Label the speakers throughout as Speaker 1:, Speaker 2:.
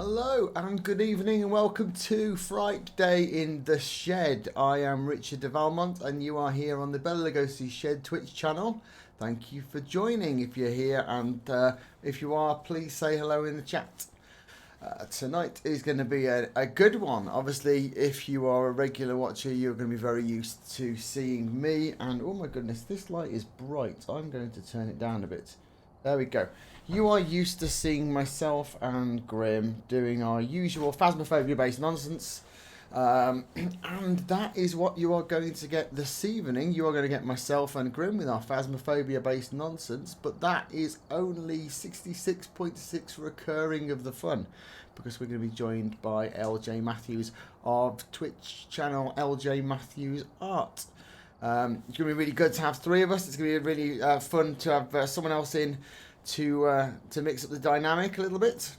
Speaker 1: Hello and good evening and welcome to Fright Day in the Shed. I am Richard deValmont and you are here on the Bela Lugosi Shed Twitch channel. Thank you for joining if you're here, and if you are, please say hello in the chat. Tonight is going to be a good one. Obviously, if you are a regular watcher, you're going to be very used to seeing me. And oh my goodness, this light is bright. I'm going to turn it down a bit. There we go. You are used to seeing myself and Grim doing our usual Phasmophobia based nonsense. And that is what you are going to get this evening. You are going to get myself and Grim with our Phasmophobia based nonsense, but that is only 66.6 recurring of the fun, because we're going to be joined by LJ Matthews of Twitch channel LJMatthewsArt. It's going to be really good to have three of us. It's going to be really fun to have someone else in to mix up the dynamic a little bit.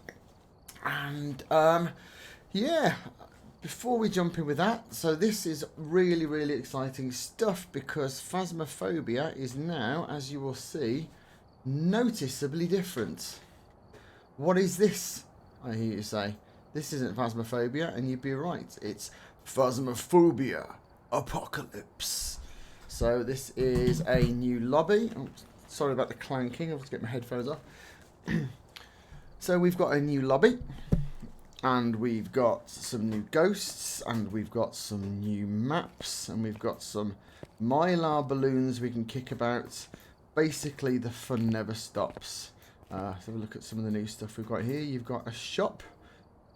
Speaker 1: And yeah, before we jump in with that, so this is really exciting stuff, because Phasmophobia is now, as you will see, noticeably different. What is this? I hear you say. This isn't Phasmophobia, and you'd be right. It's Phasmophobia Apocalypse. So this is a new lobby. Oh, sorry about the clanking. I'll have to get my headphones off. So we've got a new lobby, and we've got some new ghosts, and we've got some new maps, and we've got some mylar balloons we can kick about. Basically, the fun never stops. Let's have a look at some of the new stuff we've got here. You've got a shop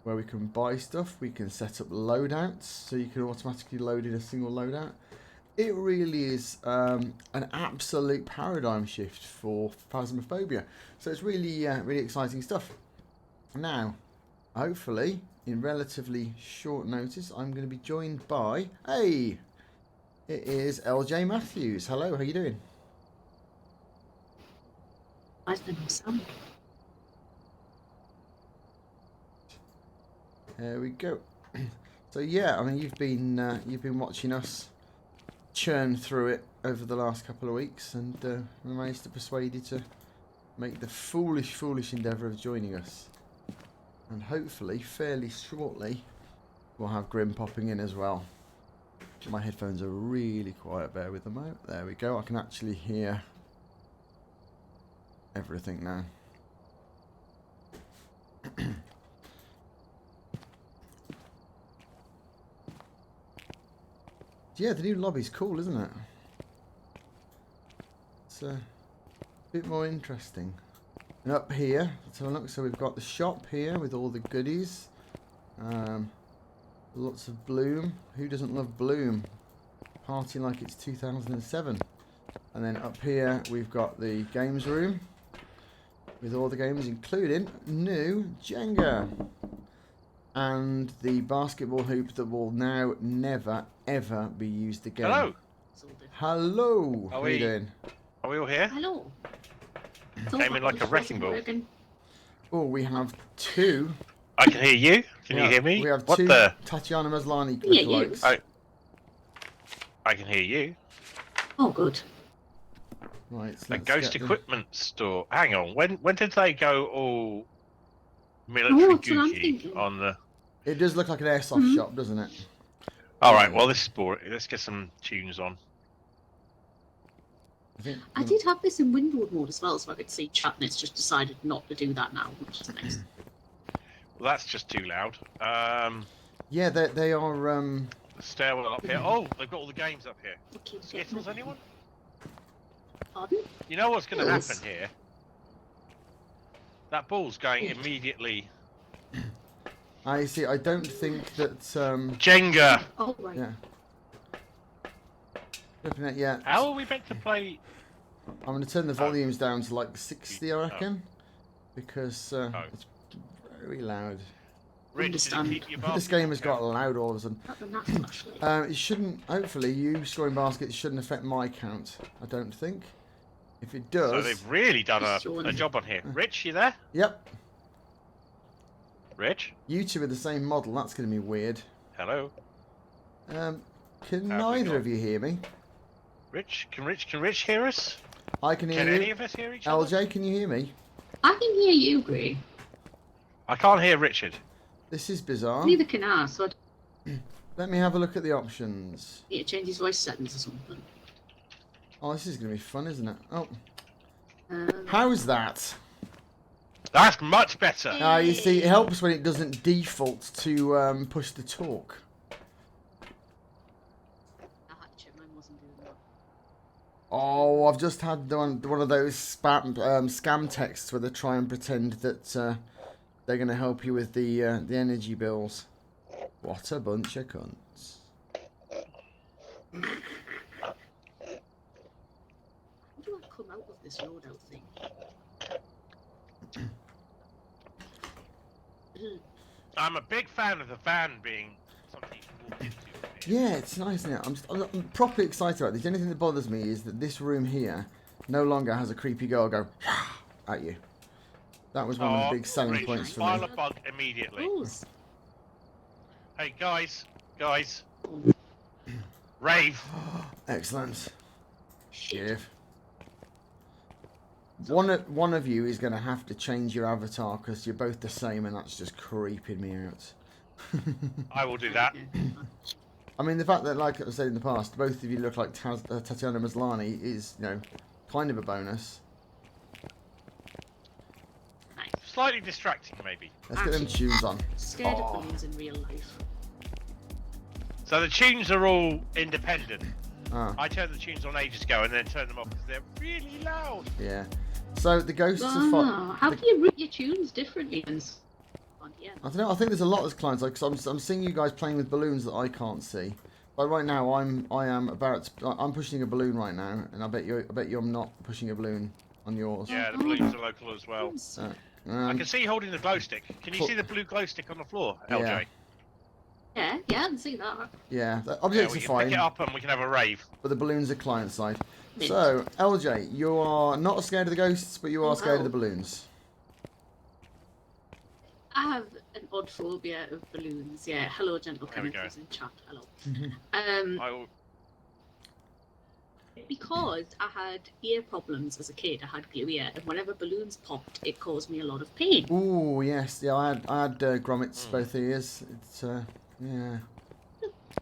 Speaker 1: where we can buy stuff. We can set up loadouts, so you can automatically load in a single loadout. It really is an absolute paradigm shift for Phasmophobia. So it's really, really exciting stuff. Now, hopefully, in relatively short notice, I'm going to be joined by, hey, it is LJ Matthews. Hello, how you doing?
Speaker 2: I've been awesome.
Speaker 1: There we go. So yeah, I mean, you've been watching us churn through it over the last couple of weeks, and we managed to persuade you to make the foolish endeavour of joining us. And hopefully, fairly shortly, we'll have Grim popping in as well. My headphones are really quiet, bear with them out. There we go, I can actually hear everything now. Yeah, the new lobby's cool, isn't it? It's a bit more interesting. And up here, let's have a look. So we've got the shop here with all the goodies. Lots of bloom. Who doesn't love bloom? Party like it's 2007. And then up here we've got the games room with all the games, including new Jenga. And the basketball hoop that will now never ever be used again.
Speaker 3: Hello.
Speaker 1: Hello. How are you doing?
Speaker 3: Are we all here?
Speaker 2: Hello.
Speaker 3: Came in like a wrecking ball.
Speaker 1: Oh, we have two.
Speaker 3: I can hear you. Can you hear me?
Speaker 1: We have
Speaker 3: what
Speaker 1: two
Speaker 3: the?
Speaker 1: Tatiana Maslany
Speaker 2: Yeah,
Speaker 1: lookalikes.
Speaker 3: I can hear you.
Speaker 2: Oh, good.
Speaker 1: Right. So
Speaker 3: A ghost equipment store. Hang on. When did they go all military
Speaker 2: that's what I'm
Speaker 3: Gucci
Speaker 2: thinking.
Speaker 3: on the?
Speaker 1: It does look like an airsoft shop, doesn't it?
Speaker 3: All right. Well, this is boring. Let's get some tunes on.
Speaker 2: I did have this in windward mode as well, so I could see chat, and it's just decided not to do that now, which is nice.
Speaker 3: Well, that's just too loud.
Speaker 1: Yeah, they are.
Speaker 3: The stairwell up here. Oh, they've got all the games up here.
Speaker 2: Okay,
Speaker 3: Skittles, anyone?
Speaker 2: Pardon?
Speaker 3: You know what's going to
Speaker 2: Yes.
Speaker 3: happen here? That ball's going immediately.
Speaker 1: I see. I don't think that.
Speaker 3: Jenga.
Speaker 2: Oh, right.
Speaker 1: Yeah. Looking at, yeah.
Speaker 3: How are we meant to play?
Speaker 1: I'm going to turn the volumes down to like 60, I reckon, because it's very loud.
Speaker 3: Rich, did you keep your
Speaker 1: This game has got loud all of a sudden.
Speaker 2: That's actually.
Speaker 1: It shouldn't. Hopefully, you scoring baskets shouldn't affect my count. I don't think. If it does.
Speaker 3: So they've really done a job on here. Rich, you there?
Speaker 1: Yep.
Speaker 3: Rich?
Speaker 1: You two are the same model. That's going to be weird.
Speaker 3: Hello.
Speaker 1: Can neither of you hear me?
Speaker 3: Rich? Can Rich hear us?
Speaker 1: I can hear
Speaker 3: Can
Speaker 1: you.
Speaker 3: any of us hear each other?
Speaker 1: LJ, can you hear me?
Speaker 2: I can hear you, Gray.
Speaker 3: I can't hear Richard.
Speaker 1: This is bizarre.
Speaker 2: Neither can I, so I
Speaker 1: Let me have a look at the options.
Speaker 2: need to change his voice settings or something.
Speaker 1: Oh, this is going to be fun, isn't it? Oh,
Speaker 2: Um,
Speaker 1: how's that?
Speaker 3: That's much better.
Speaker 1: You see, it helps when it doesn't default to push the talk.
Speaker 2: I had to check mine wasn't doing that.
Speaker 1: Oh, I've just had one of those scam texts where they try and pretend that they're going to help you with the energy bills. What a bunch of cunts.
Speaker 2: How do I come out of this loadout thing?
Speaker 3: I'm a big fan of the van being something you can walk into.
Speaker 1: Yeah, it's nice, isn't it? I'm properly excited about this. The only thing that bothers me is that this room here no longer has a creepy girl go at you. That was one of the big selling
Speaker 3: Rich,
Speaker 1: points for
Speaker 3: file
Speaker 1: me.
Speaker 3: a bug immediately.
Speaker 2: Rules.
Speaker 3: Hey guys, rave.
Speaker 1: Excellent.
Speaker 2: Shit.
Speaker 1: Give. One of you is going to have to change your avatar because you're both the same, and that's just creeping me out.
Speaker 3: I will do that.
Speaker 1: I mean, the fact that, like I said in the past, both of you look like Tatiana Maslany is, you know, kind of a bonus.
Speaker 2: Nice.
Speaker 3: Slightly distracting, maybe.
Speaker 1: Let's get them tunes on.
Speaker 2: Scared
Speaker 1: Oh.
Speaker 2: of balloons in real life.
Speaker 3: So the tunes are all independent.
Speaker 1: Ah,
Speaker 3: I turned the tunes on ages ago and then turned them off because they're really loud.
Speaker 1: yeah. So the ghosts are
Speaker 2: Ah, how do you route your tunes differently than on the end?
Speaker 1: I don't know. I think there's a lot of clients. Like, cause I'm seeing you guys playing with balloons that I can't see. But right now, I'm pushing a balloon right now, and I bet you I'm not pushing a balloon on yours.
Speaker 3: Yeah, the balloons are local as well. I can see you holding the glow stick. Can you see the blue glow stick on the floor, LJ?
Speaker 1: Yeah.
Speaker 2: Yeah, I can see that.
Speaker 1: Yeah, the
Speaker 3: Yeah,
Speaker 1: objects
Speaker 3: we
Speaker 1: are
Speaker 3: can
Speaker 1: fine,
Speaker 3: pick it up and we can have a rave.
Speaker 1: but the balloons are client side.
Speaker 2: Mint.
Speaker 1: So, LJ, you are not scared of the ghosts, but you are scared of the
Speaker 2: Oh.
Speaker 1: balloons.
Speaker 2: I have an odd phobia of balloons. Yeah. Hello, gentle
Speaker 3: There we go.
Speaker 2: chemicals in chat. Hello.
Speaker 3: I will...
Speaker 2: Because I had ear problems as a kid, I had glue ear, and whenever balloons popped, it caused me a lot of pain.
Speaker 1: Ooh, yes, yeah, I had grommets both ears. It's yeah.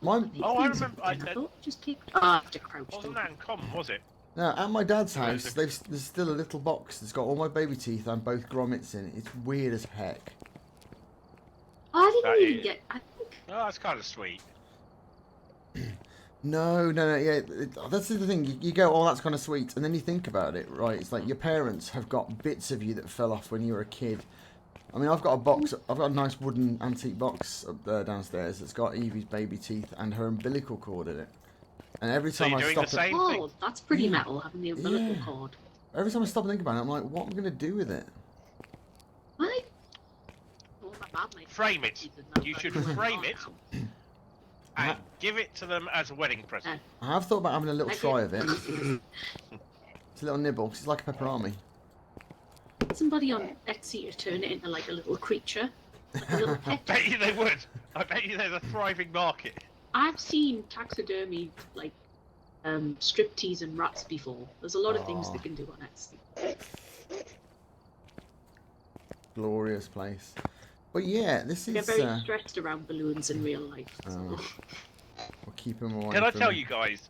Speaker 1: Mine,
Speaker 3: Oh, I remember.
Speaker 2: I thought just keep. I have to crouch.
Speaker 3: Wasn't that in common, was it?
Speaker 1: no, at my dad's
Speaker 3: Yeah,
Speaker 1: house, there's still a little box that's got all my baby teeth and both grommets in it. It's weird as heck.
Speaker 2: I didn't
Speaker 3: That
Speaker 2: even
Speaker 3: is-
Speaker 2: get. I think
Speaker 3: Oh, that's kind of sweet.
Speaker 1: No, yeah, that's the thing. You go, oh, that's kind of sweet, and then you think about it, right? It's like your parents have got bits of you that fell off when you were a kid. I mean, I've got a nice wooden antique box up there downstairs that's got Evie's baby teeth and her umbilical cord in it. And every
Speaker 3: So
Speaker 1: time
Speaker 3: you're
Speaker 1: I
Speaker 3: doing
Speaker 1: stop,
Speaker 3: the same thing?
Speaker 2: oh, that's pretty
Speaker 1: Yeah.
Speaker 2: metal having the umbilical
Speaker 1: Yeah.
Speaker 2: cord.
Speaker 1: every time I stop and think about it, I'm like, what am I going to do with it?
Speaker 2: Right? Oh, my bad, mate.
Speaker 3: Frame it. You should frame it and give it to them as a wedding present.
Speaker 1: I have thought about having a little
Speaker 2: Okay.
Speaker 1: try of it. It's a little nibble, 'cause it's like a pepperami.
Speaker 2: Somebody on Etsy to turn it into like a little creature, like a little pet.
Speaker 3: I bet you they would. I bet you there's a thriving market.
Speaker 2: I've seen taxidermy like striptease and rats before. There's a lot of things
Speaker 1: Oh.
Speaker 2: they can do on Etsy.
Speaker 1: Glorious place. But yeah, this
Speaker 2: They're
Speaker 1: is.
Speaker 2: very stressed around balloons in real life. So.
Speaker 1: Oh. We'll keep them away.
Speaker 3: Can I
Speaker 1: from
Speaker 3: tell
Speaker 1: me.
Speaker 3: you guys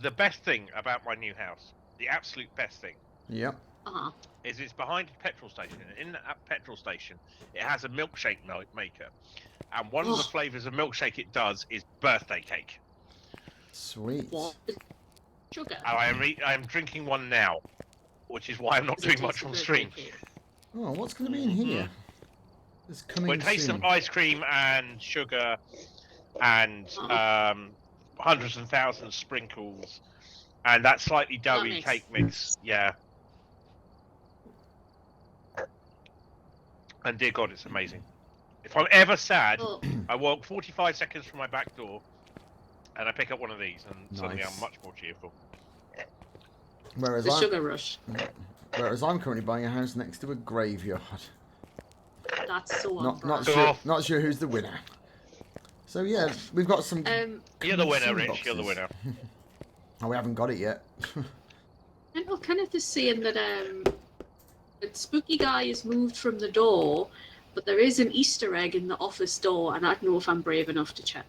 Speaker 3: the best thing about my new house? The absolute best thing
Speaker 1: Yep.
Speaker 2: Uh-huh.
Speaker 3: is it's behind a petrol station. And in that petrol station, it has a milkshake maker, and one of the
Speaker 2: Oh.
Speaker 3: flavors of milkshake it does is birthday cake.
Speaker 1: Sweet.
Speaker 2: What? Sugar.
Speaker 3: And I am drinking one now, which is why I'm not
Speaker 2: Does it
Speaker 3: doing
Speaker 2: taste
Speaker 3: much
Speaker 2: of
Speaker 3: on
Speaker 2: birthday
Speaker 3: stream.
Speaker 2: cake?
Speaker 1: Oh, what's going to be in here? It's coming
Speaker 3: Well, it tastes
Speaker 1: soon.
Speaker 3: of ice cream and sugar and hundreds and thousands of sprinkles and that slightly doughy
Speaker 2: mix.
Speaker 3: cake mix. Yeah. And dear God, it's amazing. If I'm ever sad,
Speaker 2: Oh,
Speaker 3: I walk 45 seconds from my back door and I pick up one of these and suddenly
Speaker 1: Nice.
Speaker 3: I'm much more cheerful.
Speaker 1: Whereas
Speaker 2: the sugar rush.
Speaker 1: I'm currently buying a house next to a graveyard.
Speaker 2: That's so on
Speaker 1: Not
Speaker 2: brand.
Speaker 1: sure who's the winner. So yeah, we've got some.
Speaker 3: You're the winner,
Speaker 1: some
Speaker 3: Rich. You're the
Speaker 1: boxes.
Speaker 3: winner.
Speaker 1: Oh, we haven't got it yet.
Speaker 2: And well, Kenneth is saying that Spooky Guy has moved from the door But there is an Easter egg in the office door, and I don't know if I'm brave enough to check.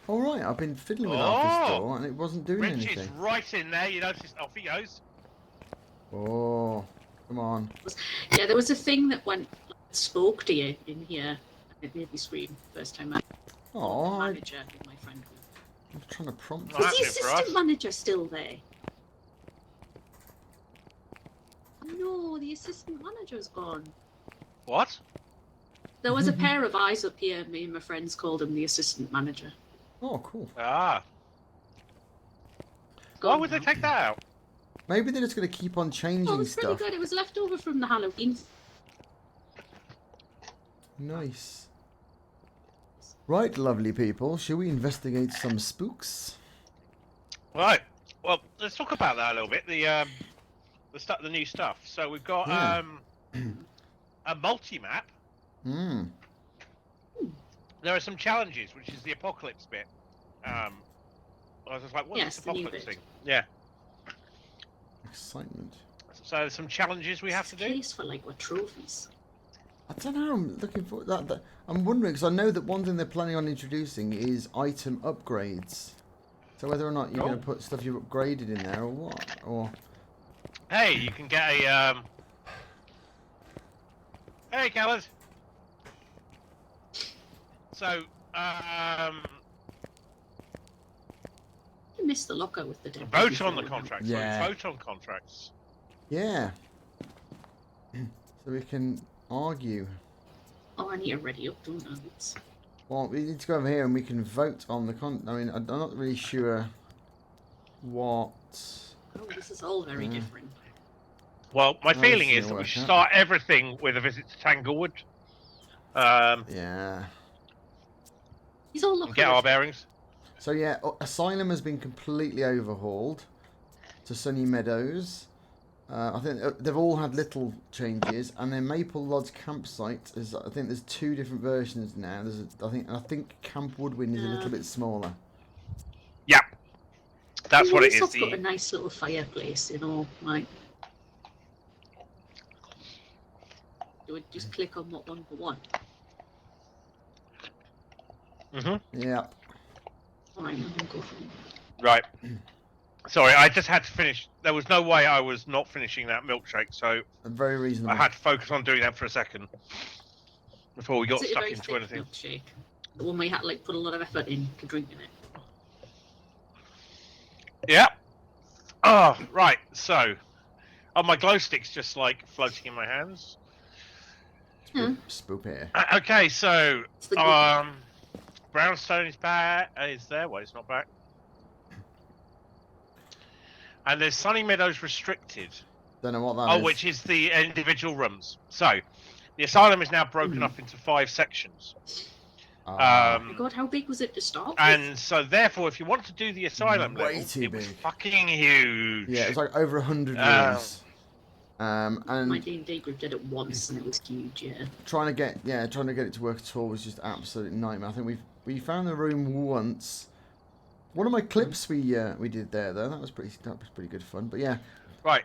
Speaker 1: All right, I've been fiddling with
Speaker 3: Oh!
Speaker 1: office door and it wasn't doing
Speaker 3: Rich
Speaker 1: anything.
Speaker 3: is right in there. You notice? Off he goes.
Speaker 1: Oh, come on.
Speaker 2: Yeah, there was a thing that spoke to you in here. It made me scream first time I
Speaker 1: Oh,
Speaker 2: the
Speaker 1: I,
Speaker 2: manager with my friend.
Speaker 1: I'm trying to prompt
Speaker 3: Well,
Speaker 2: Is
Speaker 1: it.
Speaker 2: the
Speaker 3: that's it for us.
Speaker 2: assistant manager still there? No, the assistant manager's gone.
Speaker 3: What?
Speaker 2: There was a pair of eyes up here. Me and my friends called him the assistant manager.
Speaker 1: Oh, cool.
Speaker 3: Ah. Why
Speaker 2: Gone
Speaker 3: would they
Speaker 2: now.
Speaker 3: take that out?
Speaker 1: Maybe they're just going to keep on changing
Speaker 2: Oh, it's pretty
Speaker 1: stuff.
Speaker 2: good. It was left over from the Halloween.
Speaker 1: Nice. Right, lovely people. Shall we investigate some spooks?
Speaker 3: Right. Well, let's talk about that a little bit. The new stuff. So we've got
Speaker 1: Yeah.
Speaker 3: a multi-map.
Speaker 1: Hmm.
Speaker 3: There are some challenges, which is the apocalypse bit. I was just like, what's
Speaker 2: Yes,
Speaker 3: this
Speaker 2: the new
Speaker 3: apocalypse
Speaker 2: bit.
Speaker 3: thing? Yeah.
Speaker 1: Excitement.
Speaker 3: So there's some challenges we have to do.
Speaker 2: Place for like what trophies.
Speaker 1: I don't know. I'm looking for that. I'm wondering because I know that one thing they're planning on introducing is item upgrades. So whether or not you're going to put stuff you've upgraded in there or what, or
Speaker 3: Hey, you can get a Hey, Callus. So
Speaker 2: I missed the locker with the dead.
Speaker 3: vote on the contracts.
Speaker 1: Yeah.
Speaker 3: Sorry, vote on contracts.
Speaker 1: yeah. So we can argue.
Speaker 2: Oh, I need to ready up, don't I?
Speaker 1: Well, we need to go over here and we can vote on the I mean, I'm not really sure what.
Speaker 2: Oh, this is all very different.
Speaker 3: Well, my
Speaker 1: Well,
Speaker 3: feeling
Speaker 1: this
Speaker 3: is
Speaker 1: is
Speaker 3: that we
Speaker 1: gonna
Speaker 3: should
Speaker 1: work
Speaker 3: start everything with a visit to Tanglewood.
Speaker 1: Yeah.
Speaker 2: He's all
Speaker 3: And
Speaker 2: looking.
Speaker 3: get our bearings.
Speaker 1: So yeah, Asylum has been completely overhauled to Sunny Meadows. I think they've all had little changes, and then Maple Lodge campsite is. I think there's two different versions now. I think Camp Woodwind is a little bit smaller.
Speaker 3: Yeah, that's what it is.
Speaker 2: It's got a nice little fireplace, you know, like. Do we just click on what one for one?
Speaker 1: Yeah.
Speaker 2: Alright, I'm go for it.
Speaker 3: Right. Sorry, I just had to finish. There was no way I was not finishing that milkshake, so
Speaker 1: Very reasonable.
Speaker 3: I had to focus on doing that for a second before we got
Speaker 2: Is it a
Speaker 3: stuck
Speaker 2: very
Speaker 3: into
Speaker 2: thick
Speaker 3: anything.
Speaker 2: milkshake? The one where you had to like put a lot of effort into drinking it.
Speaker 3: Yeah. Oh, right. So, oh, my glow stick's just like floating in my hands.
Speaker 1: Spoop here.
Speaker 3: Okay, so
Speaker 2: It's the good
Speaker 3: Brownstone is back. Is there? Well, it's not back. And there's Sunny Meadows restricted.
Speaker 1: Don't know what that is.
Speaker 3: Which is the individual rooms. So, the asylum is now broken up into 5 sections.
Speaker 2: Oh my god, how big was it to start with?
Speaker 3: And so, therefore, if you want to do the asylum
Speaker 1: Way
Speaker 3: level,
Speaker 1: too
Speaker 3: it was
Speaker 1: big.
Speaker 3: fucking huge.
Speaker 1: Yeah, it's like over 100 rooms.
Speaker 2: My
Speaker 1: And
Speaker 2: D&D group did it once and it was huge, yeah.
Speaker 1: trying to get it to work at all was just absolute nightmare. I think we found the room once. One of my clips we did there though, that was pretty good fun. But yeah,
Speaker 3: Right.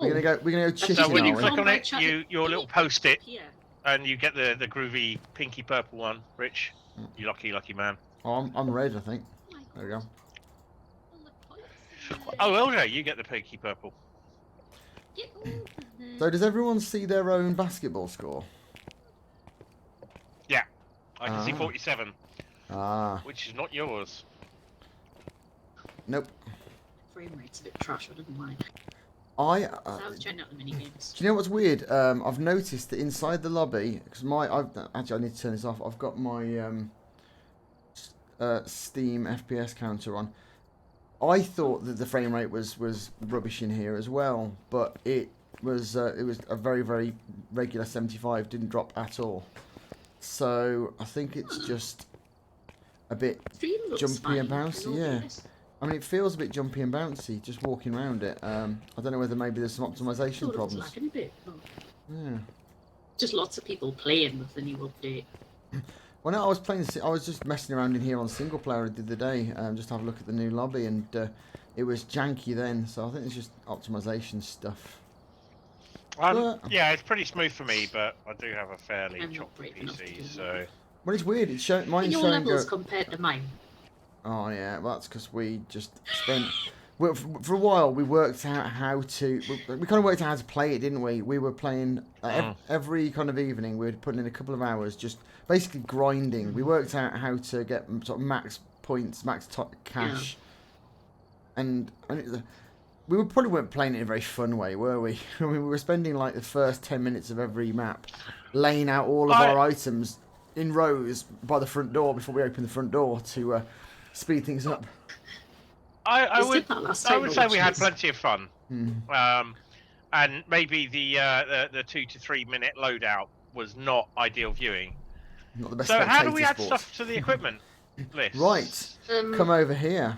Speaker 1: we're gonna go chicken.
Speaker 3: So, when you
Speaker 1: are we?
Speaker 3: click on it,
Speaker 2: Chat-
Speaker 3: your little post-it,
Speaker 2: Yeah.
Speaker 3: and you get the groovy pinky purple one. Rich, you lucky man.
Speaker 1: Oh, I'm red, I think.
Speaker 2: Oh my
Speaker 1: There we go.
Speaker 2: God. All the points.
Speaker 3: Oh, LJ, you get the pinky purple.
Speaker 2: Get over there.
Speaker 1: So does everyone see their own basketball score?
Speaker 3: Yeah, I can see
Speaker 1: Ah.
Speaker 3: 47, which is not yours.
Speaker 1: Nope.
Speaker 2: Frame rate's a bit trash, I didn't mind.
Speaker 1: I
Speaker 2: was checking out the mini games.
Speaker 1: do you know what's weird? I've noticed that inside the lobby, because I need to turn this off. I've got my Steam FPS counter on. I thought that the frame rate was rubbish in here as well, but it was a very, very regular 75, didn't drop at all. So I think it's just a bit
Speaker 2: Stream looks
Speaker 1: jumpy and
Speaker 2: fine,
Speaker 1: bouncy, yeah. I mean, it feels a bit jumpy and bouncy just walking around it. I don't know whether maybe there's some optimization
Speaker 2: Sort of
Speaker 1: problems.
Speaker 2: lagging a bit. Oh.
Speaker 1: Yeah.
Speaker 2: Just lots of people playing with the new update.
Speaker 1: Well, no, I was just messing around in here on single player the other day, just to have a look at the new lobby, and it was janky then. So I think it's just optimization stuff.
Speaker 3: Yeah, it's pretty smooth for me, but I do have a fairly
Speaker 2: I'm not
Speaker 3: choppy
Speaker 2: brave enough to do
Speaker 3: PC,
Speaker 2: that.
Speaker 3: so...
Speaker 1: Well, it's weird. It's mine's
Speaker 2: Your
Speaker 1: showing
Speaker 2: levels compared to mine.
Speaker 1: Oh yeah, well, that's because we just spent. Well, for a while, we worked out how to. We kind of worked out how to play it, didn't we? We were playing every kind of evening. We were putting in a couple of hours, just basically grinding. We worked out how to get sort of max points, max cash, and we probably weren't playing it in a very fun way, were we? I mean, we were spending like the first 10 minutes of every map, laying out all of our items in rows by the front door before we opened the front door to speed things up.
Speaker 3: I would say we had plenty of fun. And maybe the 2 to 3 minute loadout was not ideal viewing.
Speaker 1: Not the best.
Speaker 3: So how do we add stuff to the equipment list?
Speaker 1: Right, come over here.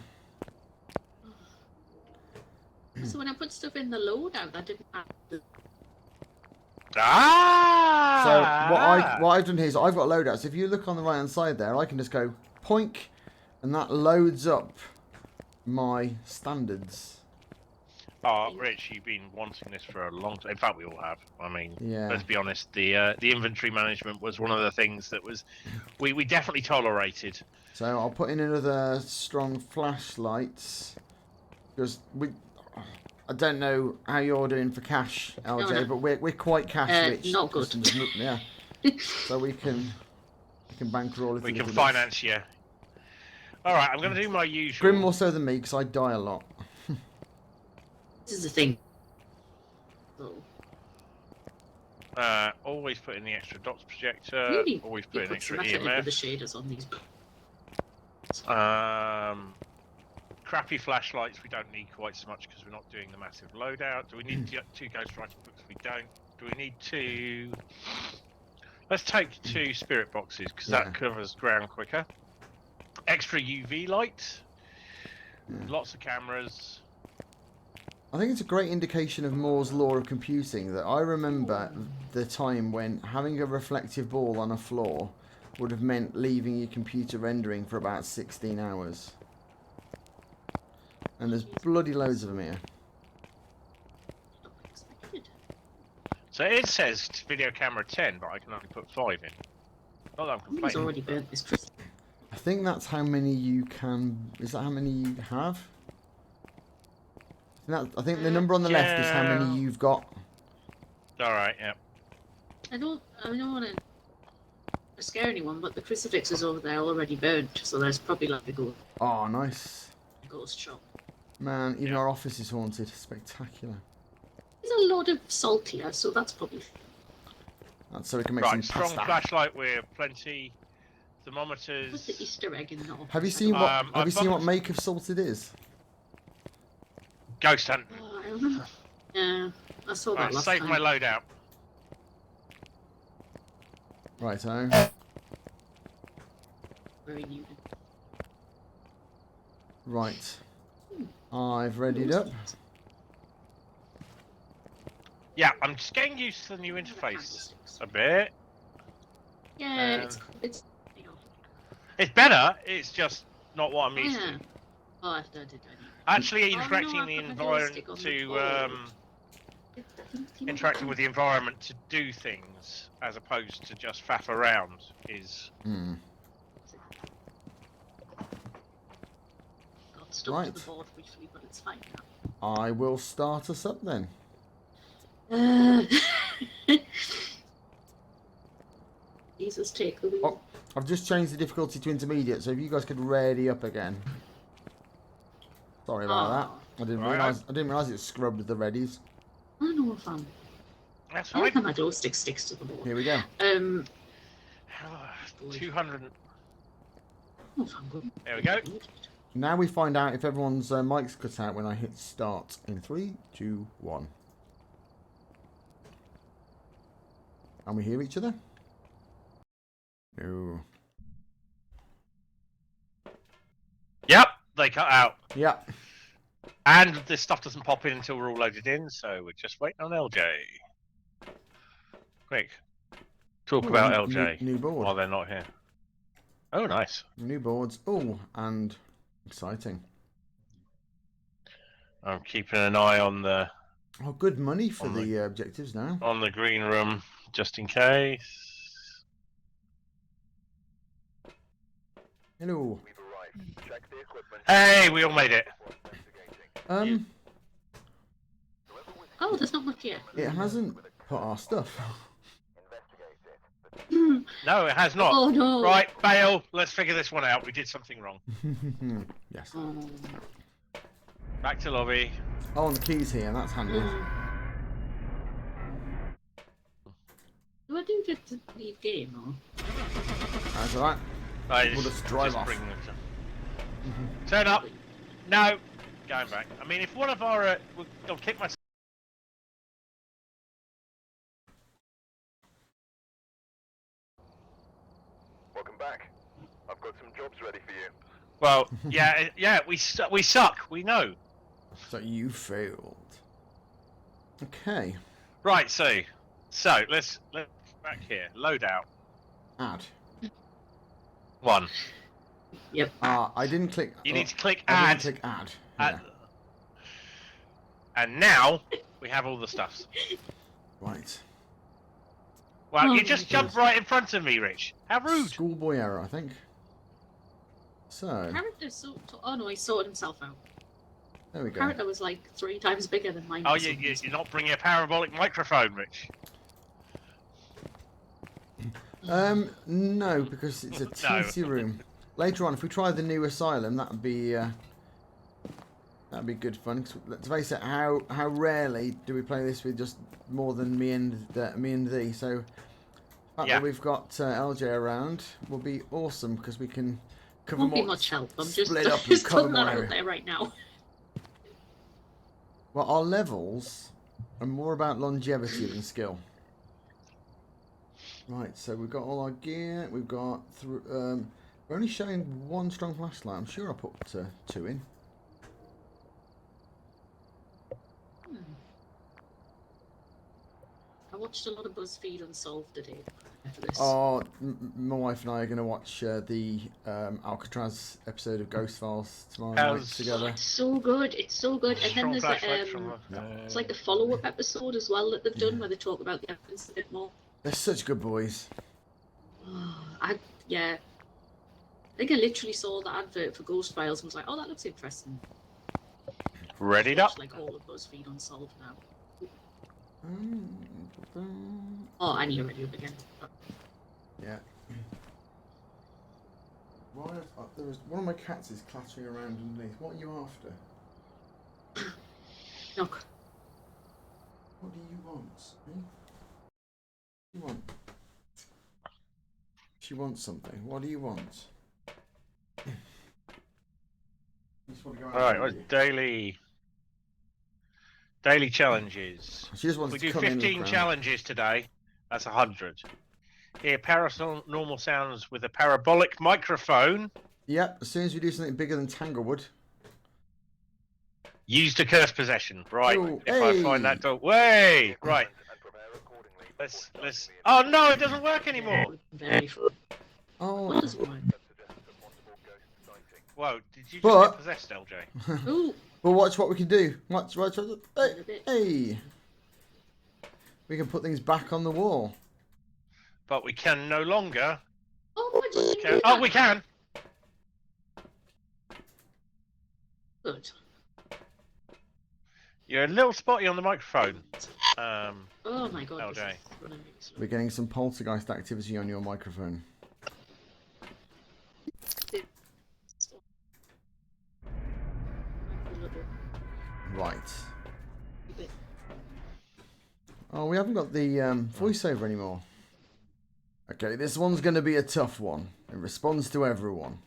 Speaker 2: So when I put stuff in the loadout, I didn't have the...
Speaker 1: So what I've done here is I've got loadouts. If you look on the right hand side there, I can just go poink, and that loads up my standards.
Speaker 3: Oh, Rich, you've been wanting this for a long time. In fact, we all have. I mean,
Speaker 1: yeah.
Speaker 3: Let's be honest. The inventory management was one of the things that was we definitely tolerated.
Speaker 1: So I'll put in another strong flashlights because I don't know how you're doing for cash, LJ, but we're quite cash rich.
Speaker 2: Not good.
Speaker 1: Yeah. So we can bankroll it.
Speaker 3: We can finance you. All right, I'm going to do my usual.
Speaker 1: Grim more so than me because I die a lot.
Speaker 2: This is the thing.
Speaker 3: Always put in the extra dots projector.
Speaker 2: Really?
Speaker 3: Always put in extra
Speaker 2: With the
Speaker 3: EMF.
Speaker 2: shaders on these.
Speaker 3: Crappy flashlights we don't need quite so much because we're not doing the massive loadout. Do we need 2 ghostwriting books? We don't. Do we need 2? Let's take 2 spirit boxes because that covers ground quicker. Extra UV light. Lots of cameras.
Speaker 1: I think it's a great indication of Moore's law of computing that I remember the time when having a reflective ball on a floor would have meant leaving your computer rendering for about 16 hours. And there's bloody loads of them here.
Speaker 3: So it says video camera 10, but I can only put 5 in. Not that I'm complaining.
Speaker 2: He's already burnt this crystal.
Speaker 1: I think that's how many you can... Is that how many you have? I think the number on the left is how many you've got.
Speaker 3: Alright, yeah.
Speaker 2: I don't want to scare anyone, but the crucifix is over there already burnt, so there's probably like a
Speaker 1: nice.
Speaker 2: Ghost shop.
Speaker 1: Man, even our office is haunted. Spectacular.
Speaker 2: There's a lot of salt here, so that's probably...
Speaker 1: That's so we can make some
Speaker 3: strong
Speaker 1: pasta.
Speaker 3: flashlight with plenty. Thermometers.
Speaker 2: Put the Easter egg in the office.
Speaker 1: Have you seen what make of salt it is?
Speaker 3: Ghost hunt.
Speaker 2: Oh, I remember. Yeah, I saw that last
Speaker 3: save
Speaker 2: time.
Speaker 3: my loadout.
Speaker 1: Righto.
Speaker 2: Very new.
Speaker 1: Right. I've readied up.
Speaker 3: Yeah, I'm just getting used to the new interface a bit.
Speaker 2: Yeah, it's
Speaker 3: better. It's just not what I'm used to.
Speaker 2: Oh, I did.
Speaker 3: Actually, interacting the environment to interacting with the environment to do things as opposed to just faff around is.
Speaker 2: Got stuck to the board briefly, but it's fine now.
Speaker 1: I will start us up then.
Speaker 2: Jesus, take the wheel.
Speaker 1: Oh, I've just changed the difficulty to intermediate, so if you guys could ready up again. Sorry about that. I didn't realise it scrubbed the readies.
Speaker 2: I know if I'm...
Speaker 3: That's
Speaker 2: I
Speaker 3: right.
Speaker 2: think my door sticks to the board.
Speaker 1: Here we go.
Speaker 3: 200.
Speaker 2: Oh, if I'm good.
Speaker 3: There we go.
Speaker 1: Now we find out if everyone's mic's cut out when I hit start. In 3, 2, 1. And we hear each other? No.
Speaker 3: Yep, they cut out.
Speaker 1: Yep.
Speaker 3: And this stuff doesn't pop in until we're all loaded in, so we're just waiting on LJ. Quick. Talk about LJ
Speaker 1: new board.
Speaker 3: while they're not here. Oh, nice.
Speaker 1: New boards. Oh, and exciting.
Speaker 3: I'm keeping an eye on the
Speaker 1: Oh, good money for
Speaker 3: On
Speaker 1: the objectives now.
Speaker 3: On the green room, just in case.
Speaker 1: Hello.
Speaker 3: Hey, we all made it.
Speaker 2: Oh, there's not much here.
Speaker 1: It hasn't put our stuff.
Speaker 3: No, it has not.
Speaker 2: Oh no.
Speaker 3: Right, bail. Let's figure this one out. We did something wrong.
Speaker 1: Yes.
Speaker 2: Oh.
Speaker 3: Back to lobby.
Speaker 1: Oh, and the key's here. That's handy.
Speaker 2: Do I do just leave game or?
Speaker 1: That's alright. We'll just drive off.
Speaker 3: Bring them to... Turn up. No. Going back. I mean, if one of our... I'll kick my...
Speaker 4: Welcome back. I've got some jobs ready for you.
Speaker 3: Well, yeah, we suck. We know.
Speaker 1: So you failed. Okay.
Speaker 3: Right, so let's back here. Loadout.
Speaker 1: Add.
Speaker 3: 1.
Speaker 2: Yep.
Speaker 1: I didn't click.
Speaker 3: You need to click
Speaker 1: I
Speaker 3: add.
Speaker 1: didn't click add.
Speaker 3: Add.
Speaker 1: Yeah.
Speaker 3: And now we have all the stuffs.
Speaker 1: Right.
Speaker 3: Well,
Speaker 2: Oh
Speaker 3: you
Speaker 2: my
Speaker 3: just jumped right in front of me, Rich. How rude.
Speaker 1: Schoolboy error, I think. So.
Speaker 2: Character oh no, he sorted himself out.
Speaker 1: There we go.
Speaker 2: Character was like 3 times bigger than mine.
Speaker 3: Oh, you're not bringing a parabolic microphone, Rich.
Speaker 1: No, because it's a teensy room. Later on, if we try the new asylum, that'd be good fun. 'Cause let's face it, how rarely do we play this with just more than me and thee? So, the fact that we've got LJ around will be awesome because we can cover
Speaker 2: Won't
Speaker 1: more.
Speaker 2: be much help. I'm just
Speaker 1: split up and
Speaker 2: just
Speaker 1: cover
Speaker 2: putting
Speaker 1: more
Speaker 2: that
Speaker 1: area.
Speaker 2: out there right now.
Speaker 1: Well, our levels are more about longevity than skill. Right, so we've got all our gear. We've got we're only showing 1 strong flashlight. I'm sure I put 2 in.
Speaker 2: I watched a lot of BuzzFeed Unsolved today for this.
Speaker 1: Oh, my wife and I are going to watch the Alcatraz episode of Ghost Files tomorrow night together.
Speaker 2: It's so good. It's so good. And then there's it's like the follow-up episode as well that they've done where they talk about the evidence a bit more.
Speaker 1: They're such good boys.
Speaker 2: I think I literally saw the advert for Ghost Files and was like, oh, that looks interesting.
Speaker 3: Ready up.
Speaker 2: Like all of BuzzFeed Unsolved now. Oh, I need to ready up again.
Speaker 1: Yeah. Why? There was one of my cats is clattering around underneath. What are you after?
Speaker 2: Knock.
Speaker 1: What do you want? Eh? What do you want? She wants something. What do you want? You just want to go out
Speaker 3: All right,
Speaker 1: and
Speaker 3: what's daily challenges.
Speaker 1: She just wants
Speaker 3: We
Speaker 1: to
Speaker 3: do
Speaker 1: come in and
Speaker 3: 15
Speaker 1: look around.
Speaker 3: challenges today. That's 100. Hear paranormal sounds with a parabolic microphone.
Speaker 1: Yep, as soon as we do something bigger than Tanglewood.
Speaker 3: Use to curse possession. Right.
Speaker 1: Oh,
Speaker 3: If I find that door. Way! Right. Let's. Oh no, it doesn't work anymore.
Speaker 2: Very fun.
Speaker 1: Oh.
Speaker 2: What does it work?
Speaker 3: Whoa, did you just
Speaker 1: But-
Speaker 3: get possessed, LJ?
Speaker 2: Ooh.
Speaker 1: But watch what we can do. Watch. Hey,
Speaker 2: A bit.
Speaker 1: hey. We can put things back on the wall.
Speaker 3: But we can no longer.
Speaker 2: Oh, what did you do?
Speaker 3: Oh, we can.
Speaker 2: Good.
Speaker 3: You're a little spotty on the microphone.
Speaker 2: Oh my god.
Speaker 3: LJ.
Speaker 2: This is running really slow.
Speaker 1: We're getting some poltergeist activity on your microphone. Right. Oh, we haven't got the voiceover anymore. Okay, this one's going to be a tough one. It responds to everyone.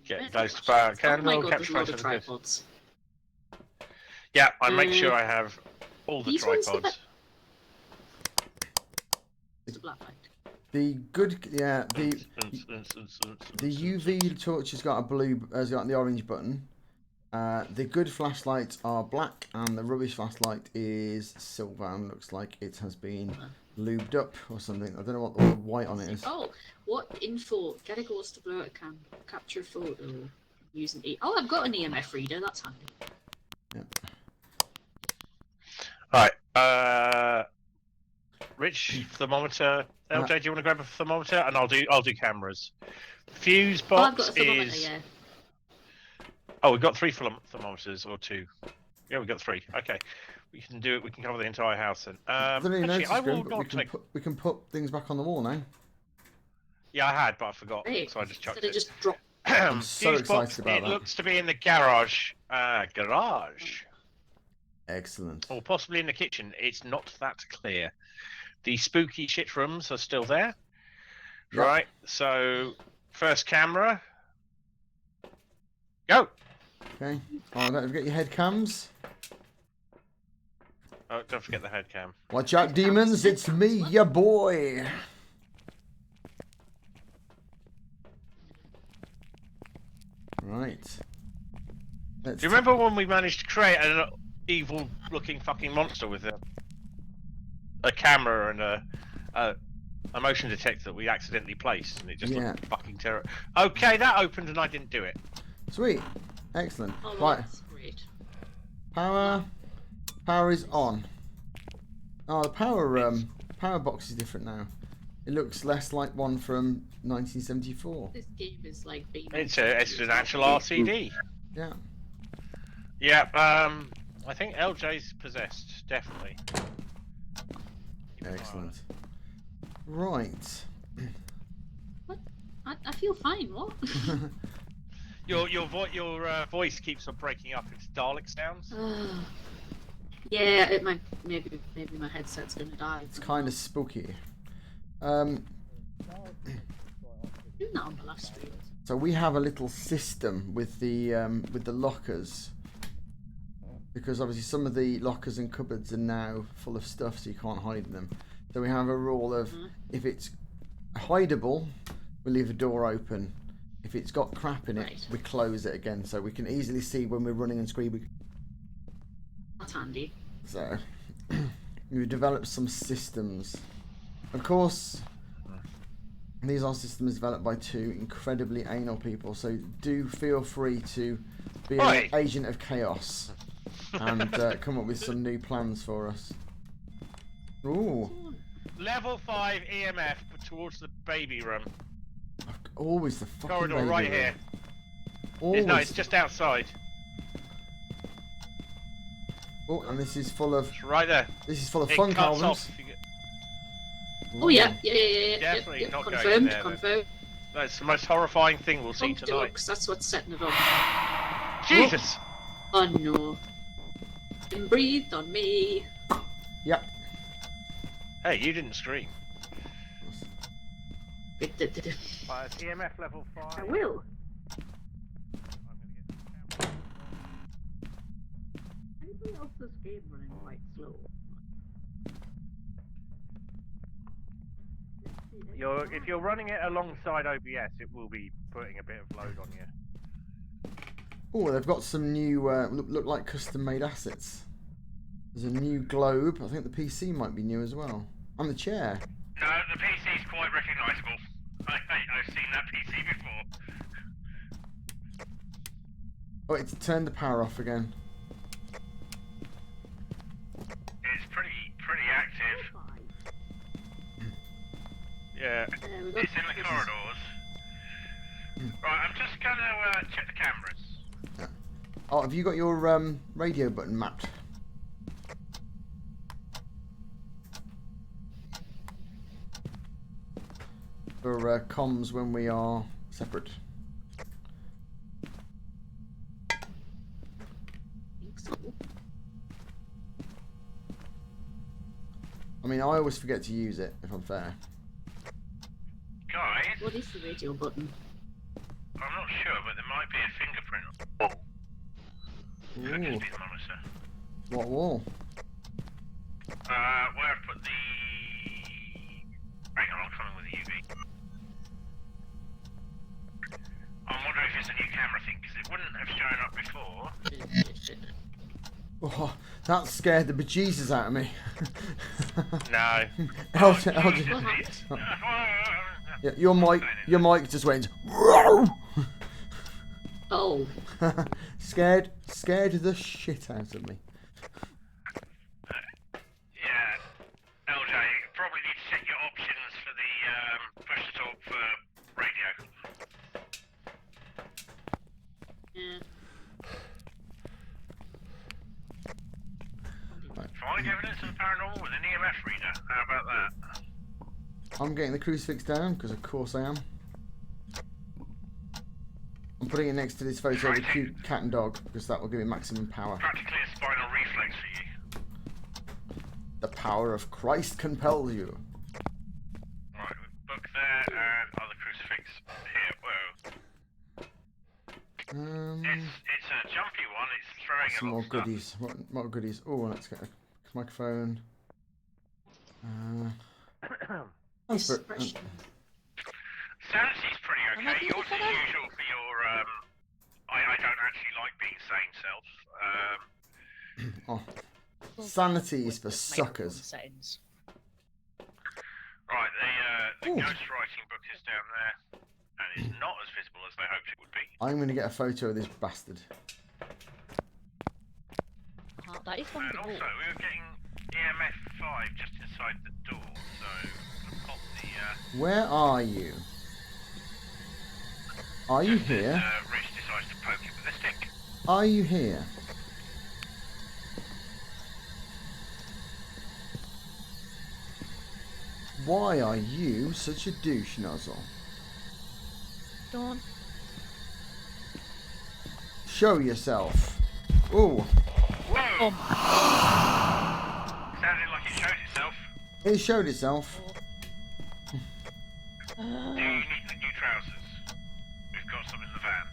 Speaker 3: Get those spark
Speaker 2: Oh my
Speaker 3: candle,
Speaker 2: god,
Speaker 3: catch
Speaker 2: there's a lot
Speaker 3: flash
Speaker 2: of
Speaker 3: of
Speaker 2: tripods.
Speaker 3: Yeah, I make sure I have all the
Speaker 2: These ones are
Speaker 3: tripods.
Speaker 2: It's a black light.
Speaker 1: The good, yeah, the UV torch has got a blue, has got the orange button. The good flashlights are black, and the rubbish flashlight is silver, and looks like it has been lubed up or something. I don't know what the white on it is.
Speaker 2: Oh, what info? Get a ghost to blur a cam. Capture photo. using Oh, I've got an EMF reader. That's handy.
Speaker 1: Yep.
Speaker 3: Right. Rich, thermometer. LJ, do you want to grab a thermometer? And I'll do cameras. Fuse
Speaker 2: Oh, I've
Speaker 3: box
Speaker 2: got a thermometer.
Speaker 3: is.
Speaker 2: Yeah.
Speaker 3: Oh, we've got 3 thermometers or 2. Yeah, we've got 3. Okay, we can do it. We can cover the entire house then.
Speaker 1: I don't even
Speaker 3: Actually,
Speaker 1: notice,
Speaker 3: I
Speaker 1: Grim,
Speaker 3: will
Speaker 1: but
Speaker 3: not take.
Speaker 1: we can put things back on the wall now.
Speaker 3: Yeah, I had, but I forgot,
Speaker 2: Hey,
Speaker 3: so I just chucked
Speaker 2: instead
Speaker 3: it.
Speaker 2: of just drop.
Speaker 1: I'm so
Speaker 3: Fuse box,
Speaker 1: excited about
Speaker 3: it
Speaker 1: that.
Speaker 3: looks to be in the garage. Garage.
Speaker 1: Excellent.
Speaker 3: Or possibly in the kitchen. It's not that clear. The spooky shit rooms are still there.
Speaker 1: Yep.
Speaker 3: Right, so first camera. Go!
Speaker 1: Okay. Oh, don't forget your head cams.
Speaker 3: Oh, don't forget the head cam.
Speaker 1: Watch out, demons. It's me, your boy. Right.
Speaker 3: Do you remember when we managed to create an evil-looking fucking monster with a camera and a motion detector that we accidentally placed, and it just looked fucking terrible? Okay, that opened and I didn't do it.
Speaker 1: Sweet. Excellent.
Speaker 2: Oh,
Speaker 1: Right.
Speaker 2: that's great.
Speaker 1: Power is on. Oh, the power box is different now. It looks less like one from 1974.
Speaker 2: This game is like being.
Speaker 3: It's an actual RCD.
Speaker 1: Yeah.
Speaker 3: Yeah. I think LJ's possessed, definitely.
Speaker 1: Excellent. Right.
Speaker 2: What? I feel fine. What?
Speaker 3: Your voice keeps on breaking up into Dalek sounds.
Speaker 2: Yeah, maybe my headset's gonna die.
Speaker 1: It's kind of spooky.
Speaker 2: Doing that on the last stream.
Speaker 1: So we have a little system with the lockers, because obviously some of the lockers and cupboards are now full of stuff, so you can't hide in them. So we have a rule of if it's hideable, we leave the door open. If it's got crap in it, we close it again, so we can easily see when we're running and screaming.
Speaker 2: That's handy.
Speaker 1: So we've developed some systems. Of course, these are systems developed by 2 incredibly anal people, so do feel free to be an agent of chaos and come up with some new plans for us. Ooh.
Speaker 3: Level 5 EMF towards the baby room.
Speaker 1: Always the fucking
Speaker 3: Corridor
Speaker 1: baby
Speaker 3: right
Speaker 1: room.
Speaker 3: here.
Speaker 1: Always.
Speaker 3: No, it's just outside.
Speaker 1: Oh, and this is full of.
Speaker 3: It's right there.
Speaker 1: This is full of
Speaker 3: It
Speaker 1: fun
Speaker 3: cuts
Speaker 1: albums.
Speaker 3: off if you get...
Speaker 2: Oh yeah.
Speaker 3: Definitely
Speaker 2: Yep.
Speaker 3: not going
Speaker 2: Confirmed.
Speaker 3: in there,
Speaker 2: Confirmed.
Speaker 3: That's the most horrifying thing we'll see tonight.
Speaker 2: Deluxe, that's what's setting it up.
Speaker 3: Jesus!
Speaker 2: Oh no. Been breathed on me.
Speaker 1: Yep.
Speaker 3: Hey, you didn't scream.
Speaker 2: I
Speaker 3: It's EMF level 5.
Speaker 2: will. Anybody else's game running quite slow?
Speaker 3: If you're running it alongside OBS, it will be putting a bit of load on you.
Speaker 1: Oh, they've got some new look like custom-made assets. There's a new globe. I think the PC might be new as well. And the chair.
Speaker 3: No, the PC is quite recognisable. I've seen that PC before.
Speaker 1: Oh, it's turned the power off again.
Speaker 3: It's pretty active. Yeah, it's in the corridors. Right, I'm just gonna check the cameras.
Speaker 1: Oh, have you got your radio button mapped? For comms when we are separate. I mean, I always forget to use it, if I'm fair.
Speaker 3: Guys,
Speaker 2: What is the radio button?
Speaker 3: I'm not sure, but there might be a fingerprint. Could just be the monitor.
Speaker 1: What wall?
Speaker 3: Where I've put the... Hang on, I'm coming with the UV. I'm wondering if it's a new camera thing, because it wouldn't have shown up before.
Speaker 1: Oh, that scared the bejesus out of me.
Speaker 3: No.
Speaker 1: Yeah, your mic just went. Whoa!
Speaker 2: Oh,
Speaker 1: scared the shit out of me.
Speaker 3: Yeah, LJ, you probably need to set your options for the push to talk for radio.
Speaker 2: yeah.
Speaker 3: Find evidence of the paranormal with an EMF reader. How about that?
Speaker 1: I'm getting the crucifix down, because of course I am. I'm putting it next to this photo of the cute cat and dog, because that will give it maximum power.
Speaker 3: Practically a spinal reflex for you.
Speaker 1: The power of Christ compels you.
Speaker 3: Right, book there and other crucifix here. Whoa. It's a jumpy one. It's throwing
Speaker 1: Some
Speaker 3: a lot
Speaker 1: more
Speaker 3: of stuff.
Speaker 1: goodies. More goodies. Oh, let's get a microphone.
Speaker 2: Expression.
Speaker 3: Sanity's pretty
Speaker 2: Am I
Speaker 3: okay.
Speaker 2: good
Speaker 3: Yours
Speaker 2: for
Speaker 3: is
Speaker 2: that?
Speaker 3: usual for your I don't actually like being sane self.
Speaker 1: Oh, sanity is for suckers.
Speaker 2: Settings.
Speaker 3: Right, the
Speaker 1: Ooh.
Speaker 3: ghostwriting book is down there, and it's not as visible as they hoped it would be.
Speaker 1: I'm going to get a photo of this bastard.
Speaker 2: That is one of
Speaker 3: And
Speaker 2: the
Speaker 3: also,
Speaker 2: walls.
Speaker 3: we were getting EMF 5 just inside the door, so I'll pop the
Speaker 1: Where are you? Are you
Speaker 3: just as,
Speaker 1: here?
Speaker 3: Rich decides to poke it with a stick.
Speaker 1: Are you here? Why are you such a douche nozzle?
Speaker 2: Dawn.
Speaker 1: Show yourself. Ooh,
Speaker 3: Whoa!
Speaker 2: Oh my.
Speaker 3: Sounded like it showed itself.
Speaker 1: it showed itself.
Speaker 3: Do you need the new trousers? We've got some in the van.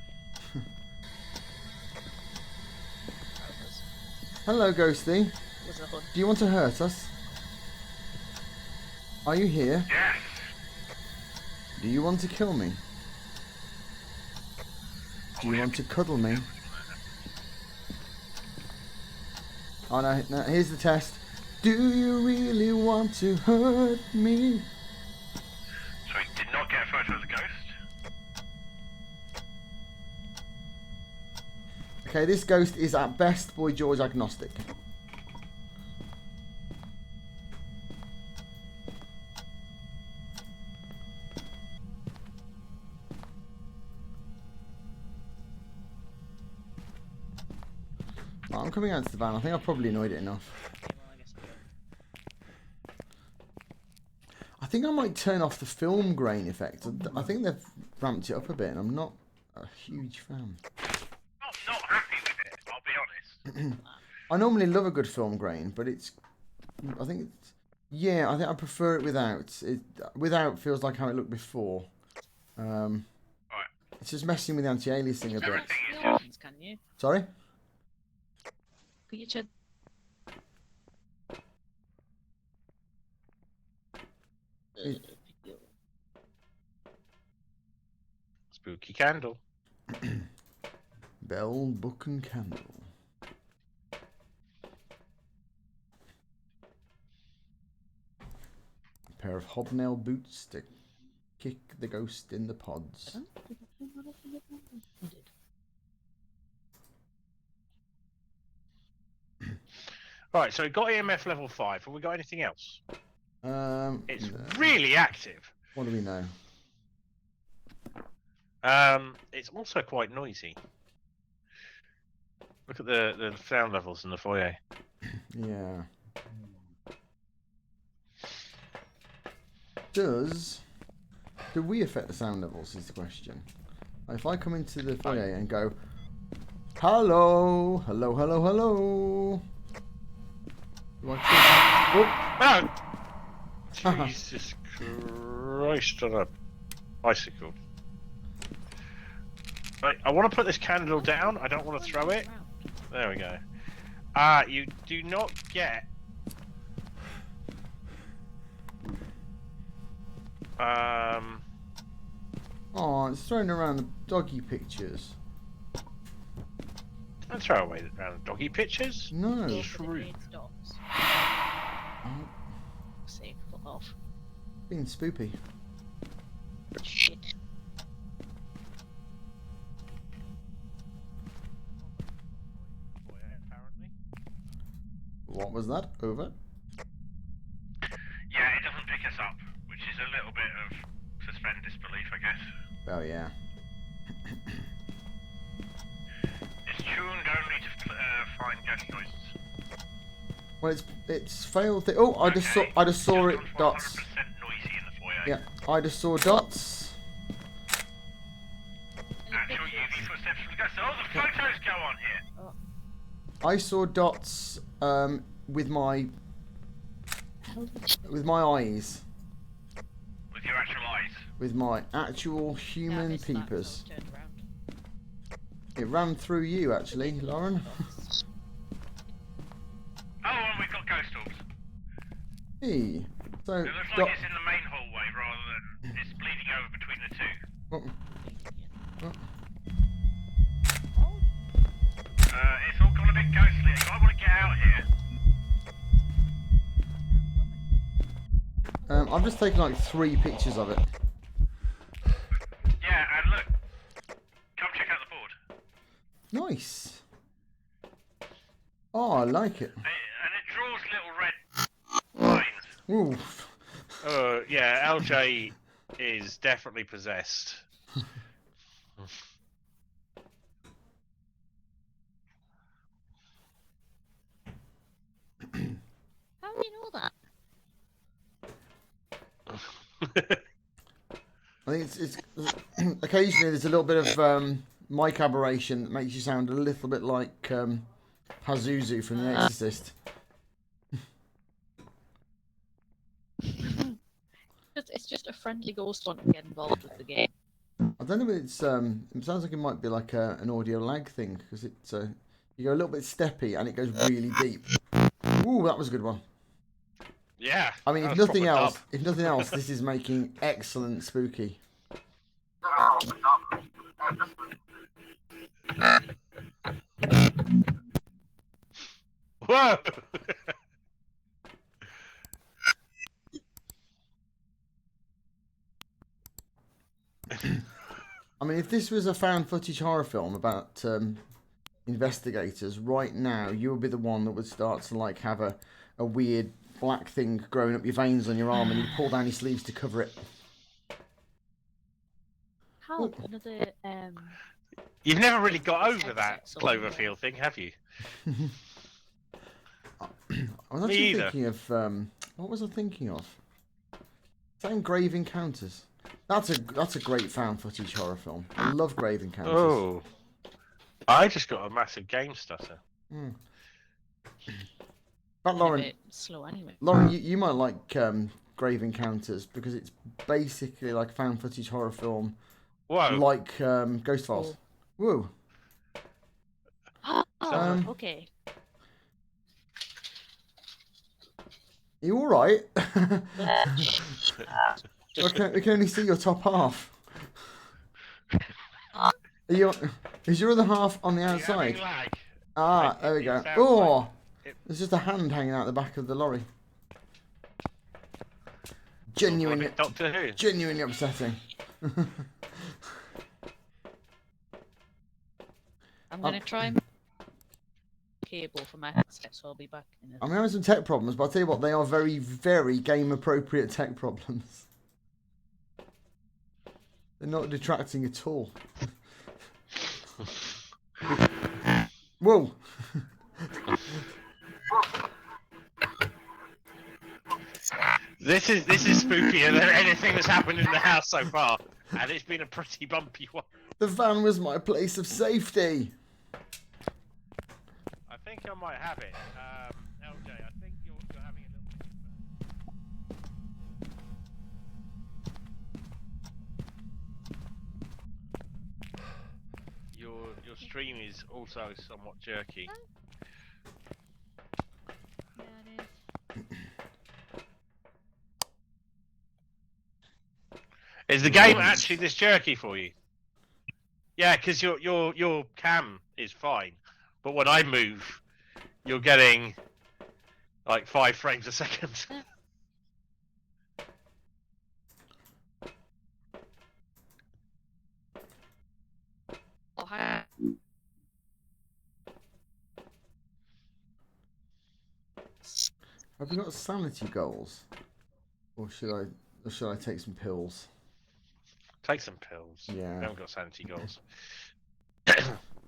Speaker 1: Hello, Ghosty.
Speaker 2: Was a hood.
Speaker 1: Do you want to hurt us? Are you here?
Speaker 3: Yes!
Speaker 1: Do you want to kill me? Do you want to cuddle me? Oh no, no, here's the test. Do you really want to hurt me?
Speaker 3: So we did not get a photo of the ghost.
Speaker 1: Okay, this ghost is at best Boy George agnostic. Right, I'm coming out to the van. I think I've probably annoyed it enough. I think I might turn off the film grain effect. I think they've ramped it up a bit, and I'm not a huge fan.
Speaker 3: Not happy with it, I'll be honest.
Speaker 1: I normally love a good film grain, but it's. I think it's. Yeah, I think I prefer it without. It without feels like how it looked before.
Speaker 3: Right.
Speaker 1: It's just messing with the anti-aliasing a bit.
Speaker 3: Everything is
Speaker 2: Your
Speaker 3: just...
Speaker 2: options, can you?
Speaker 1: Sorry.
Speaker 2: Could you check?
Speaker 3: Spooky candle.
Speaker 1: Bell, book, and candle. A pair of hobnail boots to kick the ghost in the pods.
Speaker 3: Right, so we've got EMF level 5. Have we got anything else? It's
Speaker 1: No.
Speaker 3: really active.
Speaker 1: What do we know?
Speaker 3: It's also quite noisy. Look at the sound levels in the foyer.
Speaker 1: Yeah. Do we affect the sound levels is the question. If I come into the foyer and go, hello, hello, hello, hello. Do I
Speaker 3: Oh! Jesus Christ on a bicycle. Right, I want to put this candle down. I don't want to throw it. There we go. You do not get...
Speaker 1: Oh, it's throwing around the doggy pictures.
Speaker 3: Don't throw away the doggy pictures.
Speaker 1: No.
Speaker 3: True.
Speaker 1: Oh,
Speaker 2: See, fuck off.
Speaker 1: being spoopy.
Speaker 2: Shit.
Speaker 1: was that? Over.
Speaker 3: Yeah, it doesn't pick us up, which is a little bit of suspend disbelief, I guess.
Speaker 1: Oh yeah.
Speaker 3: It's tuned only to find ghost noises.
Speaker 1: Well, it's failed. Oh, I just saw it. Dots.
Speaker 3: 100% noisy in the foyer.
Speaker 1: Yeah, I just saw dots.
Speaker 3: Actual UV footsteps from the ghost. Oh, the photos go on here.
Speaker 1: I saw dots with my eyes.
Speaker 3: With your actual eyes.
Speaker 1: With my actual human peepers. It ran through you, actually, Lauren.
Speaker 3: Oh, and we've got ghost orbs.
Speaker 1: Hey. So.
Speaker 3: It looks like it's in the main hallway rather than it's bleeding over between the two. It's all gone a bit ghostly. I want to get out here.
Speaker 1: I've just taken like 3 pictures of it.
Speaker 3: Yeah, and look. Come check out the board.
Speaker 1: Nice. Oh, I like it.
Speaker 3: And it draws little red lines.
Speaker 1: Oof.
Speaker 3: Yeah, LJ is definitely possessed.
Speaker 2: How do you know that?
Speaker 1: I think it's occasionally there's a little bit of mic aberration that makes you sound a little bit like Pazuzu from The Exorcist.
Speaker 2: It's just a friendly ghost wanting to get involved with the game.
Speaker 1: I don't know if it's it sounds like it might be like an audio lag thing because it's you go a little bit steppy and it goes really deep. Ooh, that was a good one.
Speaker 3: Yeah.
Speaker 1: I mean, if nothing else, this is making excellent spooky.
Speaker 3: Whoa!
Speaker 1: I mean, if this was a found footage horror film about investigators, right now you would be the one that would start to like have a weird black thing growing up your veins on your arm, and you'd pull down your sleeves to cover it.
Speaker 2: How another
Speaker 3: You've never really got over that Cloverfield thing, have you?
Speaker 1: I was actually thinking of what was I thinking of? Is that in Grave Encounters? That's a great found footage horror film. I love Grave Encounters.
Speaker 3: Oh, I just got a massive game stutter.
Speaker 1: But Lauren,
Speaker 2: slow anyway.
Speaker 1: Lauren, you might like Grave Encounters because it's basically like a found footage horror film.
Speaker 3: Whoa!
Speaker 1: Like Ghost Files. Whoa.
Speaker 2: Okay.
Speaker 1: You all right? We can only see your top half. Is your other half on the outside? Ah, there we go. Oh, there's just a hand hanging out the back of the lorry. Genuinely upsetting.
Speaker 2: I'm gonna try and cable for my headset, so I'll be back in a...
Speaker 1: I'm having some tech problems, but I'll tell you what, they are very, very game-appropriate tech problems. They're not detracting at all. Whoa!
Speaker 3: This is spookier than anything that's happened in the house so far, and it's been a pretty bumpy one.
Speaker 1: The van was my place of safety.
Speaker 3: I think I might have it. LJ, I think you're having a little bit your stream is also somewhat jerky.
Speaker 2: Yeah, it is.
Speaker 3: Is the game actually this jerky for you? Yeah, because your cam is fine, but when I move, you're getting like 5 frames a second.
Speaker 2: Oh, hi.
Speaker 1: Have we got sanity goals? Or should I take some pills?
Speaker 3: Take some pills.
Speaker 1: Yeah.
Speaker 3: We haven't got sanity goals.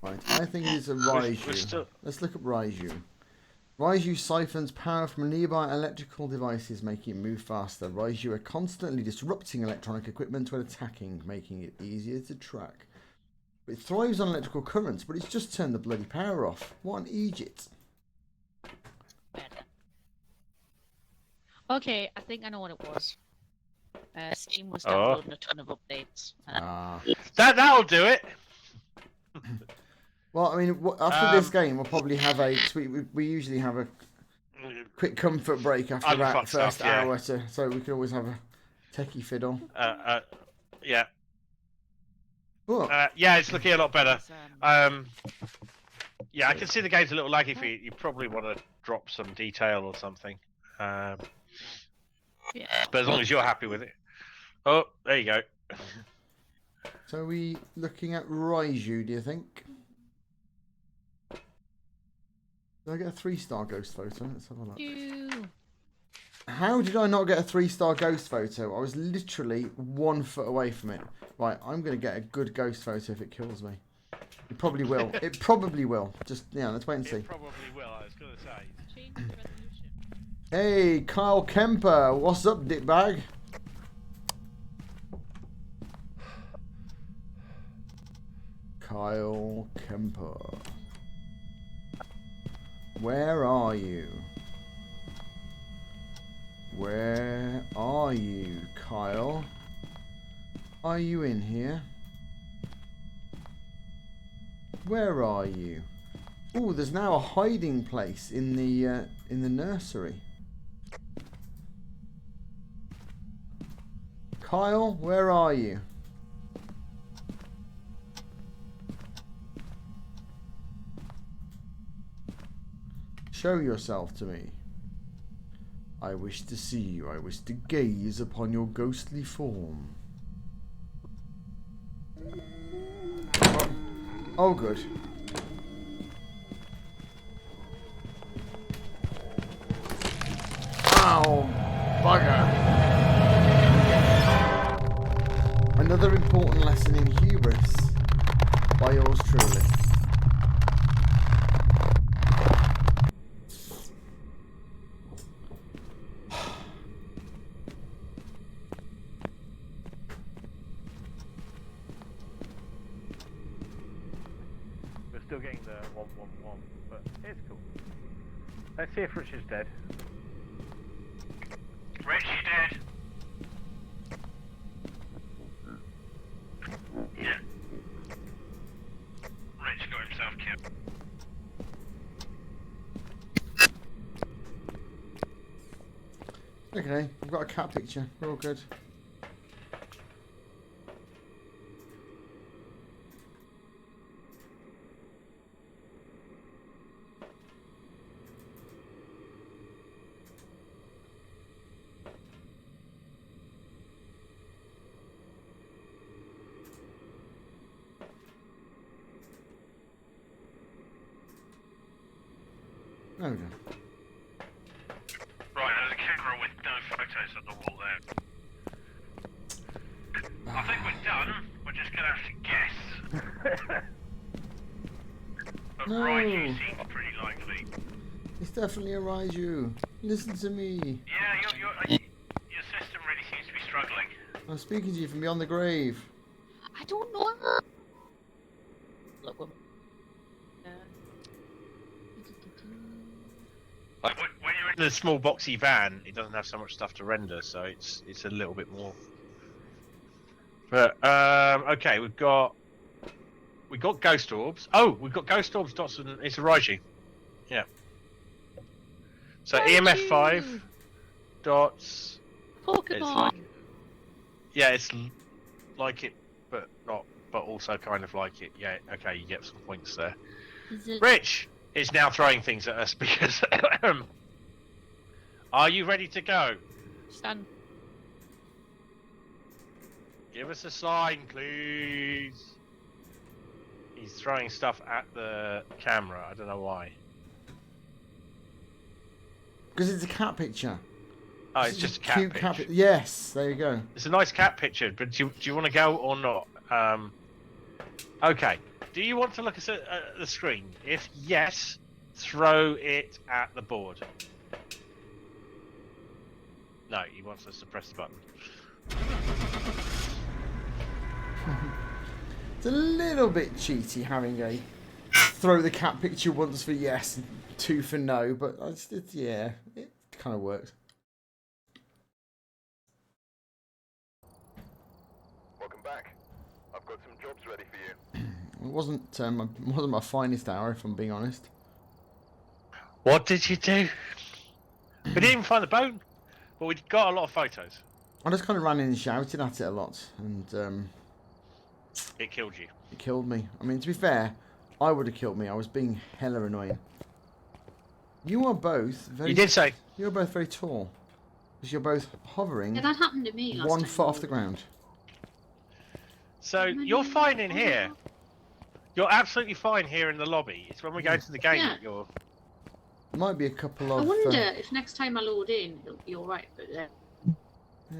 Speaker 1: Right, I think it's a
Speaker 3: We're
Speaker 1: Raiju.
Speaker 3: still...
Speaker 1: Let's look at Raiju. Raiju siphons power from nearby electrical devices, making it move faster. Raiju are constantly disrupting electronic equipment when attacking, making it easier to track. It thrives on electrical currents, but it's just turned the bloody power off. What an Egypt.
Speaker 5: Better. Okay, I think I know what it was. Steam was downloading a ton of updates.
Speaker 3: That'll do it.
Speaker 1: Well, I mean, after this game, we'll probably have a... We usually have a quick comfort break after that first hour, so we can always have a techie fiddle.
Speaker 3: Yeah.
Speaker 1: Oh.
Speaker 3: Yeah, it's looking a lot better. Yeah, I can see the game's a little laggy for you. You probably want to drop some detail or something.
Speaker 5: Yeah.
Speaker 3: But as long as you're happy with it. Oh, there you go.
Speaker 1: So are we looking at Raiju, do you think? Did I get a 3-star ghost photo? Let's have a look. How did I not get a 3-star ghost photo? I was literally 1 foot away from it. Right, I'm going to get a good ghost photo if it kills me. It probably will. It probably will. Just, yeah, let's wait and see.
Speaker 3: It probably will, I was going to say.
Speaker 5: Change the resolution.
Speaker 1: Hey, Kyle Kemper. What's up, dickbag? Kyle Kemper. Where are you? Where are you, Kyle? Are you in here? Where are you? Oh, there's now a hiding place in the nursery. Kyle, where are you? Show yourself to me. I wish to see you. I wish to gaze upon your ghostly form. Oh, good. Ow! Bugger! Another important lesson in hubris by yours truly.
Speaker 3: We're still getting the 111, but it's cool. Let's see if Rich is dead. Rich, you dead? Yeah. Rich got himself killed.
Speaker 1: Okay, I've got a cat picture. We're all good. There we go.
Speaker 3: Right, there's a camera with no photos on the wall there. I think we're done. We're just gonna have to guess. But
Speaker 1: No.
Speaker 3: Raiju seems pretty likely.
Speaker 1: It's definitely a Raiju. Listen to me.
Speaker 3: Yeah, your system really seems to be struggling.
Speaker 1: I'm speaking to you from beyond the grave.
Speaker 5: I don't know. Look,
Speaker 3: Like when you're in the small boxy van, it doesn't have so much stuff to render, so it's a little bit more. But okay, we've got ghost orbs. Oh, we've got ghost orbs. Dots and it's a Raiju. Yeah. So EMF 5 dots.
Speaker 5: Pokemon.
Speaker 3: It's like, yeah, it's like it, but not, but also kind of like it. Yeah. Okay, you get some points there.
Speaker 5: Is it...
Speaker 3: Rich is now throwing things at us because. Are you ready to go?
Speaker 5: Stand.
Speaker 3: Give us a sign, please. He's throwing stuff at the camera. I don't know why.
Speaker 1: Because it's a cat picture.
Speaker 3: Oh, it's just a cat
Speaker 1: cute
Speaker 3: picture.
Speaker 1: Yes, there you go.
Speaker 3: It's a nice cat picture, but do you want to go or not? Okay. Do you want to look at the screen? If yes, throw it at the board. No, he wants us to press the button.
Speaker 1: It's a little bit cheaty having a throw the cat picture once for yes and 2 for no, but yeah, it kind of works.
Speaker 4: Welcome back. I've got some jobs ready for you.
Speaker 1: It wasn't my finest hour, if I'm being honest.
Speaker 3: What did you do? We didn't even find the bone, but we got a lot of photos.
Speaker 1: I just kind of ran in and shouted at it a lot, and
Speaker 3: It killed you.
Speaker 1: it killed me. I mean, to be fair, I would have killed me. I was being hella annoying. You are both very.
Speaker 3: You did say.
Speaker 1: You're both very tall, because you're both hovering
Speaker 2: Yeah, that happened to me last
Speaker 1: 1
Speaker 2: time.
Speaker 1: foot off the ground.
Speaker 3: So you're fine in here. You're absolutely fine here in the lobby. It's when we go to the game that you're.
Speaker 1: Might be a couple
Speaker 2: I
Speaker 1: of.
Speaker 2: wonder if next time I load in, it'll be alright, but
Speaker 1: Yeah,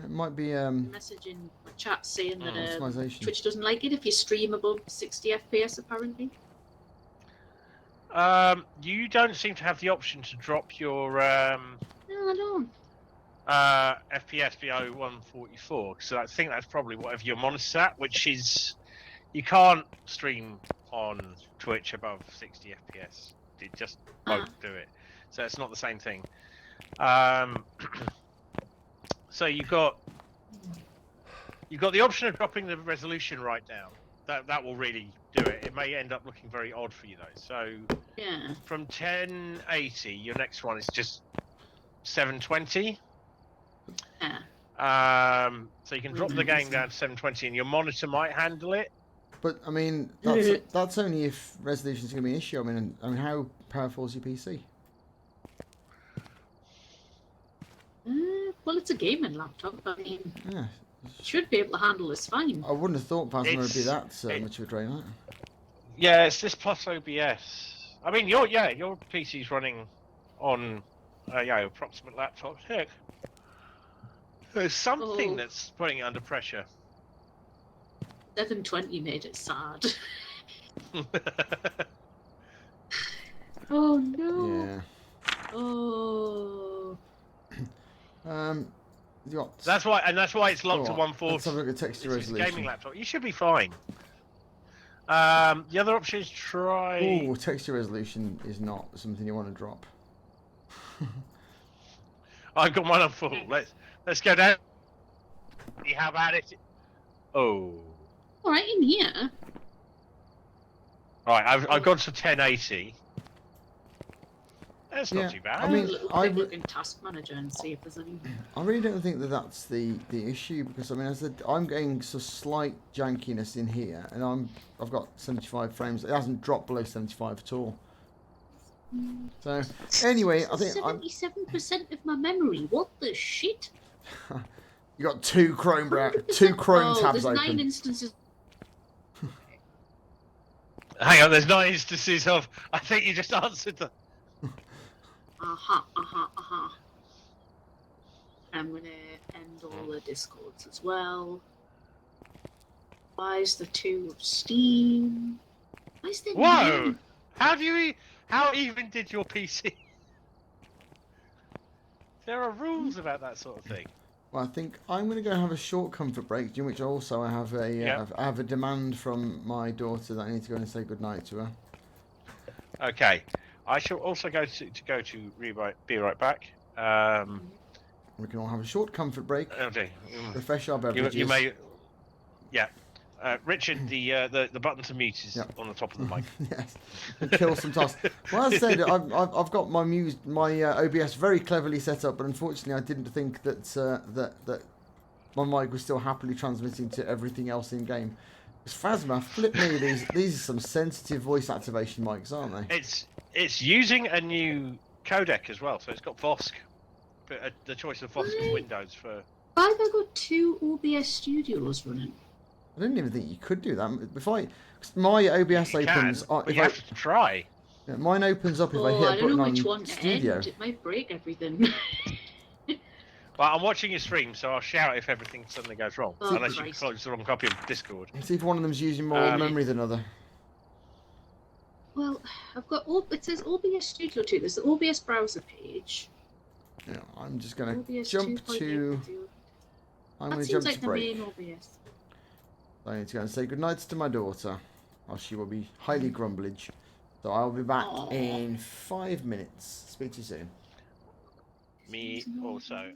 Speaker 1: it might be
Speaker 2: message in my chat saying that
Speaker 1: optimization.
Speaker 2: Twitch doesn't like it if you stream above 60 FPS apparently.
Speaker 3: You don't seem to have the option to drop your
Speaker 2: No, I don't.
Speaker 3: FPS below 144. So I think that's probably whatever your monitor's at, which is you can't stream on Twitch above 60 FPS. It just won't do it. So it's not the same thing. So you've got the option of dropping the resolution right down. That will really do it. It may end up looking very odd for you though. So
Speaker 2: Yeah.
Speaker 3: from 1080, your next one is just 720.
Speaker 2: Yeah.
Speaker 3: So you can drop the game down to 720, and your monitor might handle it.
Speaker 1: But I mean, that's only if resolution is going to be an issue. I mean, how powerful is your PC?
Speaker 2: Well, it's a gaming laptop. I mean,
Speaker 1: Yeah,
Speaker 2: should be able to handle this fine.
Speaker 1: I wouldn't have thought Phasma would be
Speaker 3: It's-
Speaker 1: that much of a drain.
Speaker 3: Yeah, it's this plus OBS. I mean, your PC's running on approximate laptop. Heck, there's something that's putting it under pressure.
Speaker 2: 720 made it sad. Oh no.
Speaker 1: Yeah.
Speaker 2: Oh.
Speaker 1: You got.
Speaker 3: That's why it's locked to
Speaker 1: Let's
Speaker 3: 140.
Speaker 1: have a look at texture
Speaker 3: It's a
Speaker 1: resolution.
Speaker 3: gaming laptop. You should be fine. The other option is try.
Speaker 1: Ooh, texture resolution is not something you want to drop.
Speaker 3: I've got mine on full. Let's go down. How about it? Oh.
Speaker 2: All right, in here.
Speaker 3: Right, I've gone to 1080. That's
Speaker 1: Yeah,
Speaker 3: not too bad.
Speaker 1: I mean,
Speaker 2: I look in Task Manager and see if there's any.
Speaker 1: I really don't think that that's the issue, because I mean, as I said, I'm getting some slight jankiness in here, and I've got 75 frames. It hasn't dropped below 75 at all. So anyway, I think
Speaker 2: 77% of my memory. What the shit?
Speaker 1: you got two Chrome tabs
Speaker 2: there's 9
Speaker 1: open.
Speaker 2: instances.
Speaker 3: Hang on, there's 9 instances of. I think you just answered the.
Speaker 2: Aha. I'm gonna end all the discords as well. Why is the 2 of Steam? Why is there
Speaker 3: Whoa!
Speaker 2: none?
Speaker 3: How even did your PC? There are rules about that sort of thing.
Speaker 1: Well, I think I'm going to go have a short comfort break, during which also I have I have a demand from my daughter that I need to go and say goodnight to her.
Speaker 3: Okay, I shall also go to be right back.
Speaker 1: We can all have a short comfort break,
Speaker 3: Okay.
Speaker 1: refresh our beverages.
Speaker 3: You may, yeah. Richard, the button to mute is
Speaker 1: Yep.
Speaker 3: on the top of the mic.
Speaker 1: Yes, and kill some tasks. Well, as I said, I've got my OBS very cleverly set up, but unfortunately, I didn't think that that my mic was still happily transmitting to everything else in game. Because Phasma, flip me, these are some sensitive voice activation mics, aren't they?
Speaker 3: It's using a new codec as well, so it's got Vosk, but the choice of Vosk and Windows for.
Speaker 2: Why have I got 2 OBS studios running?
Speaker 1: I didn't even think you could do that. My OBS
Speaker 3: You
Speaker 1: opens.
Speaker 3: can, but you have to try.
Speaker 1: Yeah, mine opens up if I
Speaker 2: Oh,
Speaker 1: hit
Speaker 2: I
Speaker 1: a
Speaker 2: don't
Speaker 1: button
Speaker 2: know
Speaker 1: on
Speaker 2: which one to
Speaker 1: studio.
Speaker 2: end. It might break everything.
Speaker 3: Well, I'm watching your stream, so I'll shout if everything suddenly goes wrong.
Speaker 2: Oh,
Speaker 3: Unless you
Speaker 2: Christ.
Speaker 3: close the wrong copy of Discord.
Speaker 1: See if one of them's using more
Speaker 3: Um,
Speaker 1: memory than other.
Speaker 2: Well, I've got it says OBS Studio 2. There's the OBS browser page.
Speaker 1: Yeah, I'm just gonna
Speaker 2: OBS
Speaker 1: jump
Speaker 2: 2.8
Speaker 1: to.
Speaker 2: video.
Speaker 1: I'm
Speaker 2: That
Speaker 1: gonna
Speaker 2: seems
Speaker 1: jump
Speaker 2: like
Speaker 1: to
Speaker 2: the
Speaker 1: break.
Speaker 2: main OBS.
Speaker 1: I need to go and say goodnight to my daughter, or she will be highly grumblage. So I'll be back
Speaker 2: Aw.
Speaker 1: in 5 minutes. Speak to you soon.
Speaker 3: me also.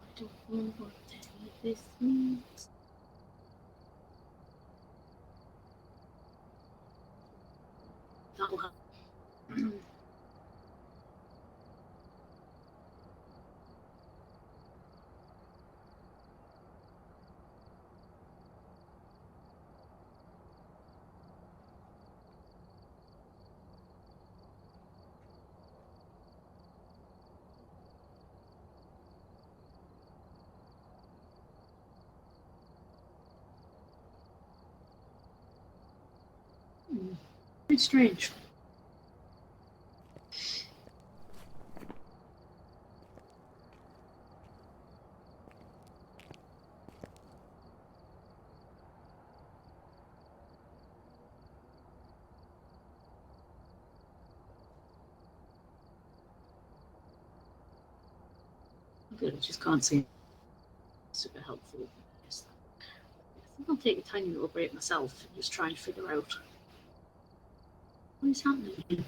Speaker 2: I don't know what any of this means. That'll happen. Very strange. Good, I just can't see. Super helpful. Yes. I think I'll take a tiny little break myself and just try and figure out what is happening.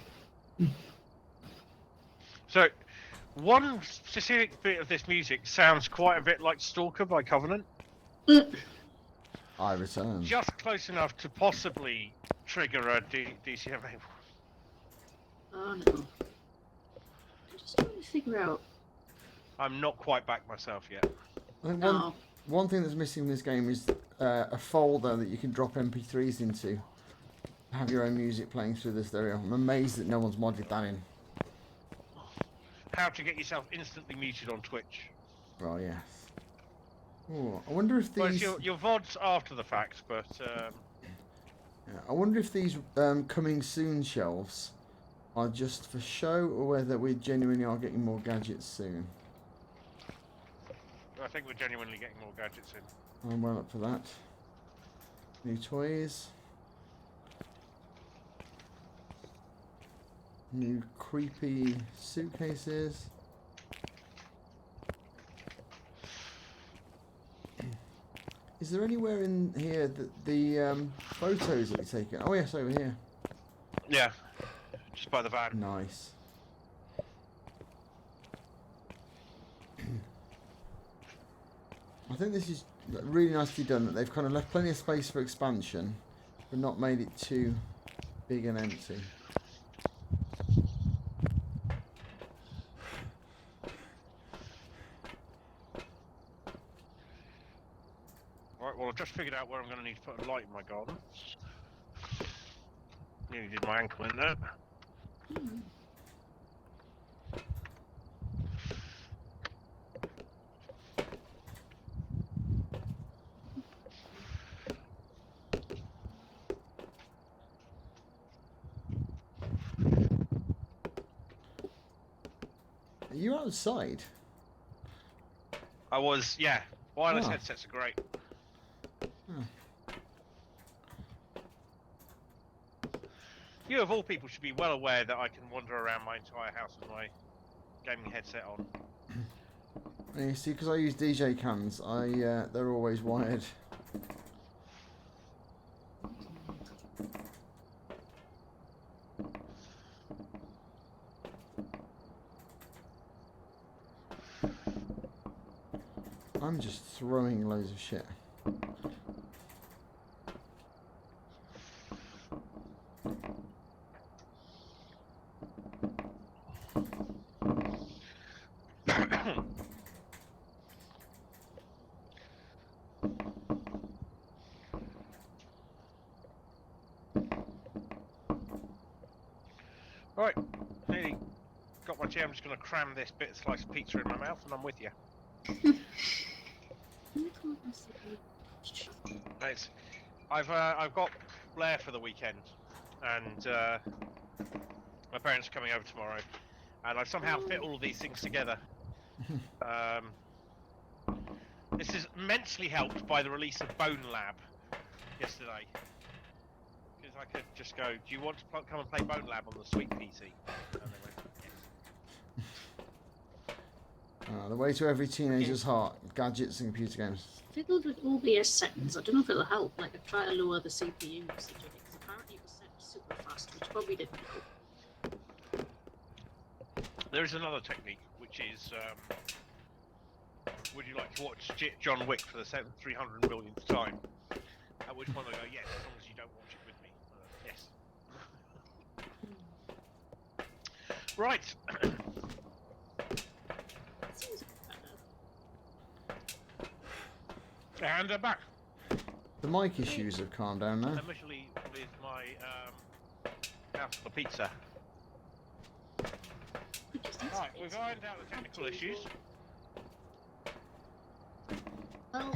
Speaker 3: So, one specific bit of this music sounds quite a bit like Stalker by Covenant.
Speaker 1: I return.
Speaker 3: Just close enough to possibly trigger a DCMA.
Speaker 2: Oh no. I'm just trying to figure out.
Speaker 3: I'm not quite back myself yet.
Speaker 1: I think
Speaker 2: No.
Speaker 1: one thing that's missing in this game is a folder that you can drop MP3s into. Have your own music playing through this stereo. I'm amazed that no one's modded that in.
Speaker 3: How to get yourself instantly muted on Twitch.
Speaker 1: Oh yes. Ooh, I wonder if
Speaker 3: Well, it's
Speaker 1: these.
Speaker 3: your VODs after the fact, but
Speaker 1: Yeah, I wonder if these coming soon shelves are just for show or whether we genuinely are getting more gadgets soon.
Speaker 3: I think we're genuinely getting more gadgets in.
Speaker 1: I'm well up for that. New toys. New creepy suitcases. Is there anywhere in here that the photos that we taken? Oh yes, over here.
Speaker 3: Yeah, just by the van.
Speaker 1: Nice. I think this is really nicely done. That they've kind of left plenty of space for expansion, but not made it too big and empty.
Speaker 3: Right, well, I've just figured out where I'm going to need to put a light in my garden. Nearly did my ankle in there.
Speaker 1: Are you outside?
Speaker 3: I was, yeah. Wireless
Speaker 1: Oh.
Speaker 3: headsets are great.
Speaker 1: Oh.
Speaker 3: You, of all people, should be well aware that I can wander around my entire house with my gaming headset on.
Speaker 1: And you see, because I use DJ cans, they're always wired. I'm just throwing loads of shit.
Speaker 3: Right, nearly got my tea. I'm just going to cram this bit of sliced pizza in my mouth, and I'm with you. It's, I've got Blair for the weekend, and my parents are coming over tomorrow, and I've somehow fit all of these things together. This is immensely helped by the release of Bone Lab yesterday. Because I could just go, do you want to come and play Bone Lab on the sweet PC? And they went, yes.
Speaker 1: The way to every teenager's heart: gadgets and computer games.
Speaker 2: Fiddled with OBS settings. I don't know if it'll help. Like, I try to lower the CPU usage of it, because apparently it was set super fast, which probably didn't help.
Speaker 3: There is another technique, which is, would you like to watch John Wick for the 300 millionth time? At which point I go, yes, as long as you don't watch it with me. Yes. Right.
Speaker 2: Seems better.
Speaker 3: And I'm back.
Speaker 1: The mic issues have calmed down now.
Speaker 3: Initially with my house for pizza. Right, we've ironed out the technical issues.
Speaker 2: Well,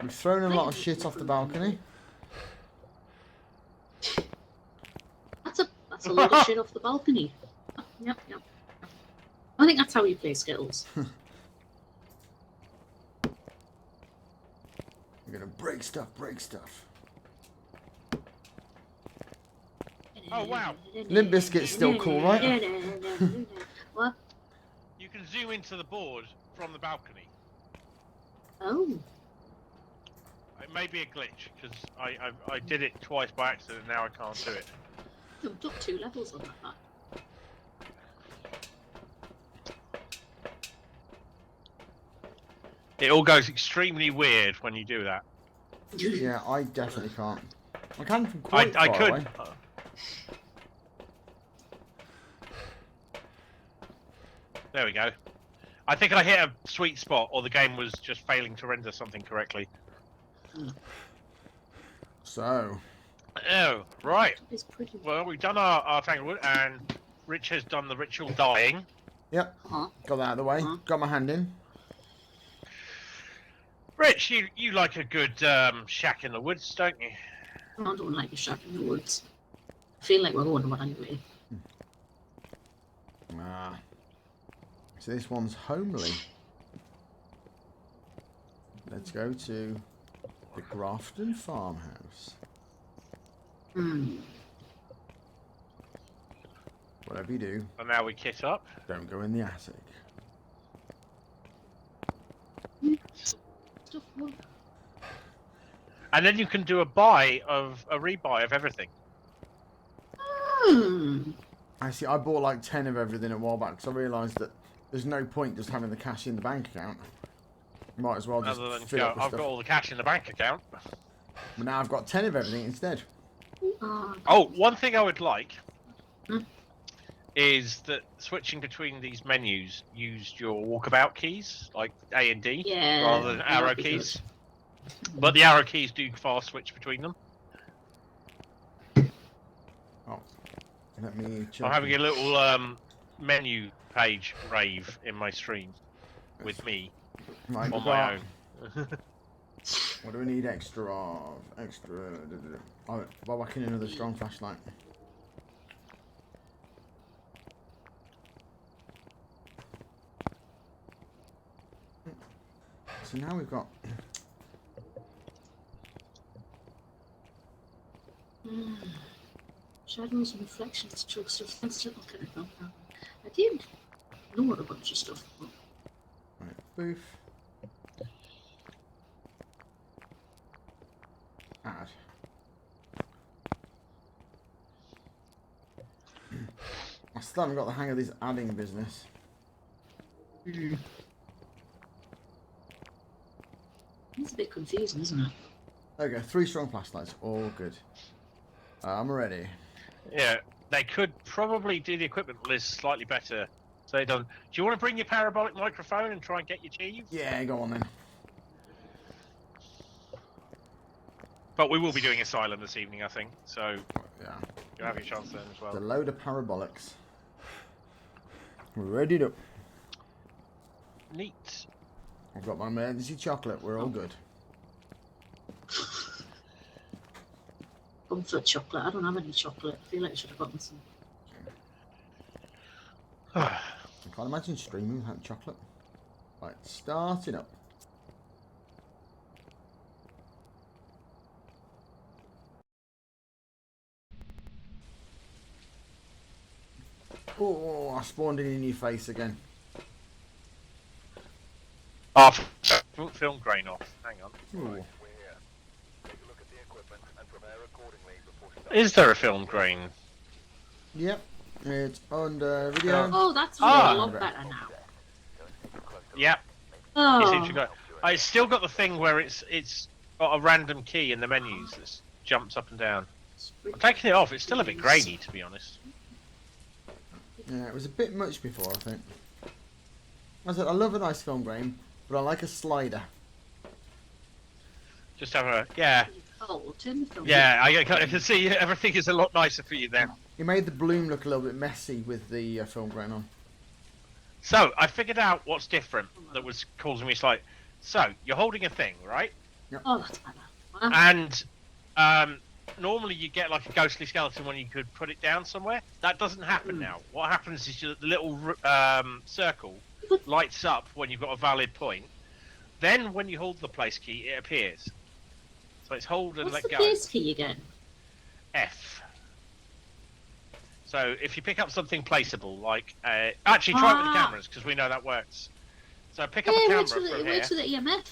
Speaker 1: We've thrown a lot of shit off the balcony.
Speaker 2: that's a lot of shit off the balcony. Yep. I think that's how you play Skittles.
Speaker 1: We're gonna break stuff.
Speaker 3: Oh wow!
Speaker 1: Limp Bizkit's still cool, right?
Speaker 2: What?
Speaker 3: You can zoom into the board from the balcony.
Speaker 2: Oh.
Speaker 3: It may be a glitch because I did it twice by accident. Now I can't do it.
Speaker 2: Jumped up 2 levels on that map.
Speaker 3: It all goes extremely weird when you do that.
Speaker 1: Yeah, I definitely can't. I can from quite
Speaker 3: I
Speaker 1: far
Speaker 3: could.
Speaker 1: away.
Speaker 3: There we go. I think I hit a sweet spot, or the game was just failing to render something correctly.
Speaker 1: So,
Speaker 3: Oh, right.
Speaker 2: It's pretty.
Speaker 3: Well, we've done our Tanglewood, and Rich has done the ritual dying.
Speaker 1: yep,
Speaker 2: Uh-huh.
Speaker 1: got that out of the way.
Speaker 2: Uh-huh.
Speaker 1: Got my hand in.
Speaker 3: Rich, you like a good shack in the woods, don't you?
Speaker 2: I don't like a shack in the woods. I feel like we're going one anyway.
Speaker 1: Ah. So this one's homely. Let's go to the Grafton farmhouse.
Speaker 2: Hmm.
Speaker 1: Whatever you do,
Speaker 3: And now we kit up.
Speaker 1: don't go in the attic.
Speaker 2: Stuff one.
Speaker 3: And then you can do a rebuy of everything.
Speaker 1: I see. I bought like 10 of everything a while back because I realised that there's no point just having the cash in the bank account. Might as well just
Speaker 3: Other than
Speaker 1: fill
Speaker 3: go,
Speaker 1: up with
Speaker 3: I've
Speaker 1: stuff.
Speaker 3: got all the cash in the bank account.
Speaker 1: But now I've got 10 of everything instead.
Speaker 3: Oh, one thing I would like
Speaker 2: Hmm?
Speaker 3: is that switching between these menus used your walkabout keys, like A and D,
Speaker 2: Yeah.
Speaker 3: rather than arrow
Speaker 2: that'd be
Speaker 3: keys.
Speaker 2: good.
Speaker 3: But the arrow keys do fast switch between them.
Speaker 1: Oh, let me check.
Speaker 3: I'm having a little menu page rave in my stream with me
Speaker 1: Right,
Speaker 3: on
Speaker 1: we've
Speaker 3: my
Speaker 1: got-
Speaker 3: own.
Speaker 1: What do we need extra of? Extra. Oh, well, whacking another strong flashlight. So now we've got.
Speaker 2: Shadows and reflections, trucks, reflections. Okay, no. I did know a bunch of stuff.
Speaker 1: Right, booth. Add. I still haven't got the hang of this adding business.
Speaker 2: It's a bit confusing, isn't it?
Speaker 1: Okay, 3 strong flashlights, all good. I'm ready.
Speaker 3: Yeah, they could probably do the equipment list slightly better. So they don't. Do you want to bring your parabolic microphone and try and get your cheese?
Speaker 1: Yeah, go on then.
Speaker 3: But we will be doing Asylum this evening, I think. So
Speaker 1: Yeah.
Speaker 3: you'll have your chance then as
Speaker 1: A
Speaker 3: well.
Speaker 1: load of parabolics. Ready to.
Speaker 3: Neat.
Speaker 1: I've got my emergency chocolate. We're all good.
Speaker 2: Comfort chocolate. I don't have any chocolate. I feel like I should have gotten some.
Speaker 1: I can't imagine streaming without chocolate. Right, starting up. Oh, I spawned it in your face again.
Speaker 3: Off. Film grain off. Hang on.
Speaker 1: Ooh.
Speaker 4: We're here. Take a look at the equipment and prepare accordingly before starting.
Speaker 3: Is there a film grain?
Speaker 1: Yep, it's under video.
Speaker 2: Oh, that's
Speaker 3: Ah.
Speaker 2: a lot better now.
Speaker 3: Yep. You seem
Speaker 2: Oh,
Speaker 3: to go. It's still got the thing where it's got a random key in the menus that jumps up and down. I'm taking it off. It's still a bit grainy, to be honest.
Speaker 1: Yeah, it was a bit much before, I think. I said, I love a nice film grain, but I like a slider.
Speaker 3: Just have a
Speaker 2: Oh, turn the film.
Speaker 3: yeah. I can see everything is a lot nicer for you then.
Speaker 1: It made the bloom look a little bit messy with the film grain on.
Speaker 3: So I figured out what's different that was causing me slight. So you're holding a thing, right?
Speaker 2: Oh, that's better. Wow.
Speaker 3: And normally you get like a ghostly skeleton when you could put it down somewhere. That doesn't happen now. What happens is the little circle lights up when you've got a valid point. Then when you hold the place key, it appears. So it's hold and
Speaker 2: What's
Speaker 3: let
Speaker 2: the
Speaker 3: go.
Speaker 2: place key again?
Speaker 3: F. So if you pick up something placeable, like actually try it with the cameras because we know that works. So pick up a camera from here.
Speaker 2: Wait till the EMF.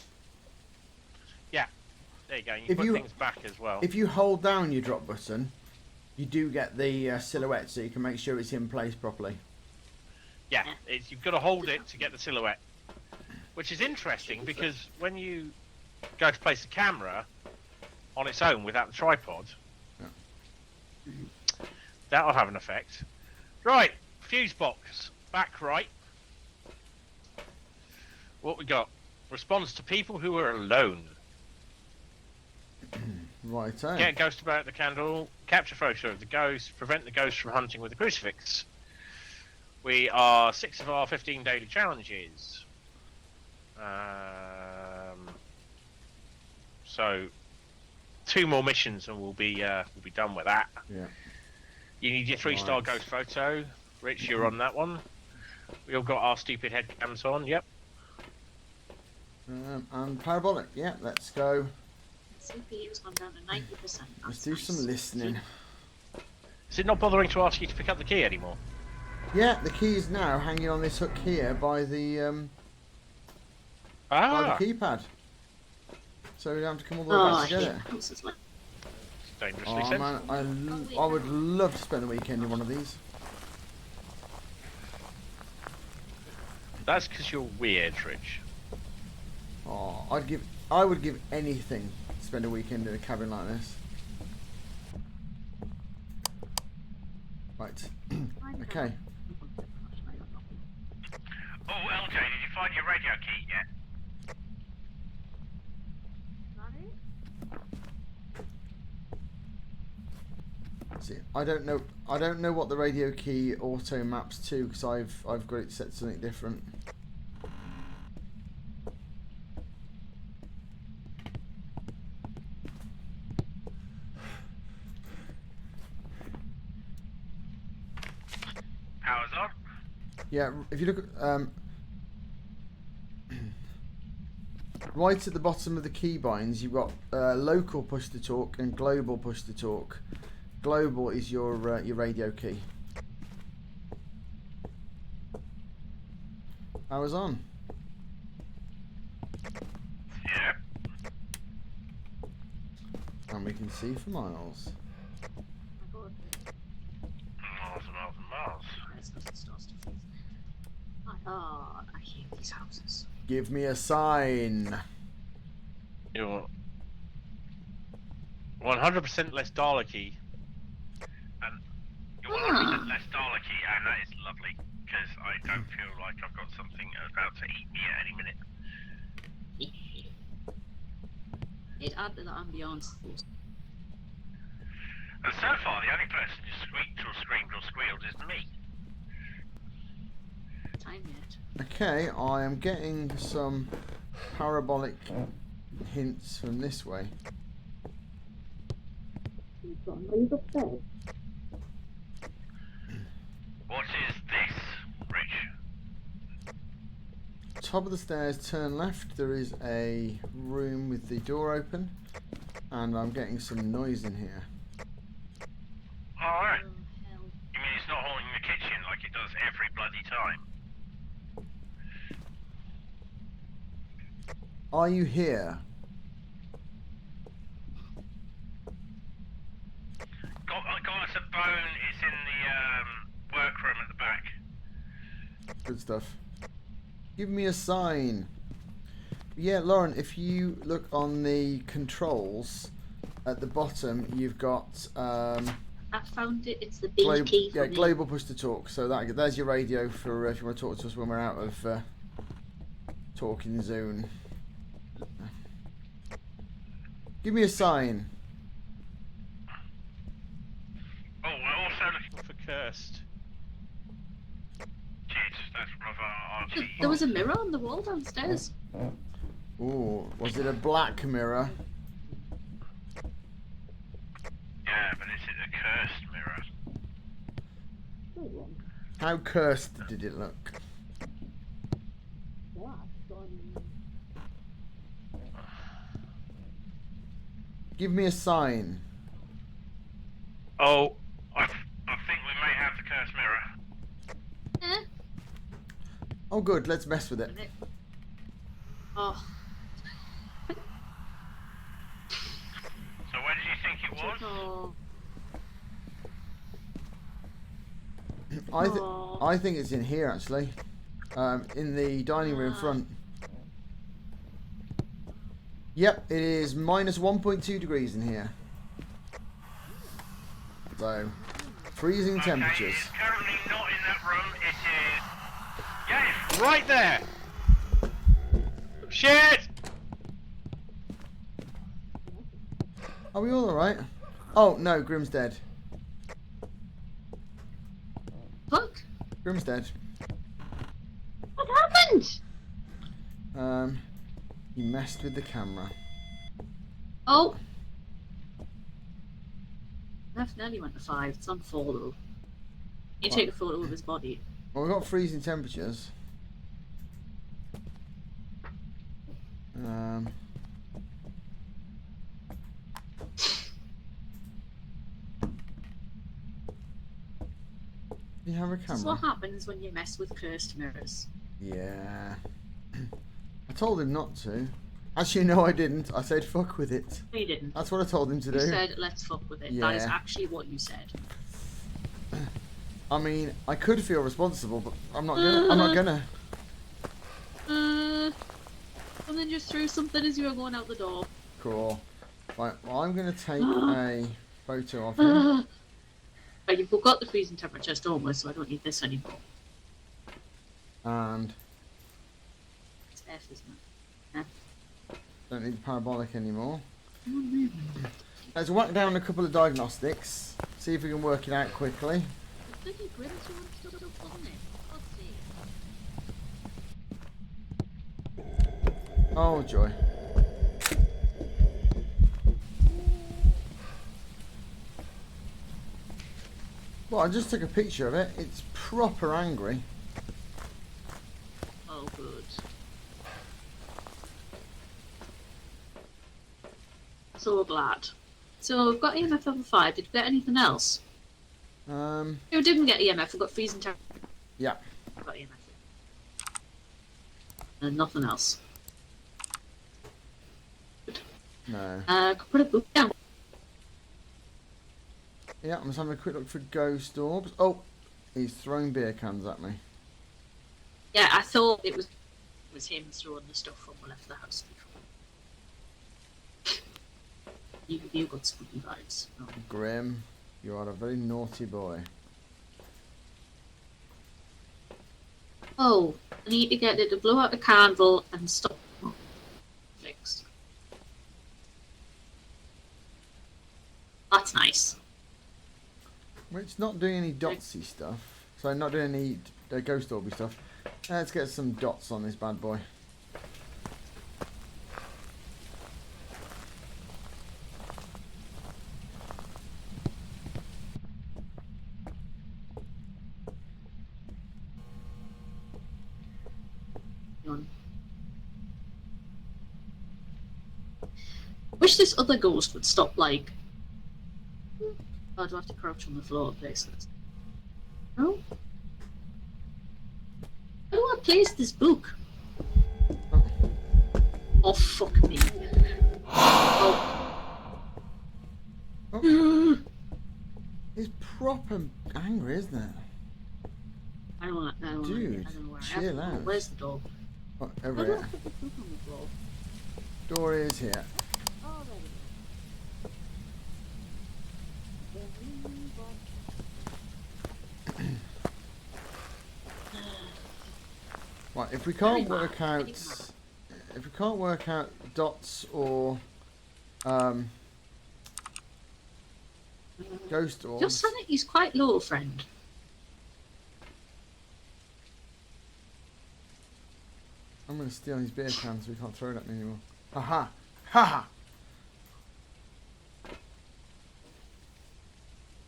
Speaker 3: There you go. You
Speaker 1: If
Speaker 3: put
Speaker 1: you-
Speaker 3: things back as well.
Speaker 1: If you hold down your drop button, you do get the silhouette, so you can make sure it's in place properly.
Speaker 3: Yeah, you've got to hold it to get the silhouette, which is interesting because when you go to place the camera on its own without the tripod, that'll have an effect. Right, fuse box, back right. What we got? Responds to people who are alone.
Speaker 1: Right,
Speaker 3: Get a ghost about the candle, capture photo of the ghost, prevent the ghost from hunting with a crucifix. We are 6 of our 15 daily challenges. So 2 more missions and we'll be done with that.
Speaker 1: Yeah.
Speaker 3: You need your 3-star
Speaker 1: Right.
Speaker 3: ghost photo. Rich, you're on that one. We all got our stupid head cams on. Yep.
Speaker 1: And parabolic. Yeah, let's go.
Speaker 2: CPU's gone down to 90%.
Speaker 1: Let's do some listening.
Speaker 3: Is it not bothering to ask you to pick up the key anymore?
Speaker 1: Yeah, the key is now hanging on this hook here by the keypad. So we don't have to come all the way
Speaker 2: Oh,
Speaker 1: back
Speaker 2: I
Speaker 1: to get
Speaker 2: hate
Speaker 1: it.
Speaker 2: houses like
Speaker 3: It's dangerously
Speaker 1: Oh
Speaker 3: sensible.
Speaker 1: man, I would love to spend a weekend in one of these.
Speaker 3: That's because you're weird, Rich.
Speaker 1: Oh, I would give anything to spend a weekend in a cabin like this. Right. Okay.
Speaker 6: Oh, LJ, did you find your radio key yet?
Speaker 1: See, I don't know what the radio key auto maps to because I've got it set to something different.
Speaker 6: Power's on.
Speaker 1: Yeah, if you look at right at the bottom of the keybinds, you've got local push to talk and global push to talk. Global is your radio key. Power's on.
Speaker 6: Yeah.
Speaker 1: And we can see for miles.
Speaker 6: Miles and miles and miles.
Speaker 2: Oh, I hate these houses.
Speaker 1: Give me a sign.
Speaker 3: You're 100% less dollar key.
Speaker 6: You're 100% less dollar key, and that is lovely, because I don't feel like I've got something about to eat me at any minute.
Speaker 2: It added to the ambiance.
Speaker 6: And so far, the only person who squeaked or screamed or squealed is me.
Speaker 2: Time yet.
Speaker 1: Okay, I am getting some parabolic hints from this way.
Speaker 6: What is this, Rich?
Speaker 1: Top of the stairs, turn left. There is a room with the door open, and I'm getting some noise in here.
Speaker 6: Alright.
Speaker 2: Oh, hell.
Speaker 6: You mean it's not haunting the kitchen like it does every bloody time?
Speaker 1: Are you here?
Speaker 6: Got us a bone. It's in the workroom at the back.
Speaker 1: Good stuff. Give me a sign. Yeah, Lauren, if you look on the controls at the bottom, you've got
Speaker 2: I found it. It's the B key. For me.
Speaker 1: global push to talk. So there's your radio for if you want to talk to us when we're out of talking zone. Give me a sign.
Speaker 6: Oh, we're also looking
Speaker 3: For cursed.
Speaker 6: Shit, that's one of our RT.
Speaker 2: There was a mirror on the wall downstairs.
Speaker 1: Ooh, was it a black mirror?
Speaker 6: Yeah, but is it a cursed mirror?
Speaker 1: How cursed did it look? Give me a sign.
Speaker 6: Oh, I think we may have the cursed mirror.
Speaker 2: Eh?
Speaker 1: Oh good, let's mess with it.
Speaker 2: Oh.
Speaker 6: So where did you think it was?
Speaker 2: Oh.
Speaker 1: I think it's in here actually. In the dining room front. Yep, it is minus 1.2 degrees in here. So, freezing temperatures.
Speaker 6: It's currently not in that room. It is. Yes.
Speaker 3: Right there! Shit!
Speaker 1: Are we all alright? Oh, no, Grim's dead.
Speaker 2: Fuck.
Speaker 1: Grim's dead.
Speaker 2: What happened?
Speaker 1: He messed with the camera.
Speaker 2: Oh. That nearly went to 5. It's on 4 though. You take a photo of his body.
Speaker 1: Well, we've got freezing temperatures. You have a
Speaker 2: This is
Speaker 1: camera?
Speaker 2: what happens when you mess with cursed mirrors.
Speaker 1: Yeah. I told him not to. Actually, no, I didn't. I said fuck with it.
Speaker 2: No, you didn't.
Speaker 1: That's what I told him to
Speaker 2: You
Speaker 1: do.
Speaker 2: said, let's fuck with it. That is
Speaker 1: Yeah.
Speaker 2: actually what you said.
Speaker 1: I mean, I could feel responsible, but I'm not gonna. I'm not gonna.
Speaker 2: And then just threw something as you were going out the door.
Speaker 1: Cool. Right, well, I'm gonna take a photo of him.
Speaker 2: Right, you've got the freezing temperature almost, so I don't need this anymore.
Speaker 1: And
Speaker 2: It's F, isn't it?
Speaker 1: don't need the parabolic anymore.
Speaker 2: Come on, move.
Speaker 1: Let's whack down a couple of diagnostics. See if we can work it out quickly.
Speaker 2: The bloody grims you want to stop on it. God's sake.
Speaker 1: Oh joy. Well, I just took a picture of it. It's proper angry.
Speaker 2: Oh, good. So glad. So we've got EMF level 5. Did you get anything else?
Speaker 1: Um,
Speaker 2: We didn't get EMF. We got freezing temperature.
Speaker 1: yeah.
Speaker 2: We got EMF. And nothing else.
Speaker 1: No.
Speaker 2: Put a book down.
Speaker 1: Yeah, I'm just having a quick look for ghost orbs. Oh, he's throwing beer cans at me.
Speaker 2: Yeah, I thought it was him throwing the stuff when we left the house before. You got spooky vibes. Oh.
Speaker 1: Grim, you are a very naughty boy.
Speaker 2: Oh, I need to get it to blow out a candle and stop. Oh, fixed. That's nice.
Speaker 1: Well, it's not doing any dotsy stuff. So not doing any ghost orby stuff. Let's get some dots on this bad boy.
Speaker 2: Wish this other ghost would stop, like. Oh, do I have to crouch on the floor to place this? No? How do I place this book? Oh, fuck me. Oh.
Speaker 1: Oh, it's proper angry, isn't it?
Speaker 2: I don't want to.
Speaker 1: Dude,
Speaker 2: I don't know where
Speaker 1: chill
Speaker 2: I have
Speaker 1: out.
Speaker 2: Where's the door?
Speaker 1: Oh,
Speaker 2: How
Speaker 1: over
Speaker 2: do I
Speaker 1: here.
Speaker 2: put the book on the floor?
Speaker 1: Door is here.
Speaker 2: Oh, there we go.
Speaker 1: Right, if we can't
Speaker 2: Very
Speaker 1: work
Speaker 2: bad.
Speaker 1: out, if we can't work out dots or ghost
Speaker 2: Your
Speaker 1: orbs,
Speaker 2: sanity's quite low, friend.
Speaker 1: I'm going to steal his beer cans so he can't throw it at me anymore. Haha! Haha!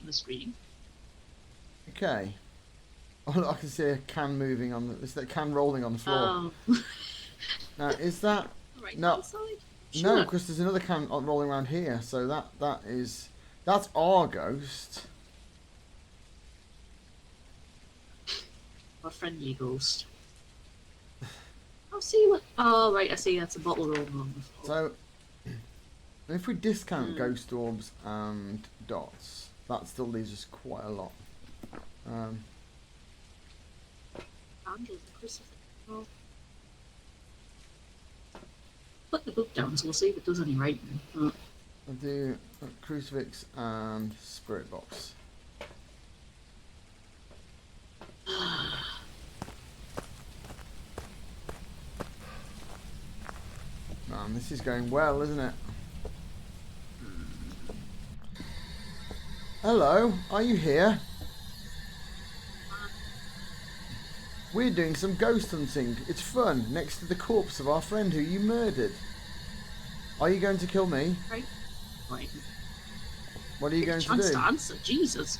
Speaker 2: On the screen.
Speaker 1: Okay. Oh look, I can see a can moving on the, is that can rolling on the floor.
Speaker 2: Oh.
Speaker 1: Now, is that,
Speaker 2: Right
Speaker 1: No.
Speaker 2: outside?
Speaker 1: no,
Speaker 2: Sure.
Speaker 1: because there's another can rolling around here, so that's our ghost.
Speaker 2: A friendly ghost. I'll see what. Oh, right, I see that's a bottle rolling on the floor.
Speaker 1: So, if we discount
Speaker 2: Hmm.
Speaker 1: ghost orbs and dots, that still leaves us quite a lot.
Speaker 2: Candles and crucifix. Oh. Put the book down so we'll see if it does any writing. Oh.
Speaker 1: I'll do a crucifix and spirit box. Man, this is going well, isn't it? Hello, are you here? We're doing some ghost hunting. It's fun, next to the corpse of our friend who you murdered. Are you going to kill me?
Speaker 2: Right. Right.
Speaker 1: What are you going to
Speaker 2: Chance
Speaker 1: do?
Speaker 2: to answer, Jesus.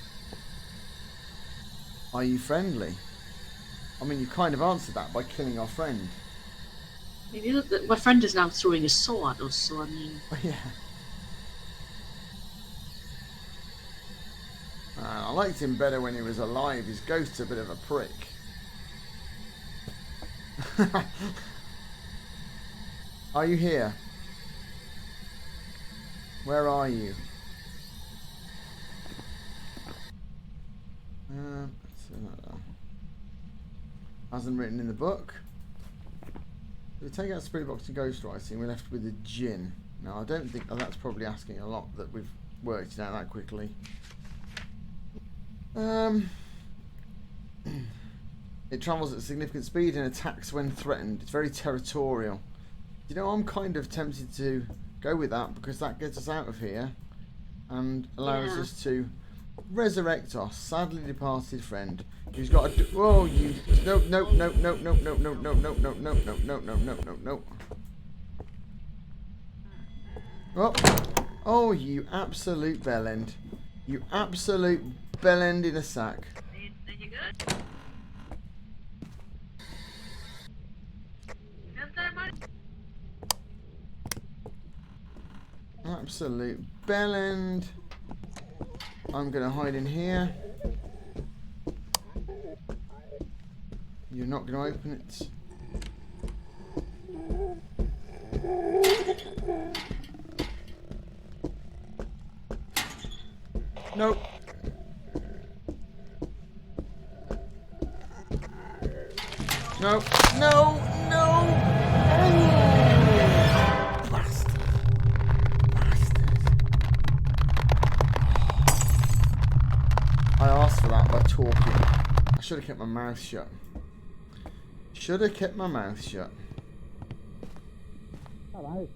Speaker 1: Are you friendly? I mean, you kind of answered that by killing our friend.
Speaker 2: Maybe my friend is now throwing a saw at us, so I mean.
Speaker 1: Oh, yeah. I liked him better when he was alive. His ghost's a bit of a prick. Are you here? Where are you? Hasn't written in the book. We take out spirit box and ghost writing. We're left with a djinn. Now I don't think that's probably asking a lot that we've worked it out that quickly. It travels at significant speed and attacks when threatened. It's very territorial. You know, I'm kind of tempted to go with that because that gets us out of here and allows us to resurrect our sadly departed friend who's got a... Whoa, you... No. Oh, you absolute bellend. You absolute bellend in a sack.
Speaker 2: Then you good?
Speaker 1: Absolute bellend. I'm gonna hide in here. You're not gonna open it. Nope. No. No. No. Oh. Bastard. I asked for that by talking. I should have kept my mouth shut. Should have kept my mouth shut.
Speaker 7: Hello.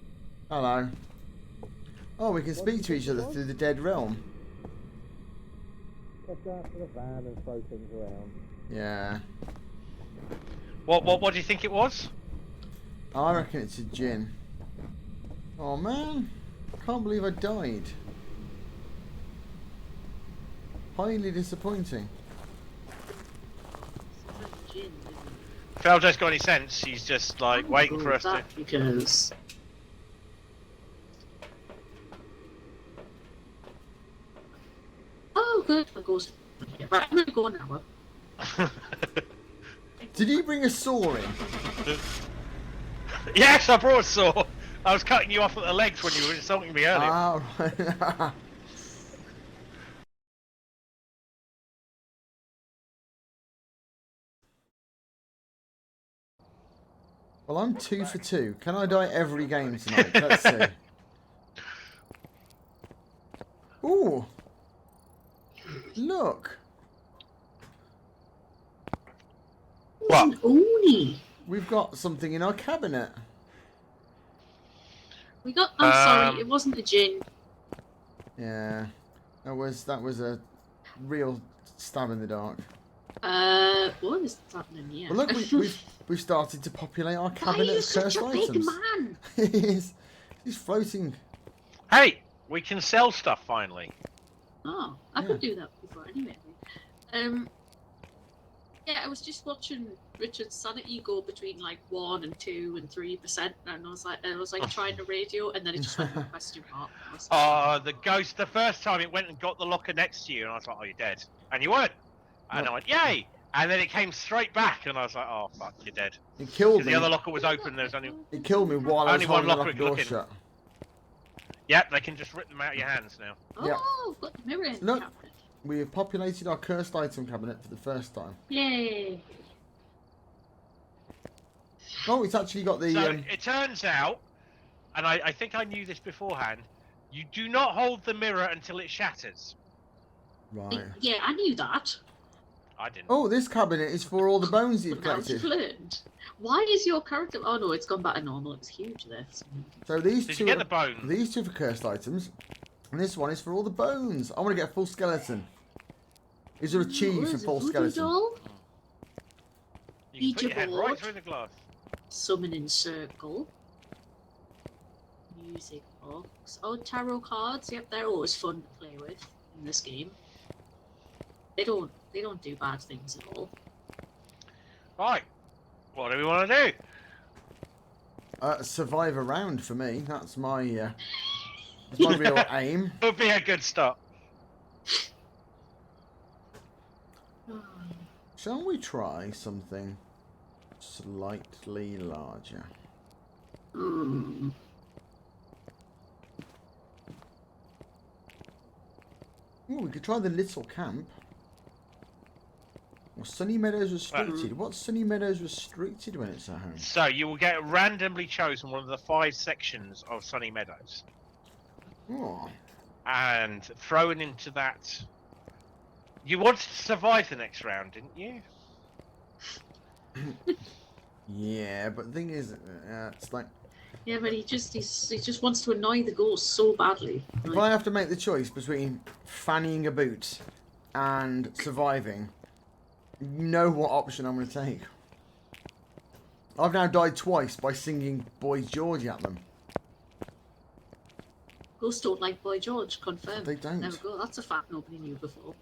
Speaker 1: Hello. Oh, we can speak to each other through the dead realm.
Speaker 7: Let's go out to the van and throw things around.
Speaker 1: Yeah.
Speaker 3: What do you think it was?
Speaker 1: I reckon it's a djinn. Oh man, I can't believe I died. Highly disappointing.
Speaker 3: If LJ's got any sense, he's just like waiting for us to...
Speaker 2: Because... Oh, good. Of course. Right, I'm gonna go now.
Speaker 1: Did you bring a saw in?
Speaker 3: Yes, I brought a saw. I was cutting you off at the legs when you were insulting me earlier.
Speaker 1: Ah, right. Well, I'm 2 for 2. Can I die every game tonight? Let's see. Ooh. Look.
Speaker 3: What?
Speaker 2: An Oni.
Speaker 1: We've got something in our cabinet.
Speaker 2: We got. I'm sorry, it wasn't a djinn.
Speaker 1: Yeah. That was a real stab in the dark.
Speaker 2: What is happening here?
Speaker 1: Well, look, we've started to populate our
Speaker 2: Why are
Speaker 1: cabinet
Speaker 2: you
Speaker 1: of
Speaker 2: such
Speaker 1: cursed
Speaker 2: a
Speaker 1: items.
Speaker 2: big man?
Speaker 1: He's floating.
Speaker 3: Hey, we can sell stuff finally.
Speaker 2: Oh, I could do that before anyway. Yeah, I was just watching Richard's sanity go between like 1 and 2 and 3%, and I was like trying to radio, and then it just went to question mark.
Speaker 3: Oh, the ghost! The first time it went and got the locker next to you, and I was like, "Oh, you're dead," and you weren't. And I went, "Yay!" And then it came straight back, and I was like, "Oh fuck, you're dead."
Speaker 1: It killed me.
Speaker 3: The other locker was open. There was only.
Speaker 1: It killed me while I was
Speaker 3: Only one
Speaker 1: holding the
Speaker 3: locker
Speaker 1: locker door
Speaker 3: looking.
Speaker 1: shut.
Speaker 3: Yep, they can just rip them out of your hands now.
Speaker 2: Oh, got the mirror in the
Speaker 1: Look.
Speaker 2: cabinet.
Speaker 1: We have populated our cursed item cabinet for the first time.
Speaker 2: Yay!
Speaker 1: Oh, it's actually got the...
Speaker 3: So it turns out, and I think I knew this beforehand, you do not hold the mirror until it shatters.
Speaker 1: Right.
Speaker 2: Yeah, I knew that.
Speaker 3: I didn't.
Speaker 1: Oh, this cabinet is for all the bones you've
Speaker 2: But now you've
Speaker 1: collected.
Speaker 2: learned. Why is your character? Oh no, it's gone back to normal. It's huge. This.
Speaker 1: So these
Speaker 3: Did
Speaker 1: two,
Speaker 3: you get the bone?
Speaker 1: these two are for cursed items, and this one is for all the bones. I want to get a full skeleton. Is there a cheese for full skeleton?
Speaker 2: Doll?
Speaker 3: You can put your head
Speaker 2: Ouija board.
Speaker 3: right through the glass.
Speaker 2: Summoning circle. Music box. Oh, tarot cards. Yep, they're always fun to play with in this game. They don't do bad things at all.
Speaker 3: Right. What do we want to do?
Speaker 1: Survive a round for me. That's my real aim.
Speaker 3: Would be a good start.
Speaker 1: Shall we try something slightly larger?
Speaker 2: Hmm.
Speaker 1: Ooh, we could try the little camp. Well, Sunny Meadows restricted. What's Sunny Meadows restricted when it's at home?
Speaker 3: So you will get randomly chosen one of the 5 sections of Sunny Meadows,
Speaker 1: Oh,
Speaker 3: and thrown into that. You wanted to survive the next round, didn't you?
Speaker 1: yeah, but the thing is, it's like
Speaker 2: Yeah, but he just wants to annoy the ghost so badly.
Speaker 1: if I have to make the choice between fannying a boot and surviving, you know what option I'm going to take. I've now died twice by singing Boy George at them.
Speaker 2: Ghosts don't like Boy George, confirmed.
Speaker 1: They don't.
Speaker 2: There we go, that's a fact nobody knew before.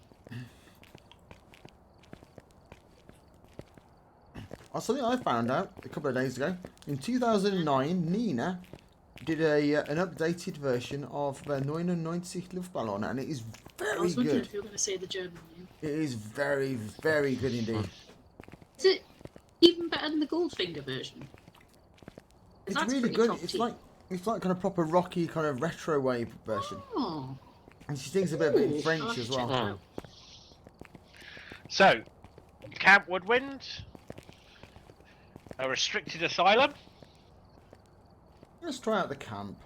Speaker 1: Something I found out a couple of days ago. In 2009, Nina did an updated version of 99 Luftballon, and it is
Speaker 2: I
Speaker 1: very
Speaker 2: was wondering
Speaker 1: good.
Speaker 2: if you were going to say the German name.
Speaker 1: It is very, very good indeed.
Speaker 2: Is it even better than the Goldfinger version? 'Cause
Speaker 1: It's
Speaker 2: that's
Speaker 1: really
Speaker 2: pretty
Speaker 1: good.
Speaker 2: top
Speaker 1: It's
Speaker 2: tier.
Speaker 1: like kind of proper rocky, kind of retro wave version.
Speaker 2: Oh.
Speaker 1: And she sings a bit in
Speaker 2: Ooh, I'll
Speaker 1: French
Speaker 2: have
Speaker 1: as
Speaker 2: to check
Speaker 1: well.
Speaker 2: it out.
Speaker 3: So, Camp Woodwind, a restricted asylum.
Speaker 1: Let's try out the camp.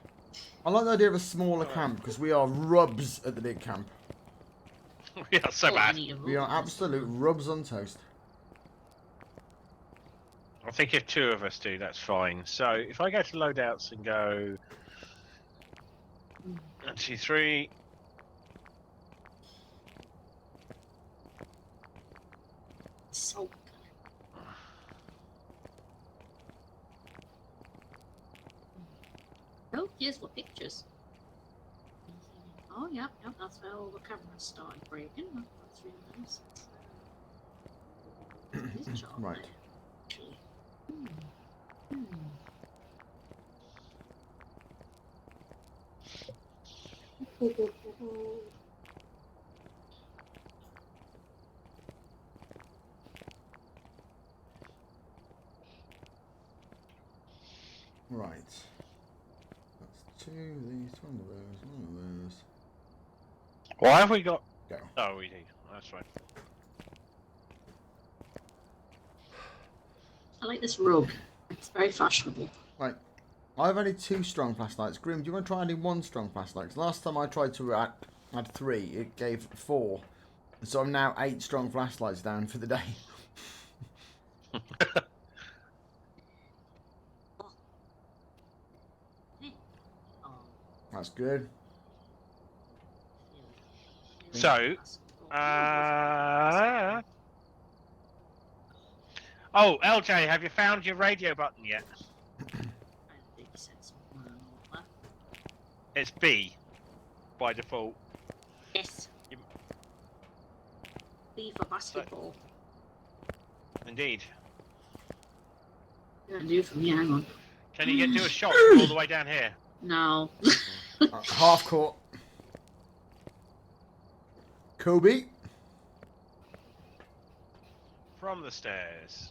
Speaker 1: I like the idea of a smaller camp because we are rubs at the big camp.
Speaker 3: We are so
Speaker 2: Oh,
Speaker 3: bad.
Speaker 2: I need a
Speaker 1: We are
Speaker 2: roll.
Speaker 1: absolute rubs on toast.
Speaker 3: I think if 2 of us do, that's fine. So if I go to loadouts and go 1, 2, 3.
Speaker 2: So oh, here's what pictures. Oh, yeah, that's where all the cameras started breaking. That's really nice. This job
Speaker 1: Right.
Speaker 2: there, actually.
Speaker 1: Right. That's 2 of these, 1 of those, 1 of those.
Speaker 3: Why have we got?
Speaker 1: Go.
Speaker 3: Oh, we do. That's right.
Speaker 2: I like this rug. It's very fashionable.
Speaker 1: Right. I've only 2 strong flashlights. Grim, do you want to try adding 1 strong flashlight? 'Cause last time I tried to add 3, it gave 4. So I'm now 8 strong flashlights down for the day.
Speaker 2: Oh,
Speaker 1: That's good.
Speaker 3: So, oh, LJ, have you found your radio button yet?
Speaker 2: I think he said something like that.
Speaker 3: It's B, by default.
Speaker 2: Yes.
Speaker 3: You-
Speaker 2: B for basketball.
Speaker 3: Indeed.
Speaker 2: Yeah, do from here, hang on.
Speaker 3: Can you do a shot from all the way down here?
Speaker 2: No.
Speaker 1: Half court. Kobe.
Speaker 3: From the stairs.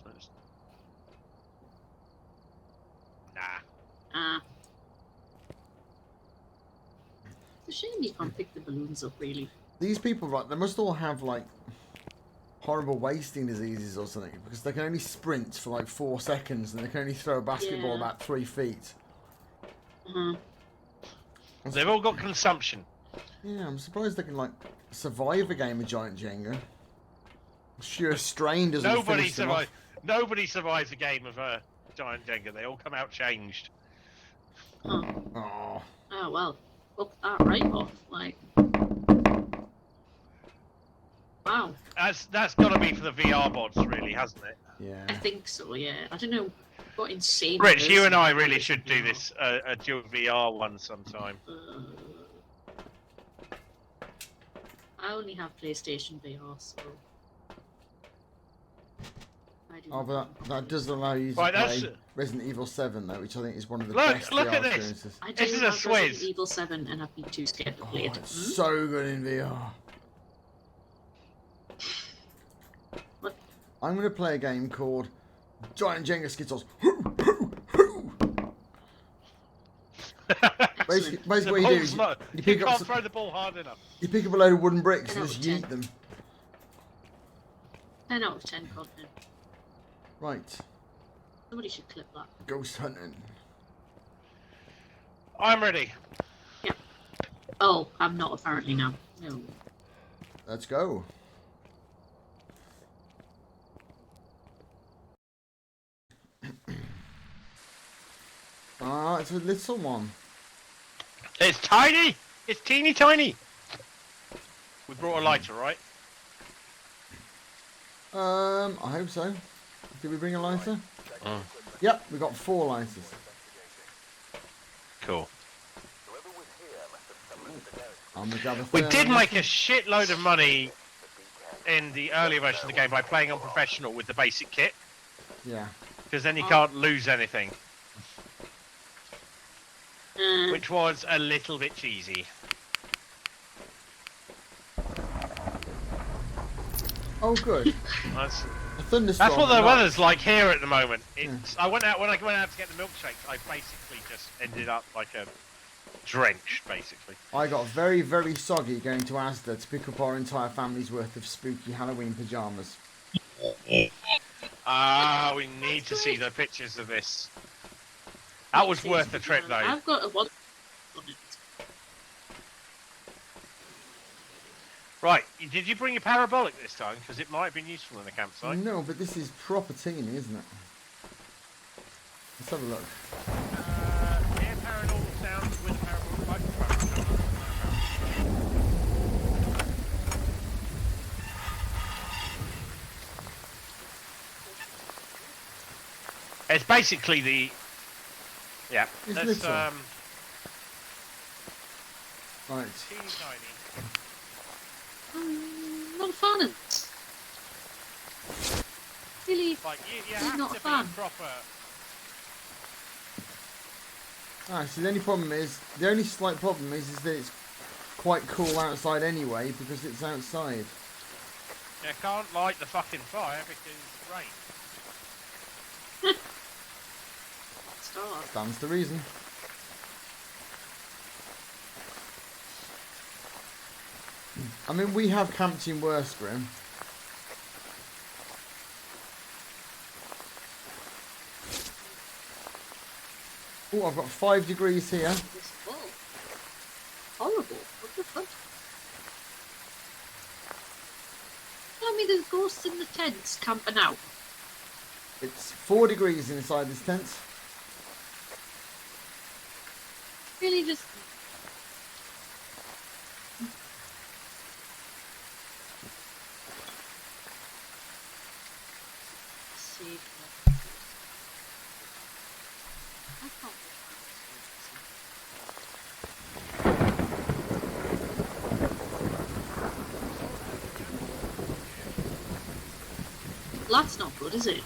Speaker 3: Nah.
Speaker 2: Ah. It's a shame you can't pick the balloons up, really.
Speaker 1: These people, right, they must all have, like, horrible wasting diseases or something, because they can only sprint for, like, 4 seconds, and they can only throw a basketball
Speaker 2: Yeah.
Speaker 1: about 3 feet.
Speaker 2: Uh-huh.
Speaker 3: They've all got consumption.
Speaker 1: Yeah, I'm surprised they can, like, survive a game of Giant Jenga. Sheer strain doesn't
Speaker 3: Nobody
Speaker 1: finish them
Speaker 3: survives.
Speaker 1: off.
Speaker 3: Nobody survives a game of Giant Jenga. They all come out changed.
Speaker 2: Oh.
Speaker 1: Oh,
Speaker 2: Oh, well. Fuck that right off. Like. Wow.
Speaker 3: That's got to be for the VR mods, really, hasn't it?
Speaker 2: I
Speaker 1: yeah.
Speaker 2: think so, yeah. I don't know what insane.
Speaker 3: Rich, you and I
Speaker 2: person
Speaker 3: really
Speaker 2: is
Speaker 3: should do
Speaker 2: now.
Speaker 3: this a dual VR one sometime.
Speaker 2: I only have PlayStation VR, so. I do
Speaker 1: Oh,
Speaker 2: not
Speaker 1: but
Speaker 2: have
Speaker 1: that does allow you to
Speaker 3: Right,
Speaker 1: play
Speaker 3: that's-
Speaker 1: Resident Evil 7, though, which I think is one of the
Speaker 3: Look-
Speaker 1: best
Speaker 3: look
Speaker 1: VR
Speaker 3: at this.
Speaker 1: experiences.
Speaker 2: I do
Speaker 3: This is a
Speaker 2: have Resident
Speaker 3: Swizz.
Speaker 2: Evil 7 and I've been too scared to play
Speaker 1: Oh,
Speaker 2: it.
Speaker 1: it's so good in VR. I'm going to play a game called Giant Jenga Skittles. Basically what you do is you pick up
Speaker 3: can't
Speaker 1: some,
Speaker 3: throw the ball hard enough.
Speaker 1: you pick up a load of wooden bricks and
Speaker 2: 10
Speaker 1: just
Speaker 2: out of 10.
Speaker 1: yeet them.
Speaker 2: 10 out of 10 content.
Speaker 1: Right.
Speaker 2: Somebody should clip that.
Speaker 1: Ghost hunting.
Speaker 3: I'm ready.
Speaker 2: Oh, I'm not apparently now. No.
Speaker 1: Let's go. Ah, it's a little one.
Speaker 3: It's tiny. It's teeny tiny. We brought a lighter, right?
Speaker 1: I hope so. Did we bring a lighter?
Speaker 3: Mm.
Speaker 1: Yep, we got 4 lighters.
Speaker 3: Cool.
Speaker 1: I'm gonna grab a
Speaker 3: We
Speaker 1: third
Speaker 3: did
Speaker 1: one.
Speaker 3: make a shitload of money in the earlier version of the game by playing on professional with the basic kit,
Speaker 1: Yeah.
Speaker 3: because then you can't lose anything,
Speaker 2: Uh,
Speaker 3: which was a little bit cheesy.
Speaker 1: Oh, good.
Speaker 3: That's,
Speaker 1: A thunderstorm.
Speaker 3: that's what the
Speaker 1: at night.
Speaker 3: weather's like here at the moment. It's, I went out when I went out to get the milkshakes. I basically just ended up like a drenched, basically.
Speaker 1: I got very, very soggy going to Asda to pick up our entire family's worth of spooky Halloween pyjamas.
Speaker 3: Ah, we need to see the pictures of this. That was worth the trip, though.
Speaker 2: I've got a one on it.
Speaker 3: Right, did you bring your parabolic this time? Because it might have been useful in the campsite.
Speaker 1: No, but this is proper teeny, isn't it? Let's have a look.
Speaker 3: Hear paranormal sounds with a parabolic microphone. It's basically the... Yeah,
Speaker 1: It's
Speaker 3: that's
Speaker 1: little. Right.
Speaker 3: teeny tiny.
Speaker 2: Not a fan of it. Really,
Speaker 3: Like, you
Speaker 2: He's
Speaker 3: have
Speaker 2: not
Speaker 3: to
Speaker 2: a fan.
Speaker 3: be proper...
Speaker 1: Ah, so the only slight problem is that it's quite cool outside anyway because it's outside.
Speaker 3: You can't light the fucking fire because rain.
Speaker 2: start.
Speaker 1: Stands to reason. I mean, we have camped in worse, Grim. Oh, I've got 5 degrees here.
Speaker 2: This wall. Horrible. What the fuck? Tell me there's ghosts in the tents camping out.
Speaker 1: It's 4 degrees inside this tent.
Speaker 2: Really just... See. I can't That's not good, is it?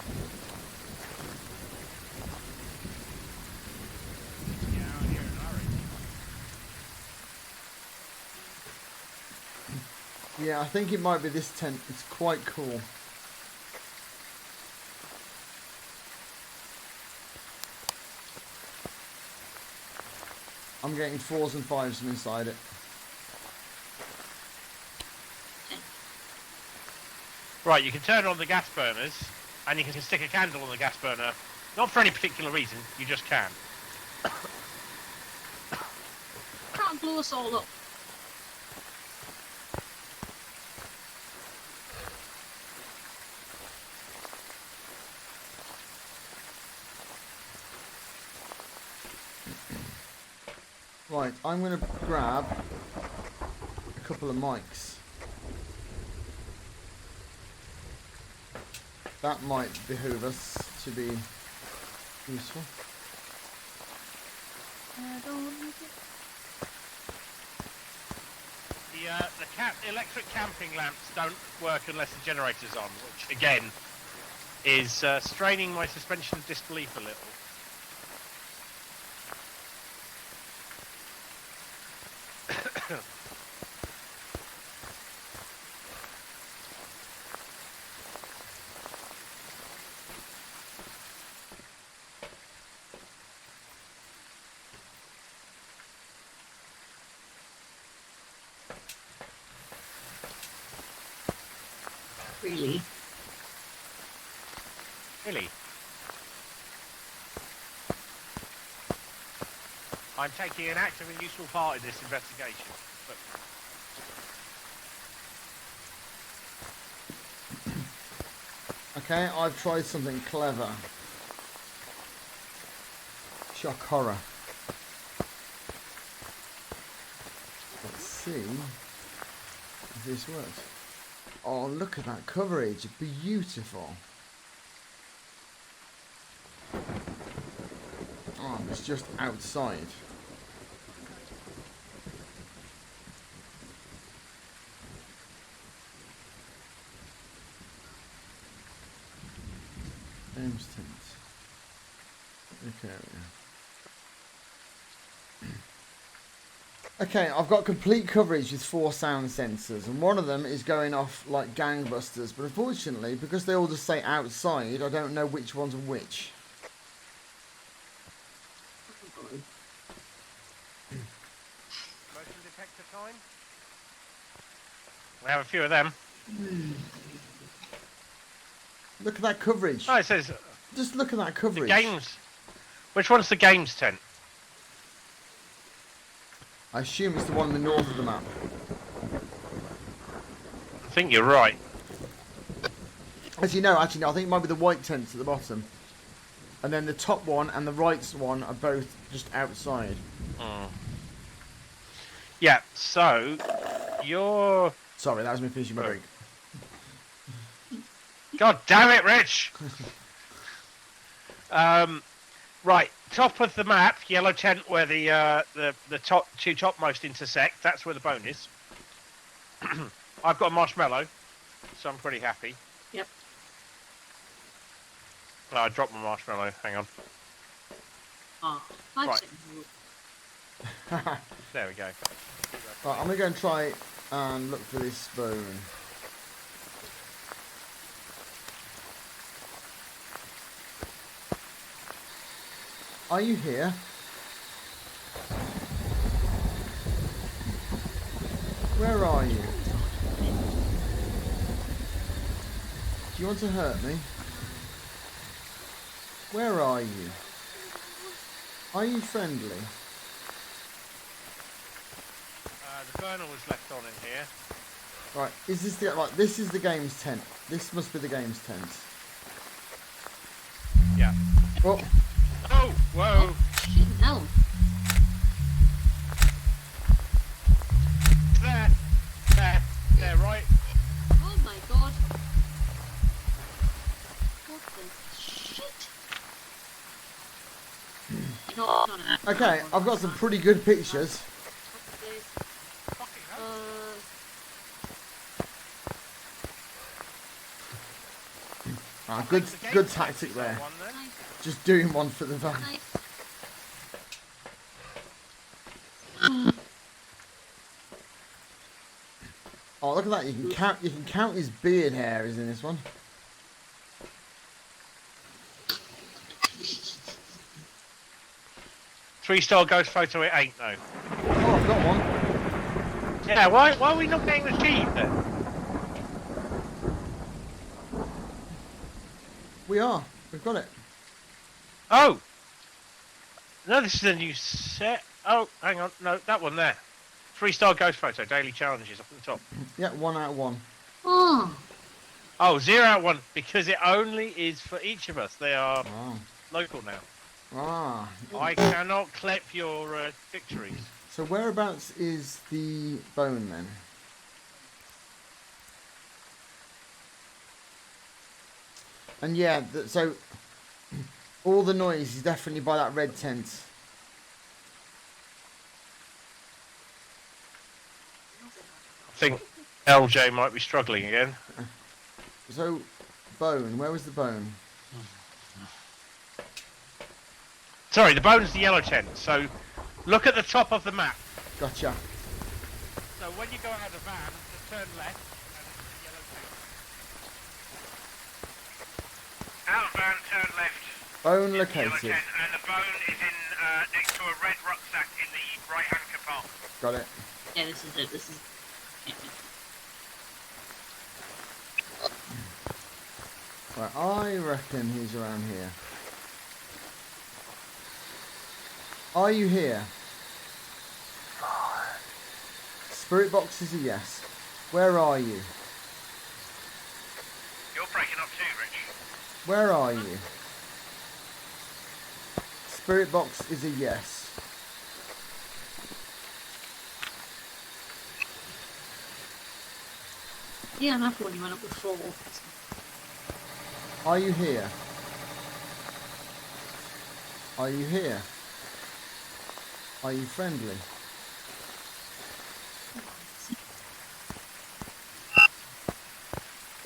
Speaker 1: Yeah, I think it might be this tent. It's quite cool. I'm getting 4s and 5s from inside it.
Speaker 3: Right, you can turn on the gas burners, and you can stick a candle on the gas burner. Not for any particular reason, you just can.
Speaker 2: Can't blow us all up.
Speaker 1: Right, I'm going to grab a couple of mics. That might behoove us to be useful.
Speaker 3: The electric camping lamps don't work unless the generator's on, which again is straining my suspension of disbelief a little.
Speaker 2: Really?
Speaker 3: Really? I'm taking an active and useful part in this investigation. But
Speaker 1: Okay, I've tried something clever. Shock horror. Let's see if this works. Oh, look at that coverage. Beautiful. Oh, it's just outside. Games tent. Okay. Okay, I've got complete coverage with 4 sound sensors, and one of them is going off like gangbusters, but unfortunately, because they all just say outside, I don't know which ones are which.
Speaker 3: motion detector time? We have a few of them.
Speaker 1: Look at that coverage.
Speaker 3: Oh, it says
Speaker 1: Just look at that
Speaker 3: the
Speaker 1: coverage.
Speaker 3: games. Which one's the games tent?
Speaker 1: I assume it's the one in the north of the map.
Speaker 3: I think you're right.
Speaker 1: Actually, no, I think it might be the white tents at the bottom. And then the top one and the right one are both just outside.
Speaker 3: Yeah, so you're.
Speaker 1: Sorry, that was me finishing my drink.
Speaker 3: God damn it, Rich! Right, top of the map, yellow tent where the top 2 topmost intersect. That's where the bone is. I've got a marshmallow, so I'm pretty happy.
Speaker 2: Yep.
Speaker 3: Oh, I dropped my marshmallow. Hang on.
Speaker 2: Oh,
Speaker 3: Right. There we go.
Speaker 1: Right, I'm going to go and try and look for this bone. Are you here? Where are you? Do you want to hurt me? Where are you? Are you friendly?
Speaker 3: The burner was left on in here.
Speaker 1: Right, is this the right? This is the games tent. This must be the games tent.
Speaker 3: Yeah.
Speaker 1: Oh,
Speaker 3: Oh, whoa!
Speaker 2: shit, no.
Speaker 3: There, right.
Speaker 2: Oh my god. What the shit? No, no, no.
Speaker 1: okay. I've got some pretty good pictures.
Speaker 3: Fucking hell.
Speaker 1: Ah, good tactic there.
Speaker 3: One then.
Speaker 1: Just doing one for the van.
Speaker 2: Nice.
Speaker 1: Oh, look at that! You can count his beard hairs in this one.
Speaker 3: Three-star ghost photo. It ain't though.
Speaker 1: Oh, I've got one.
Speaker 3: Yeah. Why are we not getting the key then?
Speaker 1: We are. We've got it.
Speaker 3: Oh. No, this is a new set. Oh, hang on. No, that one there. 3-star ghost photo. Daily challenges up at the top.
Speaker 1: Yeah, 1 out of 1.
Speaker 2: Oh.
Speaker 3: Oh, 0 out of 1 because it only is for each of us. They are
Speaker 1: Ah.
Speaker 3: local now.
Speaker 1: Ah.
Speaker 3: I cannot clip your victories.
Speaker 1: So whereabouts is the bone then? And yeah, so all the noise is definitely by that red tent.
Speaker 3: I think LJ might be struggling again.
Speaker 1: So, bone, where was the bone?
Speaker 3: Sorry, the bone's the yellow tent. So look at the top of the map.
Speaker 1: Gotcha.
Speaker 3: So when you go out of the van, just turn left, and it's the yellow tent.
Speaker 6: Out of van, turn left.
Speaker 1: Bone
Speaker 6: Yellow
Speaker 1: located.
Speaker 6: tent, and the bone is in next to a red rucksack in the right-hand compartment.
Speaker 1: Got it.
Speaker 2: Yeah, this is it. This is.
Speaker 1: Right, I reckon he's around here. Are you here? Spirit box is a yes. Where are you?
Speaker 6: You're breaking up too, Rich.
Speaker 1: Where are you? Spirit box is a yes.
Speaker 2: Yeah, another one you went up before.
Speaker 1: Are you here? Are you here? Are you friendly?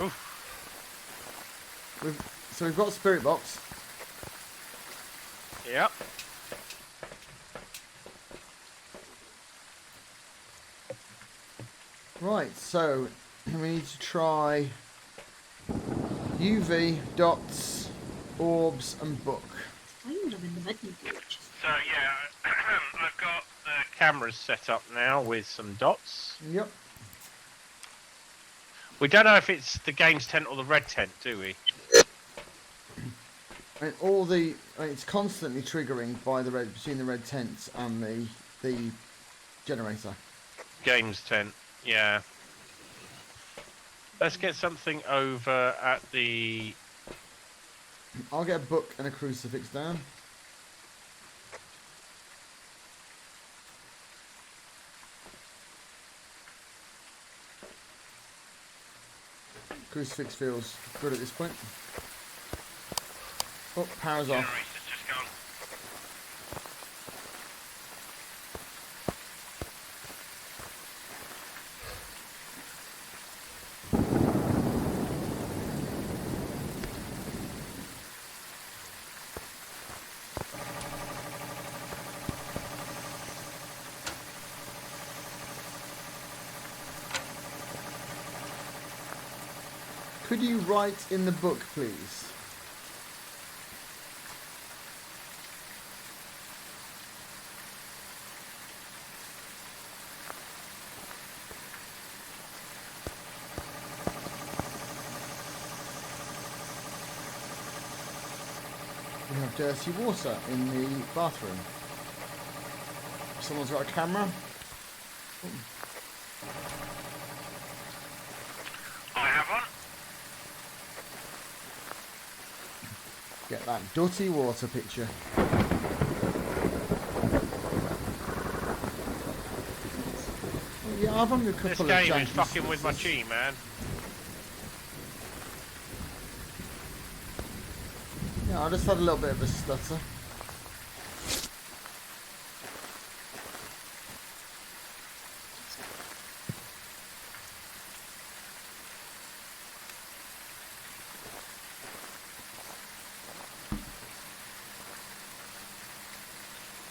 Speaker 3: Oof.
Speaker 1: So we've got spirit box.
Speaker 3: Yep.
Speaker 1: Right, so we need to try UV, dots, orbs, and book.
Speaker 2: Find them in the menu page.
Speaker 3: So yeah, I've got the cameras set up now with some dots.
Speaker 1: Yep.
Speaker 3: We don't know if it's the game's tent or the red tent, do we?
Speaker 1: And it's constantly triggering by the red between the red tents and the generator.
Speaker 3: Game's tent, yeah. Let's get something over at the...
Speaker 1: I'll get a book and a crucifix down. Crucifix feels good at this point. Oh, power's off.
Speaker 6: Generator's just gone.
Speaker 1: Could you write in the book, please? We have dirty water in the bathroom. Someone's got a camera.
Speaker 6: I have one.
Speaker 1: Get that dirty water picture. Oh, yeah, I've only a couple
Speaker 3: This
Speaker 1: of
Speaker 3: game
Speaker 1: janky
Speaker 3: is fucking with my
Speaker 1: stutters.
Speaker 3: chi, man.
Speaker 1: Yeah, I just had a little bit of a stutter.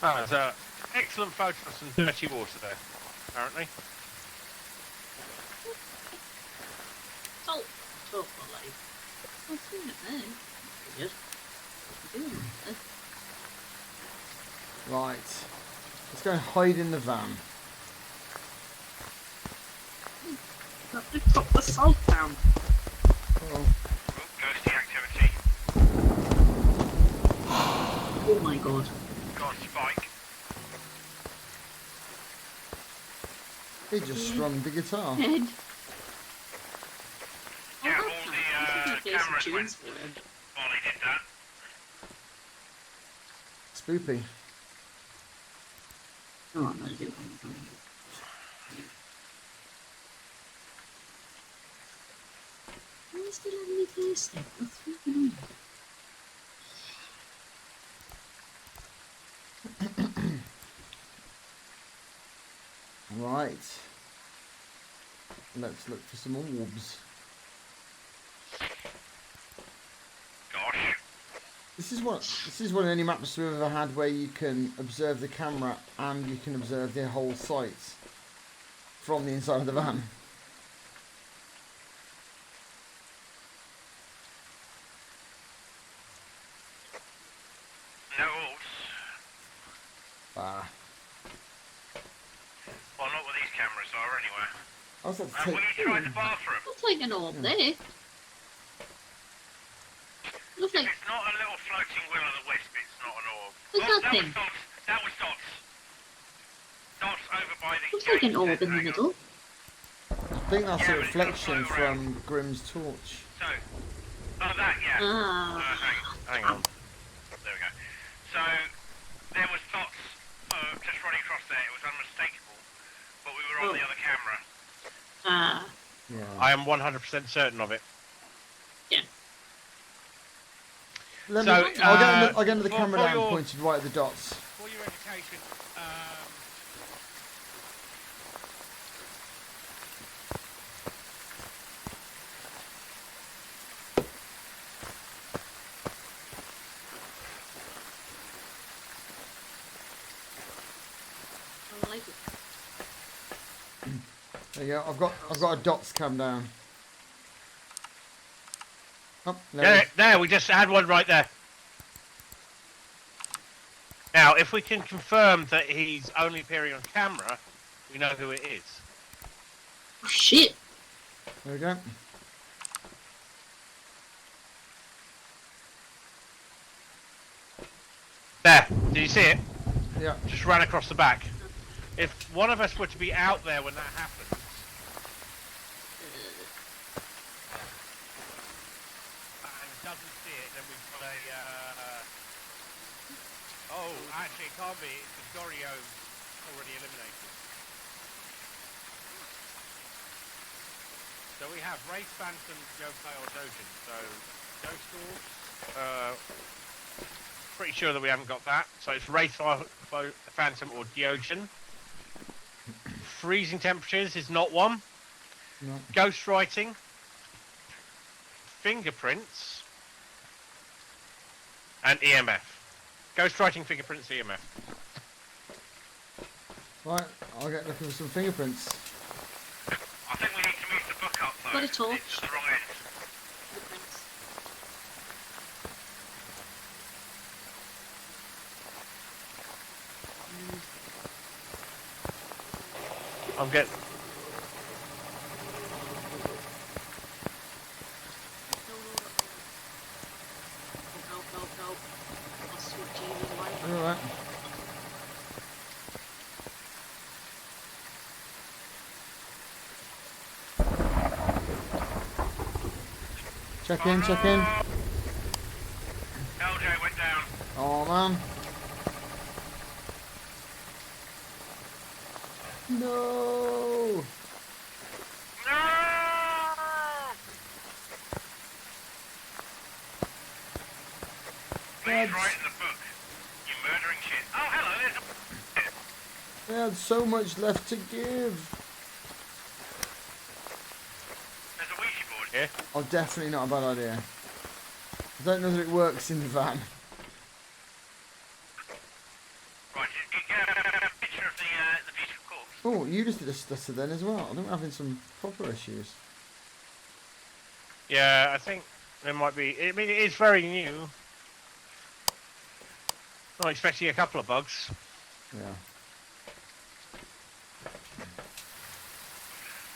Speaker 3: Ah, there's an excellent photo of some dirty water there, apparently.
Speaker 2: Salt. Talk not like. I've seen it there. Good. Doing it there.
Speaker 1: Right. Let's go and hide in the van.
Speaker 2: Got to put the salt down.
Speaker 1: Oh,
Speaker 6: Ghosty activity.
Speaker 2: Oh my god.
Speaker 6: Got a spike.
Speaker 1: he just strummed the guitar.
Speaker 2: Head.
Speaker 6: Yeah,
Speaker 2: Oh,
Speaker 6: all
Speaker 2: that's
Speaker 6: the
Speaker 2: nice.
Speaker 6: cameras
Speaker 2: Some
Speaker 6: went
Speaker 2: tunes for him.
Speaker 6: while he did that.
Speaker 1: Spoopy.
Speaker 2: Oh, I'm not doing it. Why is the lovely place there? What's freaking on?
Speaker 1: Right. Let's look for some orbs.
Speaker 6: Gosh.
Speaker 1: This is one of any maps we've ever had where you can observe the camera and you can observe the whole site from the inside of the van.
Speaker 6: No orbs.
Speaker 1: Ah.
Speaker 6: Well, not what these cameras are anyway.
Speaker 1: I was about to
Speaker 6: And will
Speaker 1: take,
Speaker 6: you try the bathroom?
Speaker 2: I'll take an orb there. Looks
Speaker 6: If
Speaker 2: like
Speaker 6: it's not a little floating will-o'-the-wisp, it's not an orb.
Speaker 2: What's
Speaker 6: Oh,
Speaker 2: that thing?
Speaker 6: was dots. That was dots. Dots over by the
Speaker 2: looks like an
Speaker 6: gate.
Speaker 2: orb in the
Speaker 6: Hang on.
Speaker 2: middle.
Speaker 1: I think that's
Speaker 6: Yeah,
Speaker 1: a
Speaker 6: but it's gonna
Speaker 1: reflection
Speaker 6: float around.
Speaker 1: from Grimm's torch.
Speaker 6: So, oh, that, yeah.
Speaker 2: Ah.
Speaker 3: Hang on.
Speaker 6: There we go. So, there was dots just running across there. It was unmistakable, but we were on the other camera.
Speaker 2: Ah.
Speaker 1: Yeah.
Speaker 3: I am 100% certain of it.
Speaker 1: Let
Speaker 3: So,
Speaker 1: me, I'll get into the
Speaker 3: for-
Speaker 1: camera
Speaker 3: for
Speaker 1: now and
Speaker 3: your-
Speaker 1: pointed right at the dots.
Speaker 3: For your education,
Speaker 2: I like it.
Speaker 1: There you go. I've got a dots cam down. Oh,
Speaker 3: there, we just had one right there. Now, if we can confirm that he's only appearing on camera, we know who it is.
Speaker 2: Oh, shit.
Speaker 1: There we go.
Speaker 3: There, did you see it?
Speaker 1: Yeah.
Speaker 3: Just ran across the back. If one of us were to be out there when that happens, and doesn't see it, then we've got a. Oh, actually, it can't be. It's the Gorio already eliminated. So we have Wraith, Phantom, Yokai, or Dojin. So Ghost Orbs. Pretty sure that we haven't got that. So it's Wraith, Phantom, or Diogen. Freezing temperatures is not one.
Speaker 1: No.
Speaker 3: Ghost writing. Fingerprints. And EMF. Ghost writing, fingerprints, EMF.
Speaker 1: Right, I'll get looking for some fingerprints.
Speaker 6: I think we need to move the book up, though.
Speaker 2: Got a torch.
Speaker 6: It's at the wrong end.
Speaker 2: Thanks.
Speaker 3: I'm getting.
Speaker 2: No. I'll switch you in one.
Speaker 1: Alright. Check in.
Speaker 6: LJ went down.
Speaker 1: Oh man. No.
Speaker 6: No! Please
Speaker 1: That's-
Speaker 6: write in the book. You murdering shit. Oh, hello, there's a...
Speaker 1: They had so much left to give.
Speaker 6: There's a Ouija board.
Speaker 3: Yeah.
Speaker 1: Oh, definitely not a bad idea. I don't know that it works in the van.
Speaker 6: Right, you get a picture of the beautiful corpse.
Speaker 1: Oh, you just did a stutter then as well. I think we're having some proper issues.
Speaker 3: Yeah, I think there might be. I mean, it is very new. Not expecting a couple of bugs.
Speaker 1: Yeah.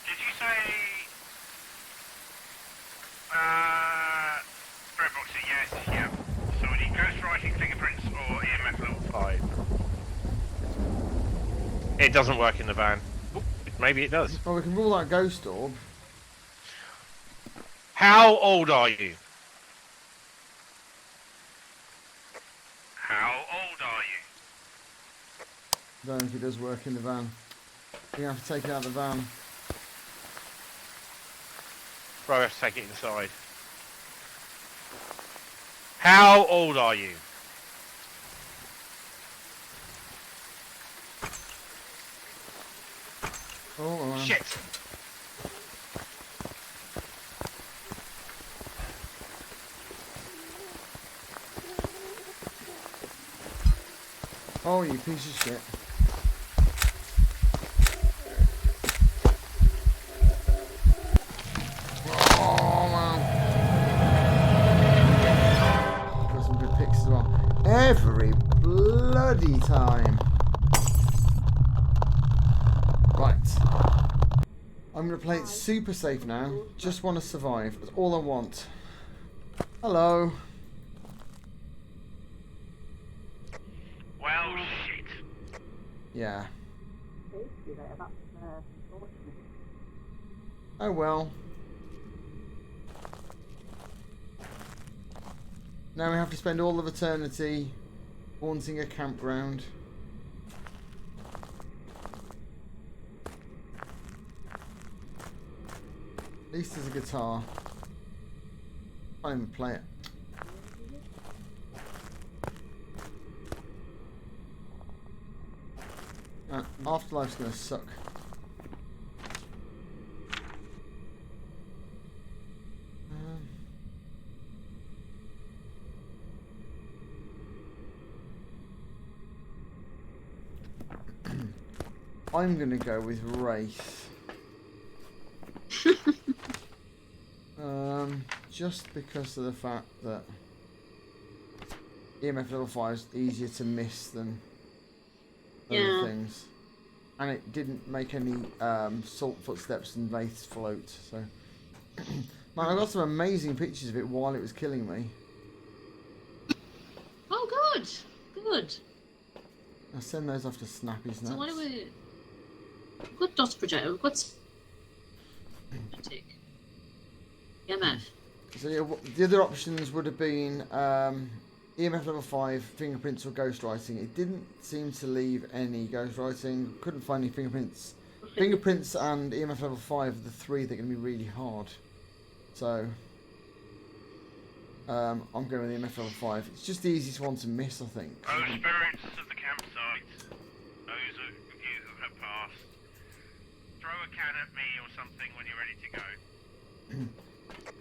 Speaker 6: Did you say... Breadboxer, yes, yeah. So we need ghost writing, fingerprints, or EMF level 5.
Speaker 3: It doesn't work in the van. Oop, maybe it does.
Speaker 1: Well, we can rule out Ghost Orb.
Speaker 3: How old are you?
Speaker 6: How old are you?
Speaker 1: I don't know if it does work in the van. We have to take it out of the van.
Speaker 3: Probably have to take it inside. How old are you?
Speaker 1: Oh, man.
Speaker 3: Shit!
Speaker 1: Oh, you piece of shit. Oh, man. Got some good picks as well. Every bloody time. Right. I'm going to play it super safe now. Just want to survive. That's all I want. Hello.
Speaker 6: Well, shit.
Speaker 1: Yeah.
Speaker 2: Safety there, that's unfortunate.
Speaker 1: Oh well. Now we have to spend all of eternity haunting a campground. At least there's a guitar. Can't even play it. Afterlife's gonna suck. I'm gonna go with Wraith. Just because of the fact that EMF level 5 is easier to miss than other things. And it didn't make any salt footsteps and Wraiths float, so... Man, I got some amazing pictures of it while it was killing me.
Speaker 2: Oh, good. Good.
Speaker 1: I'll send those off to Snappy Snaps.
Speaker 2: So what do we... We've got dot projector, we've got... EMF.
Speaker 1: So yeah, the other options would have been EMF level 5, fingerprints or ghostwriting. It didn't seem to leave any ghostwriting. Couldn't find any fingerprints. Fingerprints and EMF level 5 are the three that are going to be really hard. So I'm going with EMF level 5. It's just the easiest one to miss, I think.
Speaker 6: Oh, spirits of the campsite. Those of you who have passed. Throw a can at me or something when you're ready to go.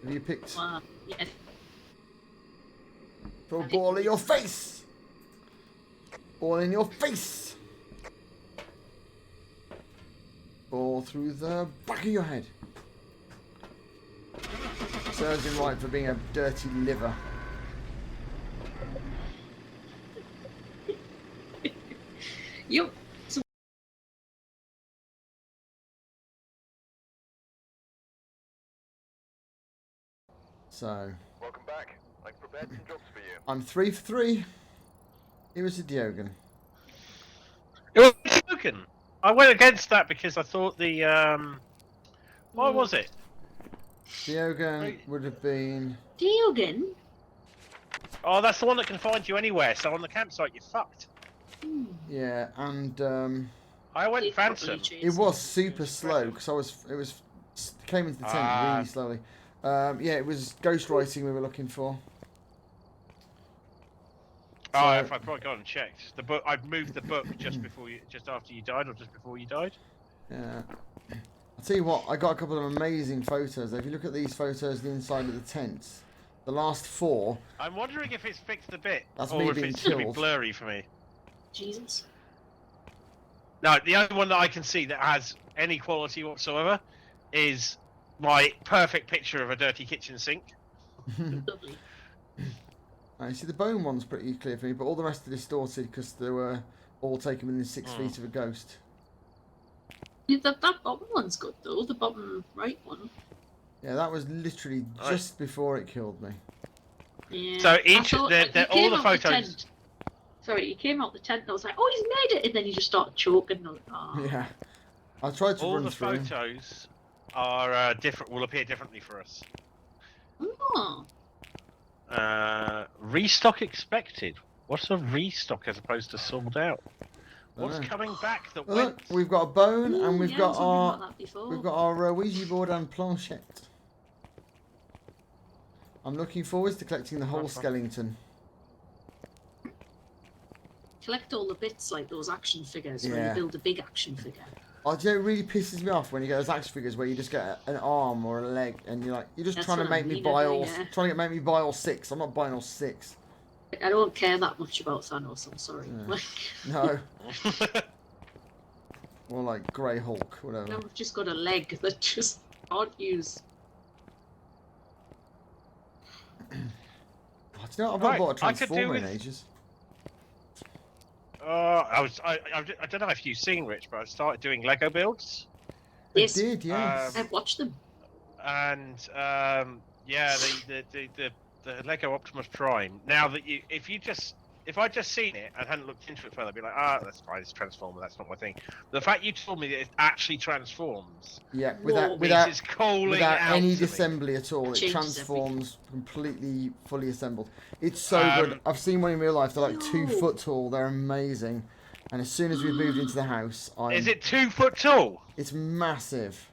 Speaker 1: Have you picked?
Speaker 2: Yeah.
Speaker 1: Throw a ball in your face! Ball in your face! Ball through the back of your head. Serves him right for being a dirty liver.
Speaker 2: Yup.
Speaker 1: So,
Speaker 4: Welcome back. I've prepared some jobs for you.
Speaker 1: I'm 3 for 3. It was a Diogen.
Speaker 3: It was Diogen. I went against that because I thought the what was it?
Speaker 1: Diogen would have been...
Speaker 2: Diogen?
Speaker 3: Oh, that's the one that can find you anywhere. So on the campsite, you're fucked.
Speaker 1: Yeah, and
Speaker 3: I went Phantom.
Speaker 1: it was super slow because came into the tent really slowly. Yeah, it was ghostwriting we were looking for.
Speaker 3: Oh, if I probably gone and checked the book. I'd moved the book just after you died, or just before you died.
Speaker 1: Yeah. I'll tell you what, I got a couple of amazing photos. If you look at these photos of the inside of the tent, the last 4.
Speaker 3: I'm wondering if it's fixed a bit,
Speaker 1: That's
Speaker 3: or
Speaker 1: me
Speaker 3: if
Speaker 1: being
Speaker 3: it's going to be
Speaker 1: killed.
Speaker 3: blurry for me.
Speaker 2: Jesus.
Speaker 3: No, the only one that I can see that has any quality whatsoever is my perfect picture of a dirty kitchen sink.
Speaker 2: Lovely.
Speaker 1: You see, the bone one's pretty clear for me, but all the rest are distorted because they were all taken within 6 feet of a ghost.
Speaker 2: Yeah, that bottom one's good though, the bottom right one.
Speaker 1: Yeah, that was literally just before it killed me.
Speaker 2: Yeah.
Speaker 3: So each,
Speaker 2: all
Speaker 3: the photos.
Speaker 2: Sorry, he came out the tent and I was like, oh, he's made it, and then he just started choking. And I was like, oh.
Speaker 1: Yeah. I tried to
Speaker 3: All
Speaker 1: run
Speaker 3: the
Speaker 1: through.
Speaker 3: photos are different. Will appear differently for us.
Speaker 2: Oh.
Speaker 3: Restock expected. What's a restock as opposed to sold out? What's
Speaker 1: Dunno.
Speaker 3: coming back that
Speaker 1: Well,
Speaker 3: went?
Speaker 1: look, we've got a bone and we've
Speaker 2: yeah,
Speaker 1: got
Speaker 2: something
Speaker 1: our
Speaker 2: like that before.
Speaker 1: we've got our Ouija board and planchette. I'm looking forward to collecting the whole skeleton.
Speaker 2: Collect all the bits like those action figures when
Speaker 1: Yeah.
Speaker 2: you build a big action figure.
Speaker 1: Oh, do you know, it really pisses me off when you get those action figures where you just get an arm or a leg and you're just
Speaker 2: That's
Speaker 1: trying to
Speaker 2: what I
Speaker 1: make me
Speaker 2: mean,
Speaker 1: buy
Speaker 2: yeah.
Speaker 1: all 6. I'm not buying all 6.
Speaker 2: I don't care that much about Thanos, I'm sorry.
Speaker 1: Yeah. No. Or like Grey Hulk, whatever.
Speaker 2: Now we've just got a leg that just can't use.
Speaker 1: Oh, do you know, I've not bought a
Speaker 3: I could do
Speaker 1: Transformer in
Speaker 3: with-
Speaker 1: ages.
Speaker 3: I don't know if you've seen, Rich, but I've started doing Lego builds,
Speaker 2: Yes,
Speaker 1: I did, yes.
Speaker 2: I've watched them.
Speaker 3: and yeah, the Lego Optimus Prime. Now that if you just if I'd just seen it and hadn't looked into it further, I'd be like, that's fine, it's Transformer, that's not my thing. The fact you told me that it actually transforms
Speaker 1: Yeah,
Speaker 2: Whoa.
Speaker 1: without
Speaker 3: it's calling
Speaker 1: without
Speaker 3: out
Speaker 1: any
Speaker 3: to me.
Speaker 1: disassembly at all. It
Speaker 2: Changes
Speaker 1: transforms completely, fully assembled. It's so good.
Speaker 3: Um,
Speaker 1: I've seen one in real life. They're like 2
Speaker 2: No.
Speaker 1: foot tall. They're amazing. And as soon as we've moved into the house,
Speaker 3: Is it 2 foot tall?
Speaker 1: It's massive.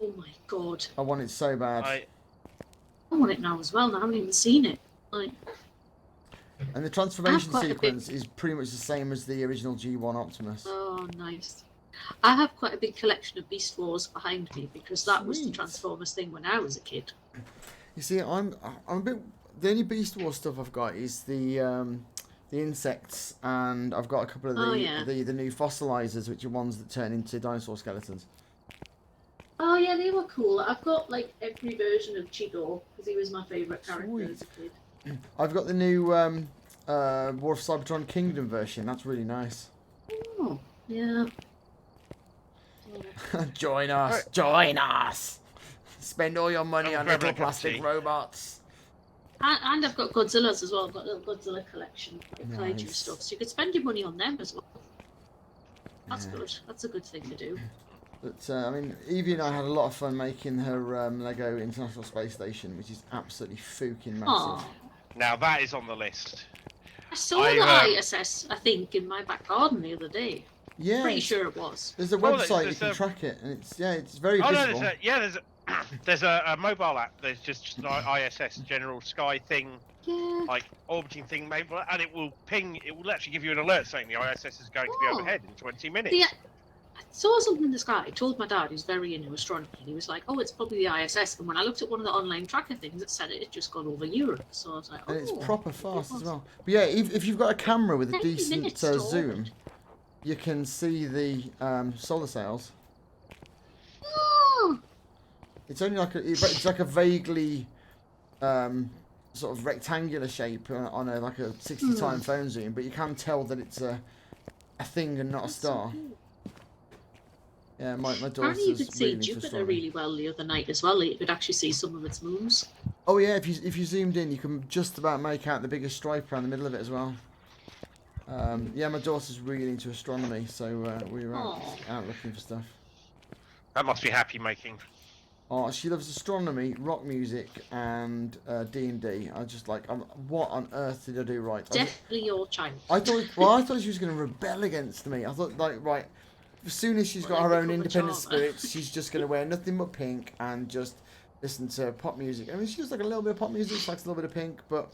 Speaker 2: Oh my god.
Speaker 1: I want it so bad.
Speaker 2: I want it now as well. I haven't even seen it. Like,
Speaker 1: And the transformation
Speaker 2: quite a
Speaker 1: sequence is pretty much the same as the original G1 Optimus.
Speaker 2: oh, nice. I have quite a big collection of Beast Wars behind me because that was the
Speaker 1: Sweet.
Speaker 2: Transformers thing when I was a kid.
Speaker 1: You see, I'm a bit. The only Beast Wars stuff I've got is the insects, and I've got a couple of the new fossilizers, which are ones that turn into dinosaur skeletons.
Speaker 2: Oh yeah, they were cool. I've got like every version of Chigo because he was my favourite character
Speaker 1: Sweet.
Speaker 2: as a kid.
Speaker 1: I've got the new War of Cybertron Kingdom version. That's really nice.
Speaker 2: Oh, yeah.
Speaker 1: Join us! Join us! Spend all your money
Speaker 3: I'm
Speaker 1: on
Speaker 3: grabbing
Speaker 1: little
Speaker 3: a cup of
Speaker 1: plastic
Speaker 3: tea.
Speaker 1: robots.
Speaker 2: And I've got Godzilla's as well. I've got a little Godzilla collection of kaiju
Speaker 1: Nice.
Speaker 2: stuff. So you could spend your money on them as well. That's
Speaker 1: Yeah.
Speaker 2: good. That's a good thing to do.
Speaker 1: But I mean, Evie and I had a lot of fun making her Lego International Space Station, which is absolutely fucking massive.
Speaker 2: Oh,
Speaker 3: Now that is on the list.
Speaker 2: I saw
Speaker 3: I,
Speaker 2: the ISS, I think, in my back garden the other day.
Speaker 1: Yeah,
Speaker 2: Pretty sure it was.
Speaker 1: there's a
Speaker 3: Well,
Speaker 1: website you
Speaker 3: there's
Speaker 1: can
Speaker 3: a-
Speaker 1: track it, and it's very
Speaker 3: Oh no,
Speaker 1: visible.
Speaker 3: there's a mobile app. There's just an ISS general sky thing,
Speaker 2: Yeah.
Speaker 3: like orbiting thing, maybe, and it will ping. It will actually give you an alert saying the ISS is going to be
Speaker 2: Oh.
Speaker 3: overhead in 20 minutes.
Speaker 2: Yeah. I saw something in the sky. I told my dad, who's very into astronomy, and he was like, "Oh, it's probably the ISS." And when I looked at one of the online tracker things, it said it had just gone over Europe. So I was like, "Oh."
Speaker 1: And it's proper
Speaker 2: maybe it
Speaker 1: fast as
Speaker 2: was.
Speaker 1: well. But yeah, if you've got a camera with a
Speaker 2: 90
Speaker 1: decent
Speaker 2: minutes to
Speaker 1: zoom,
Speaker 2: orbit.
Speaker 1: you can see the solar sails.
Speaker 2: Oh.
Speaker 1: It's only like it's like a vaguely sort of rectangular shape on a like a 60 time phone zoom, but you can tell that it's a thing and not a
Speaker 2: That's
Speaker 1: star.
Speaker 2: so cool.
Speaker 1: Yeah, my daughter's
Speaker 2: Apparently you could see
Speaker 1: really into
Speaker 2: Jupiter
Speaker 1: astronomy.
Speaker 2: really well the other night as well. You could actually see some of its moons.
Speaker 1: Oh yeah, if you zoomed in, you can just about make out the biggest stripe around the middle of it as well. Yeah, my daughter's really into astronomy, so we were out looking for stuff.
Speaker 3: That must be happy making.
Speaker 1: Oh, she loves astronomy, rock music, and D&D. I just like, what on earth did I do right?
Speaker 2: Definitely your child.
Speaker 1: I thought she was going to rebel against me. I thought, like, right, as soon as she's got her own
Speaker 2: become a
Speaker 1: independent
Speaker 2: charmer.
Speaker 1: spirits, she's just going to wear nothing but pink and just listen to pop music. I mean, she does like a little bit of pop music, she likes a little bit of pink, but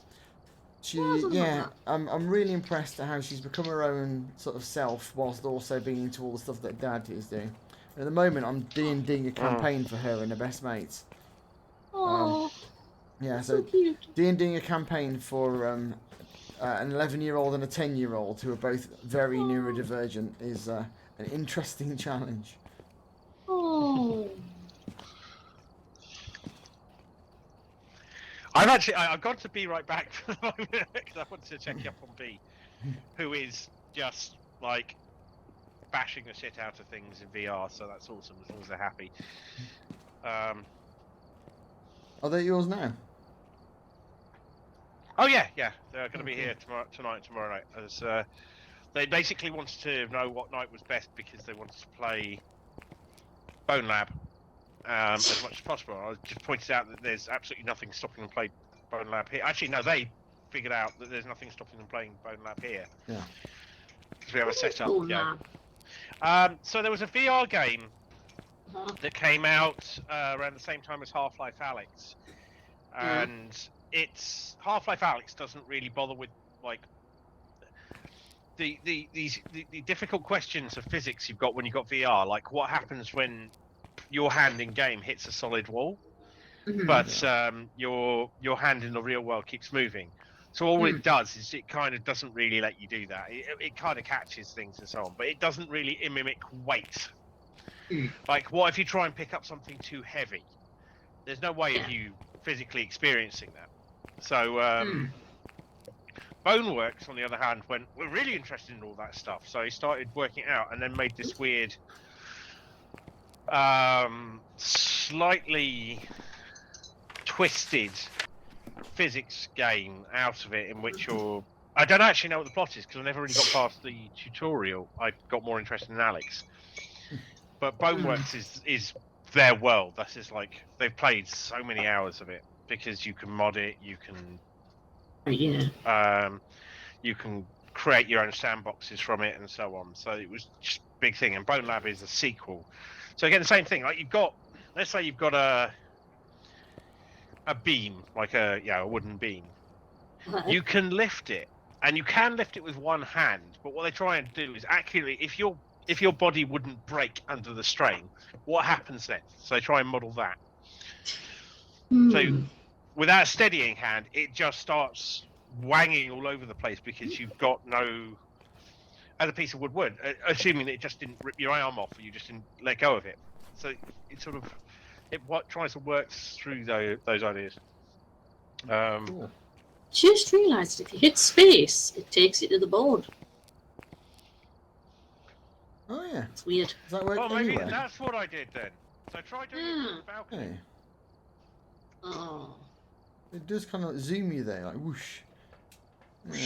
Speaker 1: she,
Speaker 2: something like
Speaker 1: yeah,
Speaker 2: that.
Speaker 1: I'm really impressed at how she's become her own sort of self, whilst also being into all the stuff that Dad is doing. And at the moment, I'm D&Ding a campaign for her and her best mates.
Speaker 2: Oh,
Speaker 1: Yeah,
Speaker 2: so
Speaker 1: so
Speaker 2: cute.
Speaker 1: D&Ding a campaign for an 11-year-old and a 10-year-old who are both very neurodivergent is an interesting challenge.
Speaker 2: Oh.
Speaker 3: I've got to be right back for the moment because I wanted to check up on B, who is just like bashing the shit out of things in VR. So that's awesome as long as they're happy.
Speaker 1: Are they yours now?
Speaker 3: Oh yeah, they're going to be here tonight and tomorrow night. As they basically wanted to know what night was best because they wanted to play Bone Lab as much as possible. I just pointed out that there's absolutely nothing stopping them play Bone Lab here. Actually, no, they figured out that there's nothing stopping them playing Bone Lab here.
Speaker 1: Yeah.
Speaker 3: Because we have a setup.
Speaker 2: Oh,
Speaker 3: Yeah.
Speaker 2: man.
Speaker 3: So there was a VR game
Speaker 2: Uh-huh.
Speaker 3: that came out around the same time as Half-Life Alyx, and it's Half-Life Alyx doesn't really bother with like the difficult questions of physics you've got when you've got VR, like what happens when your hand in game hits a solid wall, but your hand in the real world keeps moving. So all it does is it kind of doesn't really let you do that. It kind of catches things and so on, but it doesn't really mimic weight. Like, what if you try and pick up something too heavy? There's no way of you physically experiencing that. So, Boneworks, on the other hand, we're really interested in all that stuff. So he started working it out and then made this weird, slightly twisted physics game out of it, in which you're I don't actually know what the plot is because I never really got past the tutorial. I got more interested in Alex. But Boneworks is their world. That's just like they've played so many hours of it because you can mod it, you can you can create your own sandboxes from it and so on. So it was just a big thing. And Bone Lab is a sequel. So again, the same thing. Like let's say you've got a beam, like a wooden beam. You can lift it, and you can lift it with one hand. But what they try and do is actually, if your body wouldn't break under the strain, what happens then? So they try and model that. So without a steadying hand, it just starts wanging all over the place because you've got no. As a piece of wood, assuming that it just didn't rip your arm off, or you just didn't let go of it. So it sort of tries to work through those ideas.
Speaker 1: Cool.
Speaker 2: Just realised if you hit space, it takes you to the board.
Speaker 1: Oh yeah.
Speaker 2: It's weird.
Speaker 1: Does that work
Speaker 3: Well, maybe
Speaker 1: anyway?
Speaker 3: that's what I did then. So try doing it from the balcony.
Speaker 1: Hey,
Speaker 2: Oh.
Speaker 1: it does kind of zoom you there, like whoosh. Yeah.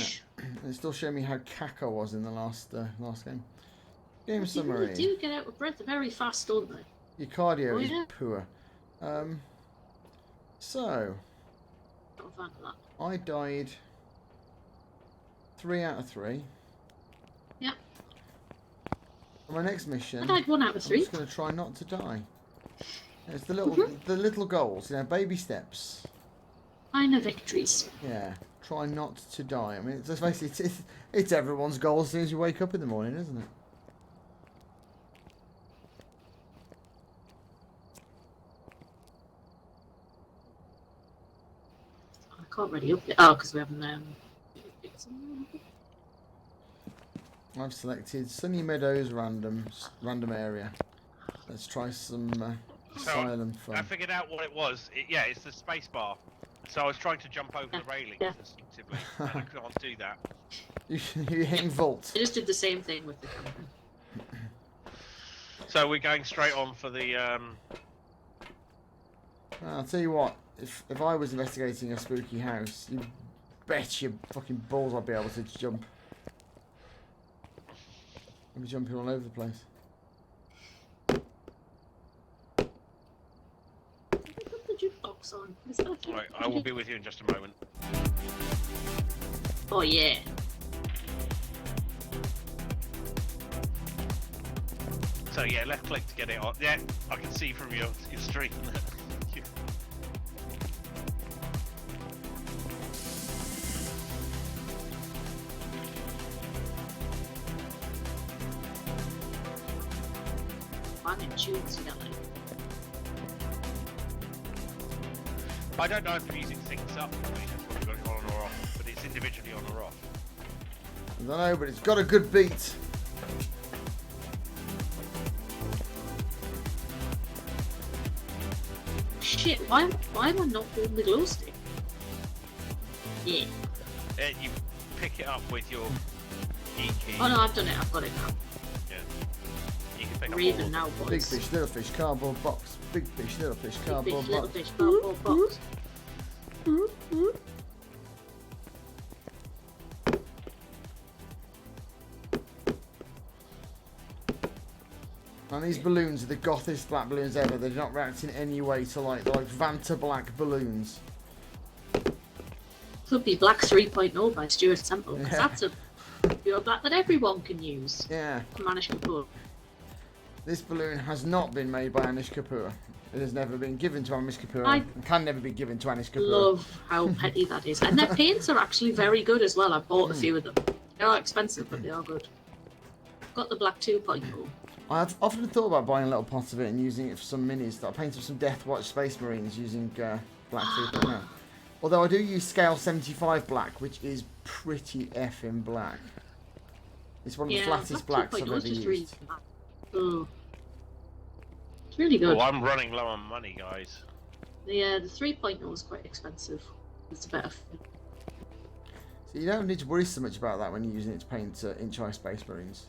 Speaker 1: It still showing me how cack I was in the last game. Game
Speaker 2: People
Speaker 1: summary.
Speaker 2: do get out of breath very fast, don't they?
Speaker 1: Your cardio
Speaker 2: Oh,
Speaker 1: is
Speaker 2: yeah?
Speaker 1: poor. So
Speaker 2: Not a fan of that.
Speaker 1: I died 3 out of 3.
Speaker 2: Yep.
Speaker 1: On my next mission,
Speaker 2: I died 1 out of
Speaker 1: I'm
Speaker 2: 3.
Speaker 1: just going to try not to die. It's the little
Speaker 2: Mm-hmm.
Speaker 1: the little goals, baby steps.
Speaker 2: Minor victories.
Speaker 1: Yeah, try not to die. I mean, it's basically it's everyone's goal as soon as you wake up in the morning, isn't it?
Speaker 2: I can't really up it. Oh, because we haven't.
Speaker 1: I've selected Sunny Meadows random area. Let's try some asylum
Speaker 3: I
Speaker 1: fun.
Speaker 3: figured out what it was. It's the space bar. So I was trying to jump over the railings instinctively. And I can't do that.
Speaker 1: You're hitting vault.
Speaker 2: I just did the same thing with the camera.
Speaker 3: So we're going straight on for the.
Speaker 1: I'll tell you what. If I was investigating a spooky house, you bet your fucking balls I'd be able to jump. I'd be jumping all over the place.
Speaker 2: Put the jukebox on. Is that okay?
Speaker 3: Right, I will be with you in just a moment.
Speaker 2: Oh yeah.
Speaker 3: So yeah, left click to get it on. Yeah, I can see from your stream.
Speaker 2: I'm in tunes together.
Speaker 3: I don't know if music syncs up with me, if I've got it on or off, but it's individually on or off.
Speaker 1: I don't know, but it's got a good beat.
Speaker 2: Shit, why am I not holding the glow stick? Yeah.
Speaker 3: You pick it up with your E key.
Speaker 2: Oh no, I've done it. I've got it now.
Speaker 3: Yeah. You can pick
Speaker 2: We're
Speaker 3: up
Speaker 2: even
Speaker 3: all
Speaker 2: now,
Speaker 1: Big
Speaker 2: boys.
Speaker 1: fish, little fish, cardboard box. Big fish, little fish,
Speaker 2: Big
Speaker 1: cardboard
Speaker 2: fish, little
Speaker 1: box.
Speaker 2: fish, cardboard box.
Speaker 1: And these balloons are the gothest black balloons ever. They're not reacting in any way to they're like Vanta black balloons.
Speaker 2: Could be Black 3.0 by Stuart Temple, because
Speaker 1: Yeah.
Speaker 2: that's a pure black that everyone can use.
Speaker 1: Yeah.
Speaker 2: Manish Kapoor.
Speaker 1: This balloon has not been made by Anish Kapoor. It has never been given to Anish Kapoor.
Speaker 2: I
Speaker 1: and can never be given to Anish Kapoor.
Speaker 2: Love how petty that is. And their paints are actually very good as well. I bought a few of them. They are expensive, but they are good. Got the Black 2.0.
Speaker 1: I've often thought about buying a little pot of it and using it for some minis. That I painted some Death Watch Space Marines using black 3.0. Although I do use scale 75 black, which is pretty effing black. It's one of the flattest
Speaker 2: Black
Speaker 1: blacks I've
Speaker 2: 2.0
Speaker 1: ever
Speaker 2: is just
Speaker 1: used.
Speaker 2: really oh. It's really good.
Speaker 3: Oh, I'm running low on money, guys.
Speaker 2: The 3.0 is quite expensive. It's better.
Speaker 1: So you don't need to worry so much about that when you're using it to paint inch-high Space Marines.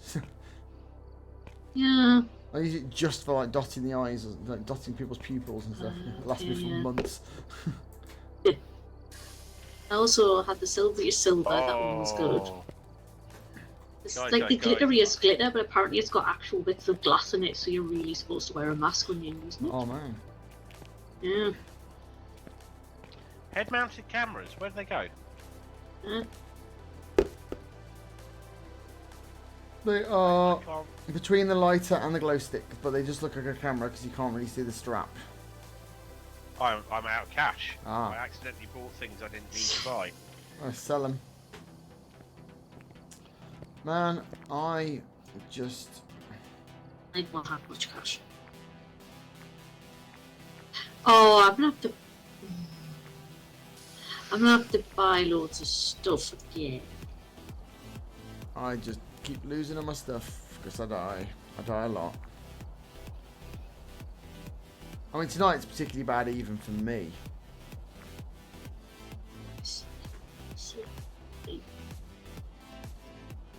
Speaker 2: Yeah.
Speaker 1: I use it just for like dotting the eyes, like dotting people's pupils and stuff. It lasts me for
Speaker 2: yeah.
Speaker 1: months.
Speaker 2: I also had the silvery silver. That one was good.
Speaker 3: Oh.
Speaker 2: It's
Speaker 3: Guys,
Speaker 2: like
Speaker 3: guys,
Speaker 2: the
Speaker 3: guys.
Speaker 2: glitteriest glitter, but apparently it's got actual bits of glass in it, so you're really supposed to wear a mask when you're using it.
Speaker 1: Oh man.
Speaker 2: Yeah.
Speaker 3: Head-mounted cameras, where do they go?
Speaker 1: They are
Speaker 3: I can't...
Speaker 1: between the lighter and the glow stick, but they just look like a camera because you can't really see the strap.
Speaker 3: I'm out of cash.
Speaker 1: Ah.
Speaker 3: I accidentally bought things I didn't need to buy.
Speaker 1: I sell them. Man, I
Speaker 2: don't have much cash. Oh, I'm gonna have to buy loads of stuff again.
Speaker 1: I just keep losing all my stuff because I die. I die a lot. I mean, tonight's particularly bad even for me.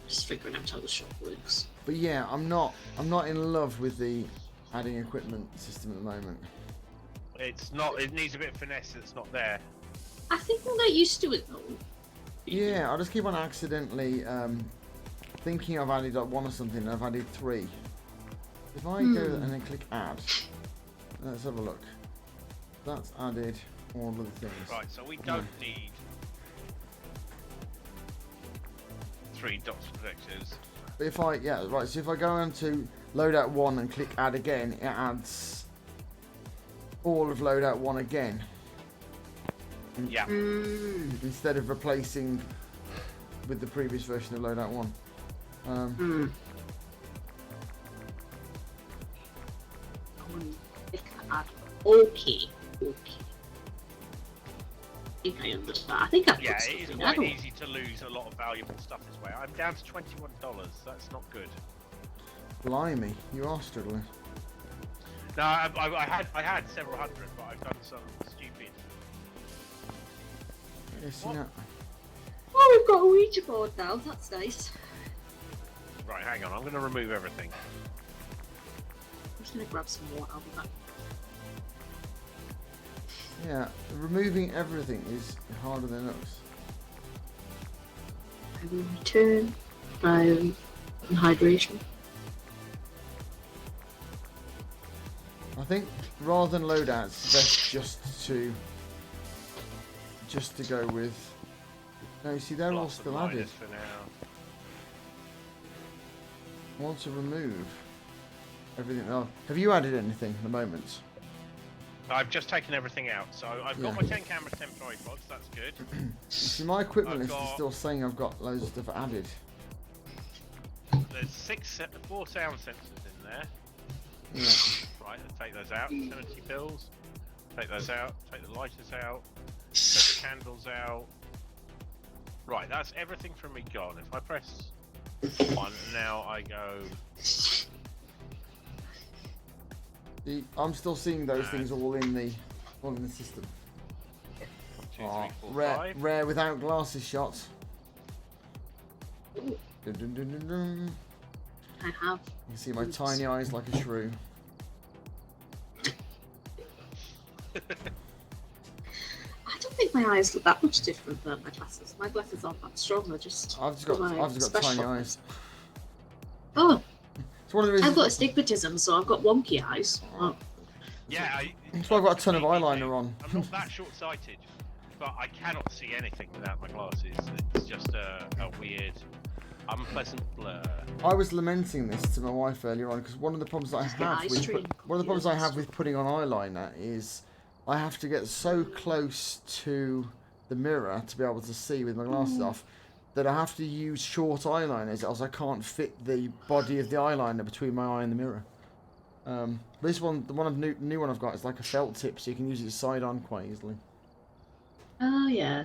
Speaker 2: Just figuring out how the shop works.
Speaker 1: But yeah, I'm not in love with the adding equipment system at the moment.
Speaker 3: It's not. It needs a bit of finesse that's not there.
Speaker 2: I think we'll get used to it though.
Speaker 1: Yeah, I just keep on accidentally thinking I've added like 1 or something and I've added 3. If I go and then click add, let's have a look. That's added all of the things.
Speaker 3: Right, so we don't need 3 dots projectors.
Speaker 1: But if I, so if I go into loadout 1 and click add again, it adds all of loadout 1 again.
Speaker 3: Yeah.
Speaker 1: Instead of replacing with the previous version of loadout 1.
Speaker 2: Okay. I think I understand. I think I've
Speaker 3: Yeah,
Speaker 2: put
Speaker 3: it is
Speaker 2: something.
Speaker 3: quite easy to lose a lot of valuable stuff this way. I'm down to $21. That's not good.
Speaker 1: Blimey, you are struggling.
Speaker 3: No, I had several hundred, but I've done some stupid.
Speaker 1: Yes,
Speaker 3: What?
Speaker 1: you know.
Speaker 2: Oh, we've got a Ouija board now. That's nice.
Speaker 3: Right, hang on. I'm going to remove everything.
Speaker 2: I'm just gonna grab some more. I'll be back.
Speaker 1: Yeah, removing everything is harder than it looks.
Speaker 2: I will return. Hydration.
Speaker 1: I think rather than loadouts, it's best just to go with. No, you see, they're all
Speaker 3: Lots of
Speaker 1: still added.
Speaker 3: minus for now.
Speaker 1: I want to remove everything else. Have you added anything at the moment?
Speaker 3: I've just taken everything out, so I've got
Speaker 1: Yeah.
Speaker 3: my 10 cameras, 10 tripods. That's good.
Speaker 1: See, my equipment
Speaker 3: I've
Speaker 1: list is
Speaker 3: got-
Speaker 1: still saying I've got loads of stuff added.
Speaker 3: There's 4 sound sensors in there.
Speaker 1: Yeah.
Speaker 3: Right, let's take those out. 70 pills. Take those out. Take the lighters out. Take the candles out. Right, that's everything from me gone. If I press 1, now I go.
Speaker 1: See, I'm still seeing those things all in the system.
Speaker 3: 2,
Speaker 1: Oh,
Speaker 3: 3, 4,
Speaker 1: rare,
Speaker 3: 5.
Speaker 1: rare without glasses shots. Dun, dun, dun, dun, dun.
Speaker 2: I have.
Speaker 1: You can see my tiny eyes like a shrew.
Speaker 2: I don't think my eyes look that much different than my glasses. My glasses aren't that strong. They're just.
Speaker 1: I've just got tiny eyes.
Speaker 2: Oh,
Speaker 1: It's one of the reasons.
Speaker 2: I've got astigmatism, so I've got wonky eyes. Oh.
Speaker 3: Yeah,
Speaker 1: That's why I've got a ton of eyeliner on.
Speaker 3: I'm not that short-sighted, but I cannot see anything without my glasses. It's just a weird, unpleasant blur.
Speaker 1: I was lamenting this to my wife earlier on because one of the problems that I
Speaker 2: Just get
Speaker 1: have
Speaker 2: eye
Speaker 1: with
Speaker 2: strain
Speaker 1: one of the problems I have
Speaker 2: confused.
Speaker 1: with putting on eyeliner is I have to get so close to the mirror to be able to see with my glasses off that I have to use short eyeliners else I can't fit the body of the eyeliner between my eye and the mirror. This one, the new one I've got is like a felt tip, so you can use it side on quite easily.
Speaker 2: Oh yeah.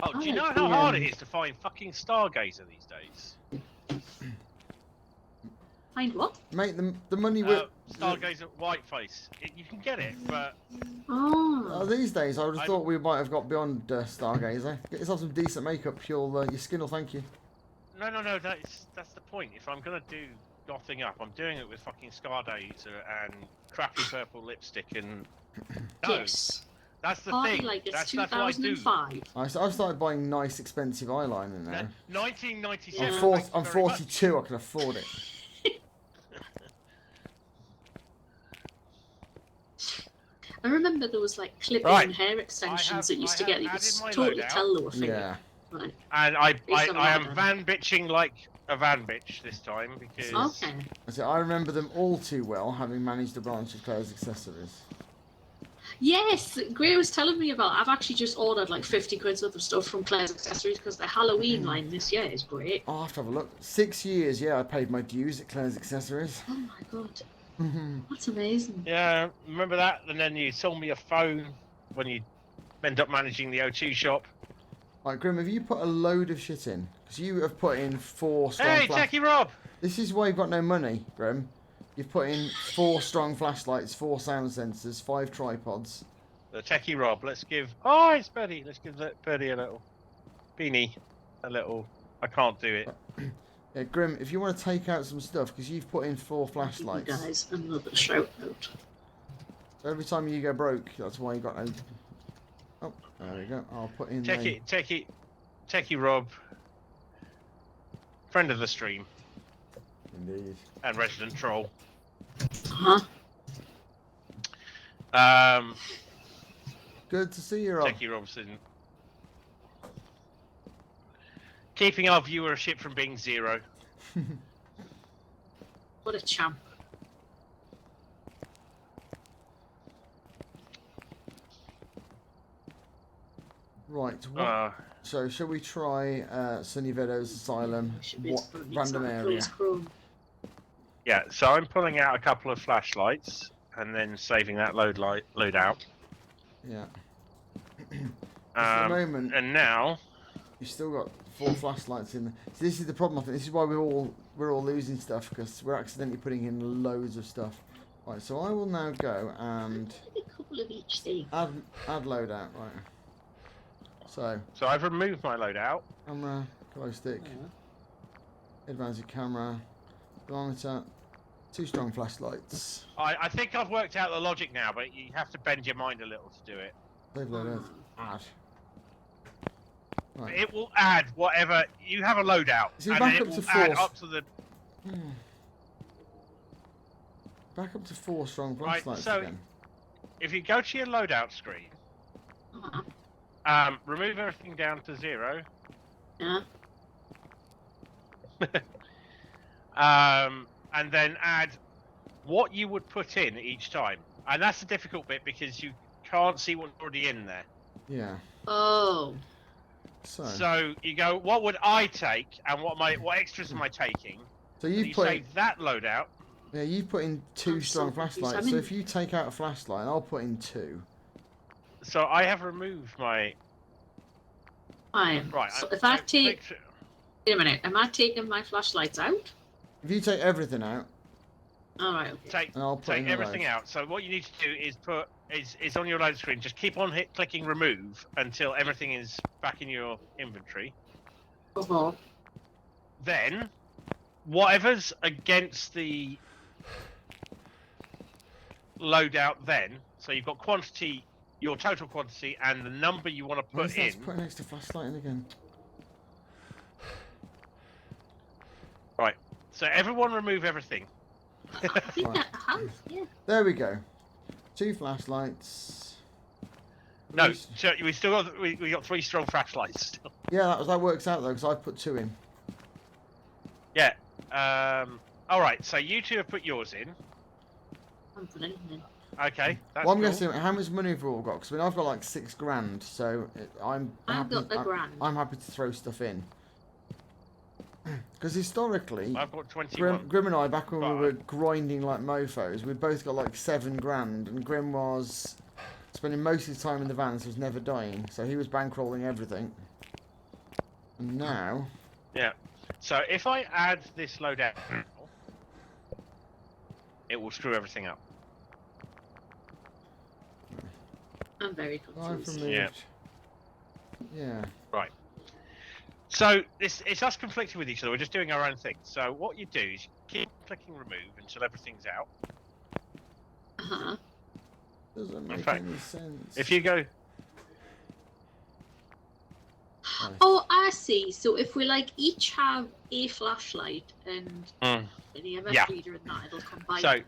Speaker 3: Oh, do you
Speaker 2: I
Speaker 3: know
Speaker 2: like
Speaker 3: how
Speaker 2: the,
Speaker 3: hard it is to find fucking Stargazer these days?
Speaker 2: Find what?
Speaker 1: Mate, the money with
Speaker 3: Stargazer Whiteface. You can get it, but
Speaker 2: Oh.
Speaker 1: these days I would have thought we might have got beyond Stargazer. Get yourself some decent makeup, your skin will thank you.
Speaker 3: no. That's the point. If I'm gonna do nothing up, I'm doing it with fucking Stargazer and crappy purple lipstick and. No,
Speaker 2: Yes.
Speaker 3: That's the
Speaker 2: Party
Speaker 3: thing.
Speaker 2: like it's
Speaker 3: That's what I do.
Speaker 2: 2005.
Speaker 1: I've started buying nice, expensive eyeliner now.
Speaker 3: 1997.
Speaker 2: Yeah.
Speaker 3: thank you
Speaker 1: I'm
Speaker 3: very much.
Speaker 1: 42. I can afford it.
Speaker 2: I remember there was like clip-in
Speaker 3: Right.
Speaker 2: hair extensions
Speaker 3: I
Speaker 2: that used to
Speaker 3: have
Speaker 2: get. You could
Speaker 3: added my
Speaker 2: totally
Speaker 3: loadout.
Speaker 2: tell they were fake.
Speaker 1: Yeah.
Speaker 2: Right.
Speaker 3: And I
Speaker 2: Based on
Speaker 3: am
Speaker 2: lockdown.
Speaker 3: van bitching like a van bitch this time because
Speaker 2: Okay.
Speaker 1: So I remember them all too well, having managed a branch of Claire's accessories.
Speaker 2: Yes, Gray was telling me about. I've actually just ordered like 50 quid's worth of stuff from Claire's Accessories because the Halloween line this year is great.
Speaker 1: I'll have to have a look. 6 years, yeah, I paid my dues at Claire's accessories.
Speaker 2: Oh my god, that's amazing.
Speaker 3: yeah, remember that? And then you sold me a phone when you end up managing the O2 shop.
Speaker 1: Right, Grim, have you put a load of shit in? Because you have put in 4 strong
Speaker 3: Hey, Techie Rob!
Speaker 1: This is why you've got no money, Grim. You've put in 4 strong flashlights, 4 sound sensors, 5 tripods.
Speaker 3: The Techie Rob. Let's give. Oh, it's Birdie. Let's give Birdie a little beanie. A little. I can't do it.
Speaker 1: Yeah, Grim, if you want to take out some stuff, because you've put in 4
Speaker 2: Give you
Speaker 1: flashlights.
Speaker 2: guys another shout out.
Speaker 1: So every time you go broke, that's why you got no... Oh, there we go. I'll put in
Speaker 3: Techie Rob. Friend of the stream.
Speaker 1: Indeed.
Speaker 3: And resident troll.
Speaker 2: Huh?
Speaker 1: Good to see you, Rob.
Speaker 3: Techie Robson. Keeping our viewership from being 0.
Speaker 2: What a champ.
Speaker 1: Right, so shall we try Sunny Vedo's Asylum?
Speaker 2: Should be
Speaker 1: What
Speaker 2: it's
Speaker 1: random
Speaker 2: not
Speaker 1: area?
Speaker 2: close Chrome.
Speaker 3: Yeah, so I'm pulling out a couple of flashlights and then saving that load out.
Speaker 1: Yeah. At the moment,
Speaker 3: And now,
Speaker 1: you've still got 4 flashlights in there. So this is the problem, I think. This is why we're all losing stuff, because we're accidentally putting in loads of stuff. Right, so I will now go and
Speaker 2: A couple of each thing.
Speaker 1: add loadout. Right. So
Speaker 3: I've removed my loadout.
Speaker 1: camera, glow stick, advanced camera, thermometer, 2 strong flashlights.
Speaker 3: I think I've worked out the logic now, but you have to bend your mind a little to do it.
Speaker 1: Save loadout. Add. Right.
Speaker 3: It will add whatever you have a loadout,
Speaker 1: So
Speaker 3: and
Speaker 1: back
Speaker 3: then
Speaker 1: up
Speaker 3: it
Speaker 1: to
Speaker 3: will
Speaker 1: 4.
Speaker 3: add up to the.
Speaker 1: Back up to 4 strong
Speaker 3: Right,
Speaker 1: flashlights
Speaker 3: so-
Speaker 1: again.
Speaker 3: If you go to your loadout screen, remove everything down to 0.
Speaker 2: Yeah.
Speaker 3: And then add what you would put in each time, and that's the difficult bit because you can't see what's already in there.
Speaker 1: Yeah.
Speaker 2: Oh.
Speaker 3: So you go, what would I take, and what extras am I taking?
Speaker 1: So
Speaker 3: And
Speaker 1: you
Speaker 3: you
Speaker 1: put
Speaker 3: save that loadout.
Speaker 1: yeah, you put in 2
Speaker 2: I'm
Speaker 1: strong
Speaker 2: so confused.
Speaker 1: flashlights.
Speaker 2: I'm
Speaker 1: So
Speaker 2: in-
Speaker 1: if you take out a flashlight, I'll put in 2.
Speaker 3: So I have removed my
Speaker 2: Fine.
Speaker 3: right.
Speaker 2: So if I take... Wait a minute. Am I taking my flashlights out?
Speaker 1: If you take everything out,
Speaker 2: Alright, okay.
Speaker 3: Take
Speaker 1: and I'll put in the
Speaker 3: everything
Speaker 1: load.
Speaker 3: out. So what you need to do is is on your load screen. Just keep on clicking remove until everything is back in your inventory.
Speaker 2: Uh-huh.
Speaker 3: Then, whatever's against the loadout, then so you've got quantity, your total quantity, and the number you want to
Speaker 1: Why
Speaker 3: put
Speaker 1: is that
Speaker 3: in.
Speaker 1: put an extra flashlight in again?
Speaker 3: Right. So everyone remove everything.
Speaker 2: I think
Speaker 1: Right.
Speaker 2: I have, yeah.
Speaker 1: There we go. 2 flashlights.
Speaker 3: No,
Speaker 1: Three-
Speaker 3: so we got 3 strong flashlights still.
Speaker 1: Yeah, that works out though, because I've put 2 in.
Speaker 3: Yeah. All right. So you 2 have put yours in.
Speaker 2: I'm putting it in.
Speaker 3: Okay. That's
Speaker 1: Well, I'm
Speaker 3: cool.
Speaker 1: guessing how much money have we all got? Because I've got like 6 grand, so I'm
Speaker 2: I've
Speaker 1: happy.
Speaker 2: got a grand.
Speaker 1: I'm happy to throw stuff in. Because historically,
Speaker 3: I've got 21.
Speaker 1: Grim and I, back when we
Speaker 3: Right.
Speaker 1: were grinding like mofos, we both got like 7 grand, and Grim was spending most of his time in the van, so was never dying. So he was bankrolling everything. And now,
Speaker 3: Yeah. So if I add this loadout now, it will screw everything up.
Speaker 2: I'm very
Speaker 1: I've
Speaker 2: confused.
Speaker 1: removed. Yeah.
Speaker 3: Right. So it's us conflicting with each other. We're just doing our own thing. So what you do is keep clicking remove until everything's out.
Speaker 2: Uh-huh.
Speaker 1: Doesn't make
Speaker 3: fact,
Speaker 1: any sense.
Speaker 3: If you go,
Speaker 1: Right.
Speaker 2: Oh, I see. So if we like each have a flashlight and an EMF
Speaker 3: Yeah.
Speaker 2: reader and that, it'll combine.
Speaker 3: So-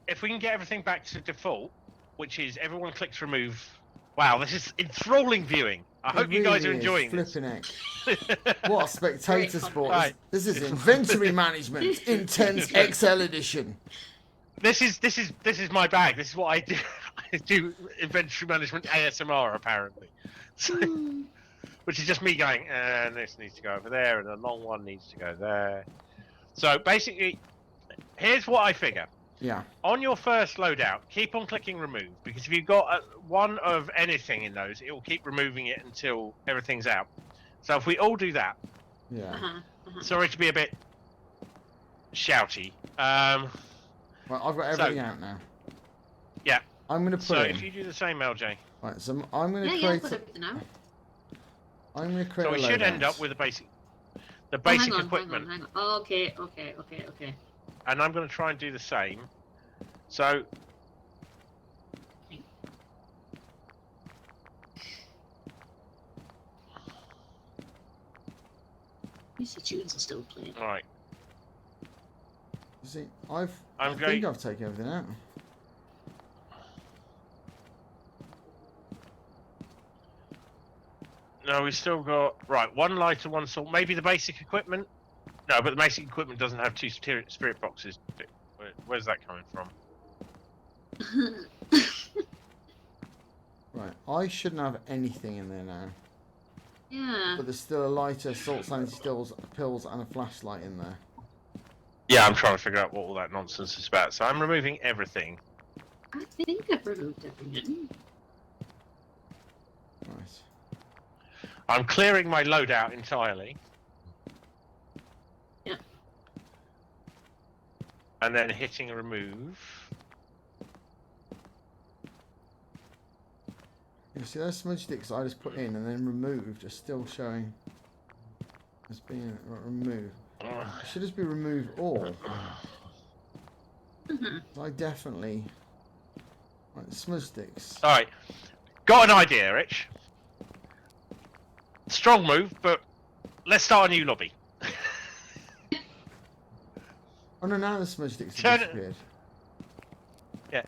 Speaker 3: if we can get everything back to default, which is everyone clicks remove. Wow, this is enthralling viewing. I hope you guys are enjoying this.
Speaker 1: Flipping heck. What a spectator
Speaker 2: Great
Speaker 1: sport.
Speaker 3: Right.
Speaker 1: This is inventory management. Intense XL edition.
Speaker 3: This is my bag. This is what I do. I do inventory management ASMR apparently. So, which is just me going, and this needs to go over there, and the long one needs to go there. So basically, here's what I figure.
Speaker 1: Yeah.
Speaker 3: On your first loadout, keep on clicking remove, because if you've got one of anything in those, it will keep removing it until everything's out. So if we all do that,
Speaker 1: Yeah.
Speaker 3: sorry to be a bit shouty.
Speaker 1: Right, I've got everything out now.
Speaker 3: Yeah.
Speaker 1: I'm going to put
Speaker 3: So
Speaker 1: in.
Speaker 3: if you do the same, LJ.
Speaker 1: Right, so I'm going to
Speaker 2: Yeah,
Speaker 1: create.
Speaker 2: got everything out.
Speaker 1: I'm going to create.
Speaker 3: So we
Speaker 1: a
Speaker 3: should end
Speaker 1: loadout.
Speaker 3: up with the
Speaker 2: Oh,
Speaker 3: basic
Speaker 2: hang on,
Speaker 3: equipment,
Speaker 2: hang on. Oh, okay.
Speaker 3: and I'm going to try and do the same. So
Speaker 2: At least the tunes are still playing.
Speaker 3: all right,
Speaker 1: You see, I
Speaker 3: I'm
Speaker 1: think
Speaker 3: going.
Speaker 1: I've taken everything out.
Speaker 3: No, we still got right. One lighter, one salt. Maybe the basic equipment. No, but the basic equipment doesn't have two spirit boxes. Where's that coming from?
Speaker 1: Right, I shouldn't have anything in there now.
Speaker 2: Yeah.
Speaker 1: But there's still a lighter, salt, sanity stills, pills, and a flashlight in there.
Speaker 3: Yeah, I'm trying to figure out what all that nonsense is about. So I'm removing everything.
Speaker 2: I think I've removed everything.
Speaker 1: Right.
Speaker 3: I'm clearing my loadout entirely.
Speaker 2: Yeah.
Speaker 3: And then hitting remove.
Speaker 1: You see those smudge sticks I just put in and then removed are still showing as being removed. It should just be remove all. I definitely. Right, smudge sticks.
Speaker 3: All right, got an idea, Rich. Strong move, but let's start a new lobby.
Speaker 1: Oh no, now the smudge sticks
Speaker 3: Turn
Speaker 1: have
Speaker 3: it-
Speaker 1: disappeared.
Speaker 3: Yeah.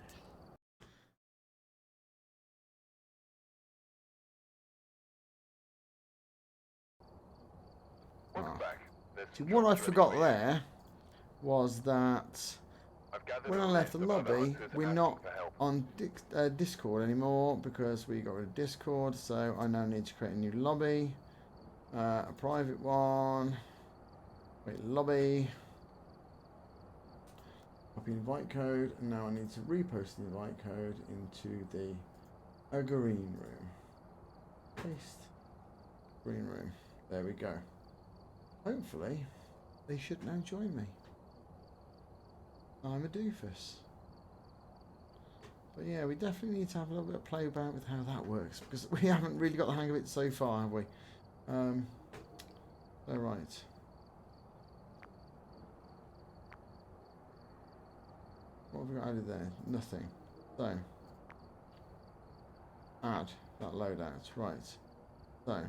Speaker 4: Welcome back. There's
Speaker 1: See,
Speaker 4: some
Speaker 1: what I
Speaker 4: jobs ready
Speaker 1: forgot
Speaker 4: for you.
Speaker 1: there was that
Speaker 4: I've gathered
Speaker 1: when
Speaker 4: a
Speaker 1: I left the
Speaker 4: list of other
Speaker 1: lobby,
Speaker 4: hunters
Speaker 1: we're
Speaker 4: asking
Speaker 1: not
Speaker 4: for help.
Speaker 1: on Discord anymore because we got rid of Discord, so I now need to create a new lobby, a private one, wait, lobby, copy invite code, and now I need to repost the invite code into the green room. Paste, green room, there we go. Hopefully, they should now join me. I'm a doofus. But yeah, we definitely need to have a little bit of play about with how that works, because we haven't really got the hang of it so far, have we? So right. What have we got added there? Nothing. So, add that loadout. Right. So,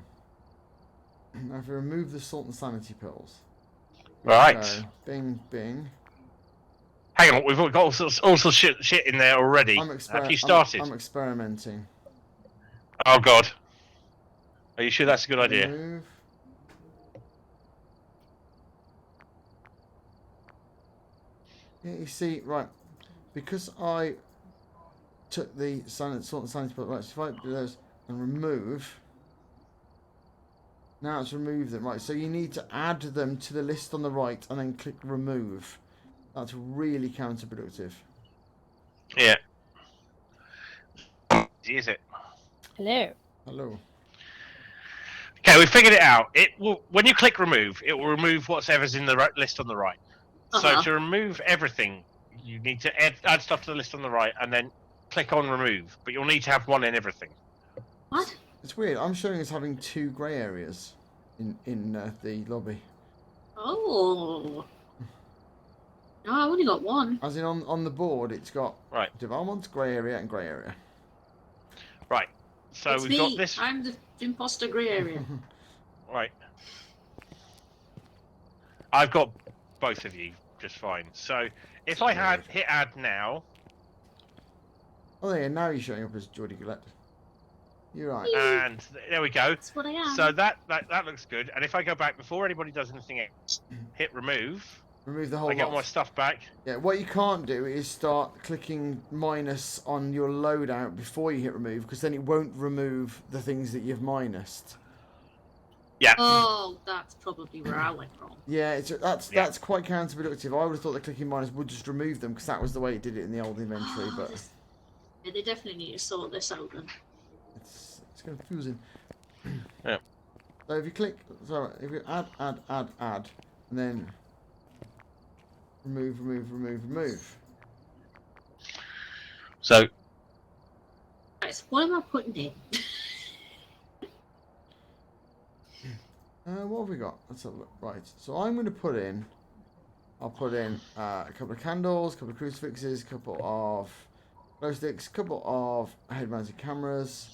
Speaker 1: now if we remove the salt and sanity pills.
Speaker 3: Right.
Speaker 1: So, bing, bing.
Speaker 3: Hang on, we've got all sorts of shit in there already. Have you started?
Speaker 1: I'm experimenting.
Speaker 3: Oh God. Are you sure that's a good idea?
Speaker 1: Remove. Yeah, you see, right, because I took the salt and sanity pill, right, so if I do those and remove, now it's removed them, right, so you need to add them to the list on the right and then click remove. That's really counterproductive.
Speaker 3: Yeah. Is it?
Speaker 5: Hello.
Speaker 1: Hello.
Speaker 3: Okay, we figured it out. It will, when you click remove, it will remove whatever's in the list on the right. So to remove everything, you need to add stuff to the list on the right, and then click on remove. But you'll need to have one in everything.
Speaker 2: What?
Speaker 1: It's weird. I'm showing us having 2 grey areas in the lobby.
Speaker 2: Oh. No, I only got one.
Speaker 1: As in on the board, it's got
Speaker 3: Right.
Speaker 1: deValmont, grey area, and grey area.
Speaker 3: Right. So
Speaker 2: It's
Speaker 3: we've
Speaker 2: me.
Speaker 3: got this.
Speaker 2: I'm the imposter grey area.
Speaker 3: Right. I've got both of you just fine. So if I had hit add now,
Speaker 1: Oh, yeah, now you're showing up as Geordie Gillette. You're right.
Speaker 3: and there we go.
Speaker 2: That's what I am.
Speaker 3: So that looks good. And if I go back before anybody does anything else, hit remove.
Speaker 1: Remove the whole
Speaker 3: I get all my
Speaker 1: lot.
Speaker 3: stuff back.
Speaker 1: Yeah, what you can't do is start clicking minus on your loadout before you hit remove, because then it won't remove the things that you've minused.
Speaker 3: Yeah.
Speaker 2: Oh, that's probably where I went wrong.
Speaker 1: Yeah, that's quite counterproductive. I would have thought that clicking minus would just remove them, because that was the way it did it in the old inventory. But
Speaker 2: Yeah, they definitely need to sort this out then.
Speaker 1: it's confusing.
Speaker 3: Yeah.
Speaker 1: So if you click, if you add, and then remove.
Speaker 3: So
Speaker 2: Right, so what am I putting in?
Speaker 1: What have we got? Let's have a look. Right, so I'm going to put in. I'll put in a couple of candles, a couple of crucifixes, a couple of glow sticks, a couple of head-mounted cameras,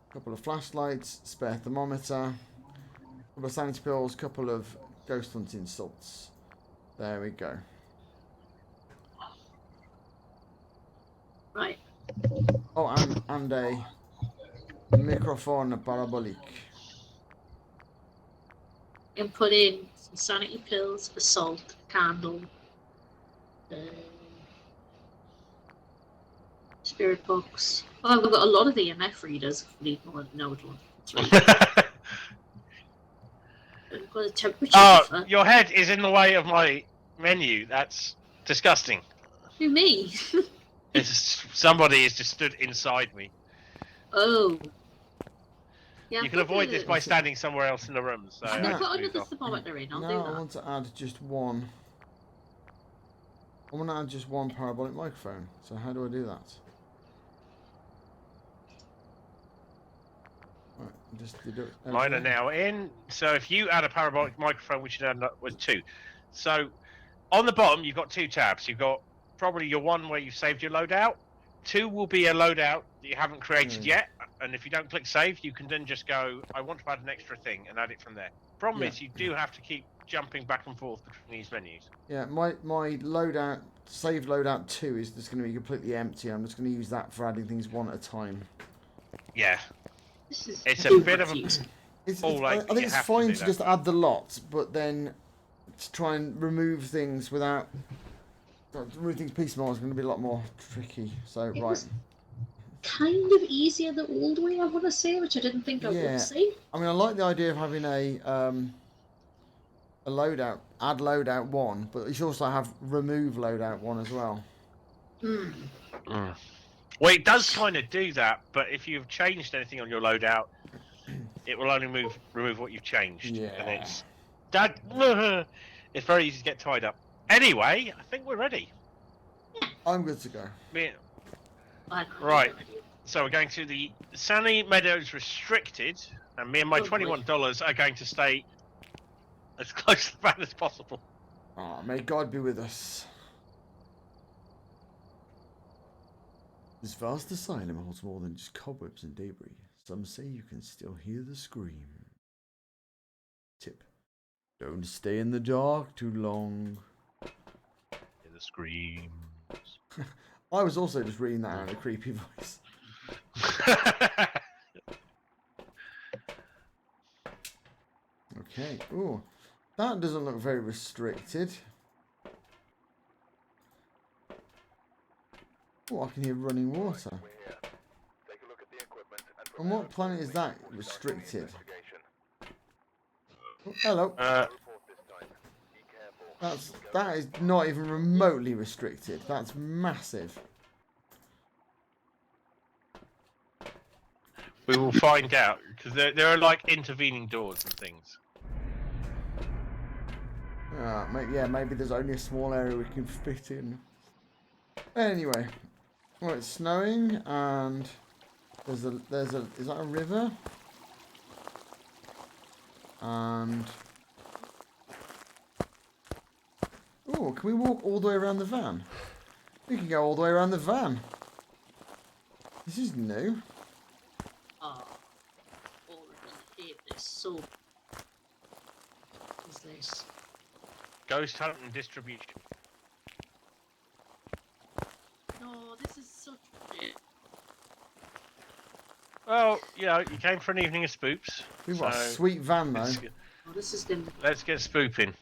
Speaker 1: a couple of flashlights, spare thermometer, a couple of sanity pills, a couple of ghost hunting salts. There we go.
Speaker 2: Right.
Speaker 1: Oh, and a microphone parabolique.
Speaker 2: And put in some sanity pills, a salt, a candle, spirit box. Oh, I've got a lot of the EMF readers. No, which one? I've got a temperature buffer.
Speaker 3: your head is in the way of my menu. That's disgusting.
Speaker 2: Who, me?
Speaker 3: Somebody has just stood inside me.
Speaker 2: Oh. Yeah,
Speaker 3: You can avoid this by standing somewhere else in the room. So
Speaker 2: I'm
Speaker 1: No.
Speaker 2: going to put another thermometer in. I'll
Speaker 1: Now
Speaker 2: do
Speaker 1: I
Speaker 2: that.
Speaker 1: want to add just one. I want to add just one parabolic microphone. So how do I do that? Right, just do it.
Speaker 3: Mine are now in. So if you add a parabolic microphone, we should end up with 2. So on the bottom, you've got 2 tabs. You've got probably your one where you've saved your loadout. 2 will be a loadout that you haven't created yet. And if you don't click save, you can then just go, I want to add an extra thing, and add it from there. Problem is, you do have to keep jumping back and forth between these menus.
Speaker 1: Yeah, my loadout, saved loadout 2 is just going to be completely empty. I'm just going to use that for adding things one at a time.
Speaker 3: Yeah.
Speaker 2: This is
Speaker 3: It's a bit of a...
Speaker 2: confusing.
Speaker 1: I think it's fine to just add the lot, but then to try and remove things without... Remove things piecemeal is going to be a lot more tricky. So,
Speaker 2: It
Speaker 1: right.
Speaker 2: was kind of easier the old way, I want to say, which I didn't think I would say.
Speaker 1: I mean, I like the idea of having a loadout, add loadout 1, but you should also have remove loadout 1 as well.
Speaker 3: Well, it does kind of do that, but if you've changed anything on your loadout, it will only remove what you've changed.
Speaker 1: Yeah.
Speaker 3: And it's very easy to get tied up. Anyway, I think we're ready.
Speaker 1: I'm good to go.
Speaker 3: Right. So we're going to the Sunny Meadows Restricted, and me and my $21 are going to stay as close to the van as possible.
Speaker 1: Ah, may God be with us. This vast asylum holds more than just cobwebs and debris. Some say you can still hear the scream. Tip: don't stay in the dark too long.
Speaker 3: Hear the screams.
Speaker 1: I was also just reading that out in a creepy voice. Okay. Ooh, that doesn't look very restricted. Oh, I can hear running water. On what planet is that restricted? Oh, hello. That is not even remotely restricted. That's massive.
Speaker 3: We will find out, because there are like intervening doors and things.
Speaker 1: Maybe there's only a small area we can fit in. Anyway, well, it's snowing and is that a river? And Oh, can we walk all the way around the van? We can go all the way around the van. This is new.
Speaker 2: Oh, all of them hate this. So, what is this?
Speaker 3: Ghost hunt and distribution.
Speaker 2: No, this is such shit.
Speaker 3: Well, you know, you came for an evening of spoops.
Speaker 1: We've got a
Speaker 3: so
Speaker 1: sweet van though.
Speaker 2: Oh, this is gonna
Speaker 3: let's get spooping.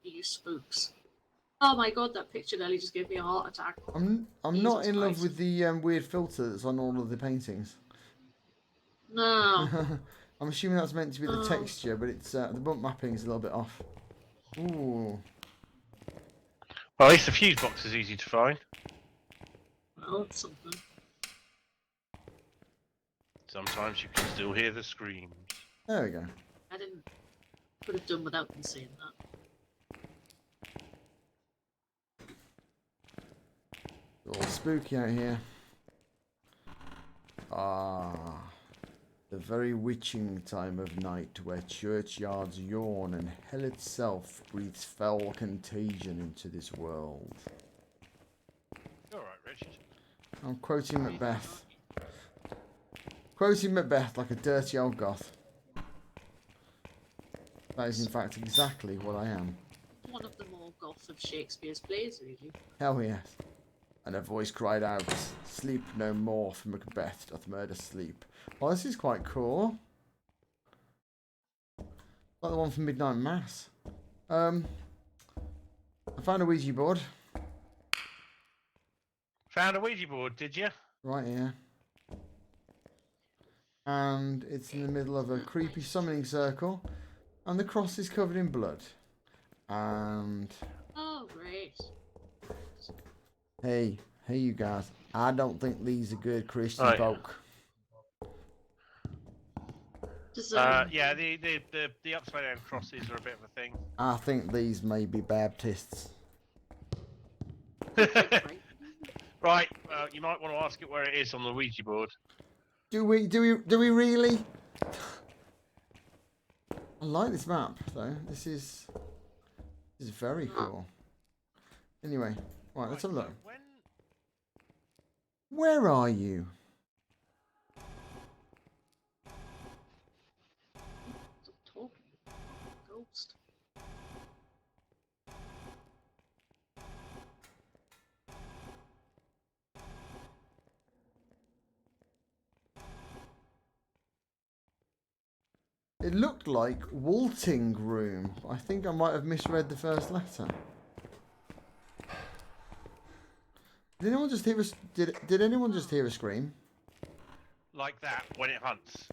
Speaker 2: be spooks. Oh my god, that picture nearly just gave me a heart attack.
Speaker 1: I'm
Speaker 2: Jesus
Speaker 1: not in love
Speaker 2: Christ.
Speaker 1: with the weird filter that's on all of the paintings.
Speaker 2: No.
Speaker 1: I'm assuming that's meant to be the
Speaker 2: Oh.
Speaker 1: texture, but it's the bump mapping is a little bit off. Ooh.
Speaker 3: Well, at least the fuse box is easy to find.
Speaker 2: Well, it's something.
Speaker 3: Sometimes you can still hear the screams.
Speaker 1: There we go.
Speaker 2: I didn't. Could have done without them saying that.
Speaker 1: It's all spooky out here. Ah. The very witching time of night where churchyards yawn and hell itself breathes foul contagion into this world.
Speaker 3: You're alright, Richard.
Speaker 1: I'm quoting Macbeth. Quoting Macbeth like a dirty old goth. That is in fact exactly what I am.
Speaker 2: One of the more goth of Shakespeare's plays, really.
Speaker 1: Hell yes. And a voice cried out, "Sleep no more, for Macbeth doth murder sleep." Well, this is quite cool. Like the one from Midnight Mass. I found a Ouija board.
Speaker 3: Found a Ouija board, did you?
Speaker 1: Right here. And it's in the middle of a creepy summoning circle. And the cross is covered in blood. And...
Speaker 2: Oh, great.
Speaker 1: Hey you guys. I don't think these are good Christian
Speaker 3: Right.
Speaker 1: folk.
Speaker 2: Does,
Speaker 3: Yeah, the upside down crosses are a bit of a thing.
Speaker 1: I think these may be Baptists.
Speaker 3: Right, you might want to ask it where it is on the Ouija board.
Speaker 1: Do we really? I like this map though. This is very cool. Anyway, right, let's have a look.
Speaker 3: So when
Speaker 1: Where are you?
Speaker 2: Stop talking. Ghost.
Speaker 1: It looked like Walting Room. I think I might have misread the first letter. Did anyone just hear a did anyone just hear a scream?
Speaker 3: like that, when it hunts,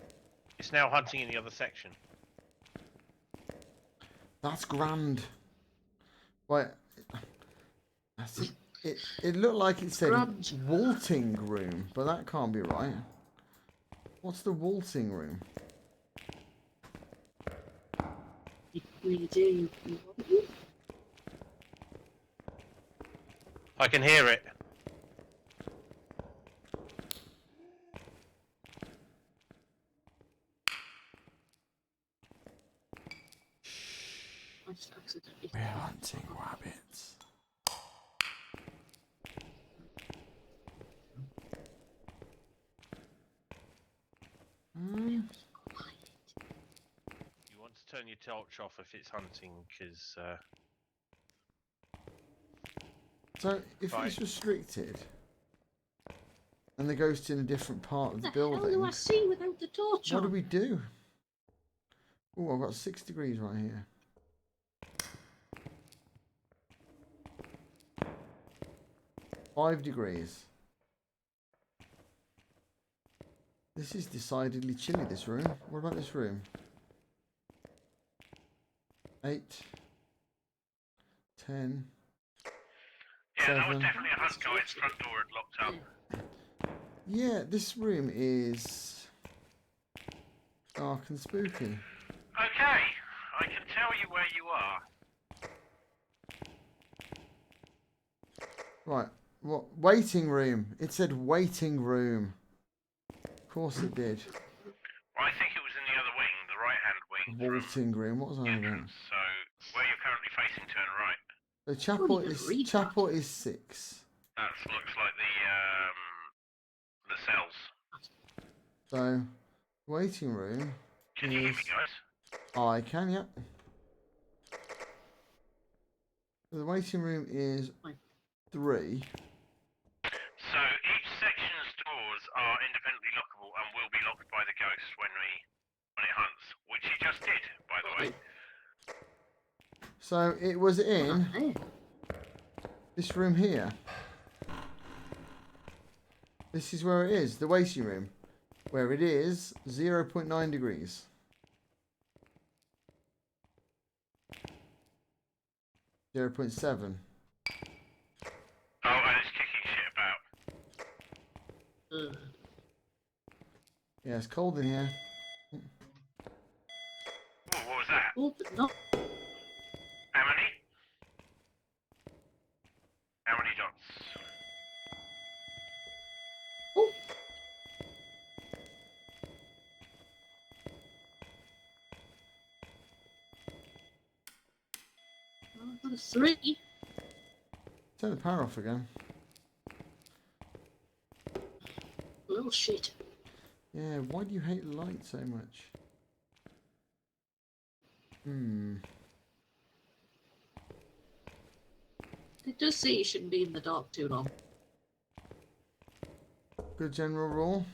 Speaker 3: it's now hunting in the other section.
Speaker 1: That's grand. Wait, I think it looked like it said
Speaker 2: Grand.
Speaker 1: Walting Room, but that can't be right. What's the Walting Room?
Speaker 2: We do.
Speaker 3: I can hear it.
Speaker 2: I just accidentally.
Speaker 1: We're hunting rabbits.
Speaker 3: You want to turn your torch off if it's hunting, because
Speaker 1: So if
Speaker 3: Right.
Speaker 1: it's restricted and the ghost in a different part of the
Speaker 2: What the hell do
Speaker 1: building,
Speaker 2: I see without the torch
Speaker 1: what
Speaker 2: on?
Speaker 1: do we do? Oh, I've got 6 degrees right here. $5. This is decidedly chilly, this room. What about this room? 8, 10.
Speaker 6: Yeah, that was
Speaker 1: 7.
Speaker 6: definitely a hunt guy. Its front door had locked up.
Speaker 1: Yeah, this room is dark and spooky.
Speaker 6: Okay, I can tell you where you are.
Speaker 1: Right, what? Waiting room. It said waiting room. Of course it did.
Speaker 6: I think it was in the other wing, the right-hand wing. from
Speaker 1: Vaulting room. What was I
Speaker 6: the
Speaker 1: on about?
Speaker 6: entrance. So, where you're currently you're facing, turn right.
Speaker 1: The chapel
Speaker 2: even
Speaker 1: is
Speaker 2: read
Speaker 1: chapel is 6.
Speaker 6: That looks like the cells.
Speaker 1: So waiting room
Speaker 6: Can you hear
Speaker 1: is.
Speaker 6: me, guys?
Speaker 1: I can, yeah. The waiting room is 3.
Speaker 6: So each section's doors are independently lockable and will be locked by the ghost when it hunts, which he just did, by the way.
Speaker 1: So it was in
Speaker 2: Hey.
Speaker 1: this room here. This is where it is, the waiting room, where it is 0.9 degrees. Oh, 0.7.
Speaker 6: Oh, and it's kicking shit about.
Speaker 2: Ugh.
Speaker 1: Yeah, it's cold in here.
Speaker 6: Ooh, what was that?
Speaker 2: Oh, but not.
Speaker 6: How many? How many dots?
Speaker 2: Oh. Oh, I got a 3.
Speaker 1: Turn the power off again.
Speaker 2: Little shit.
Speaker 1: Yeah, why do you hate light so much?
Speaker 2: It does say you shouldn't be in the dark too long.
Speaker 1: Good general rule.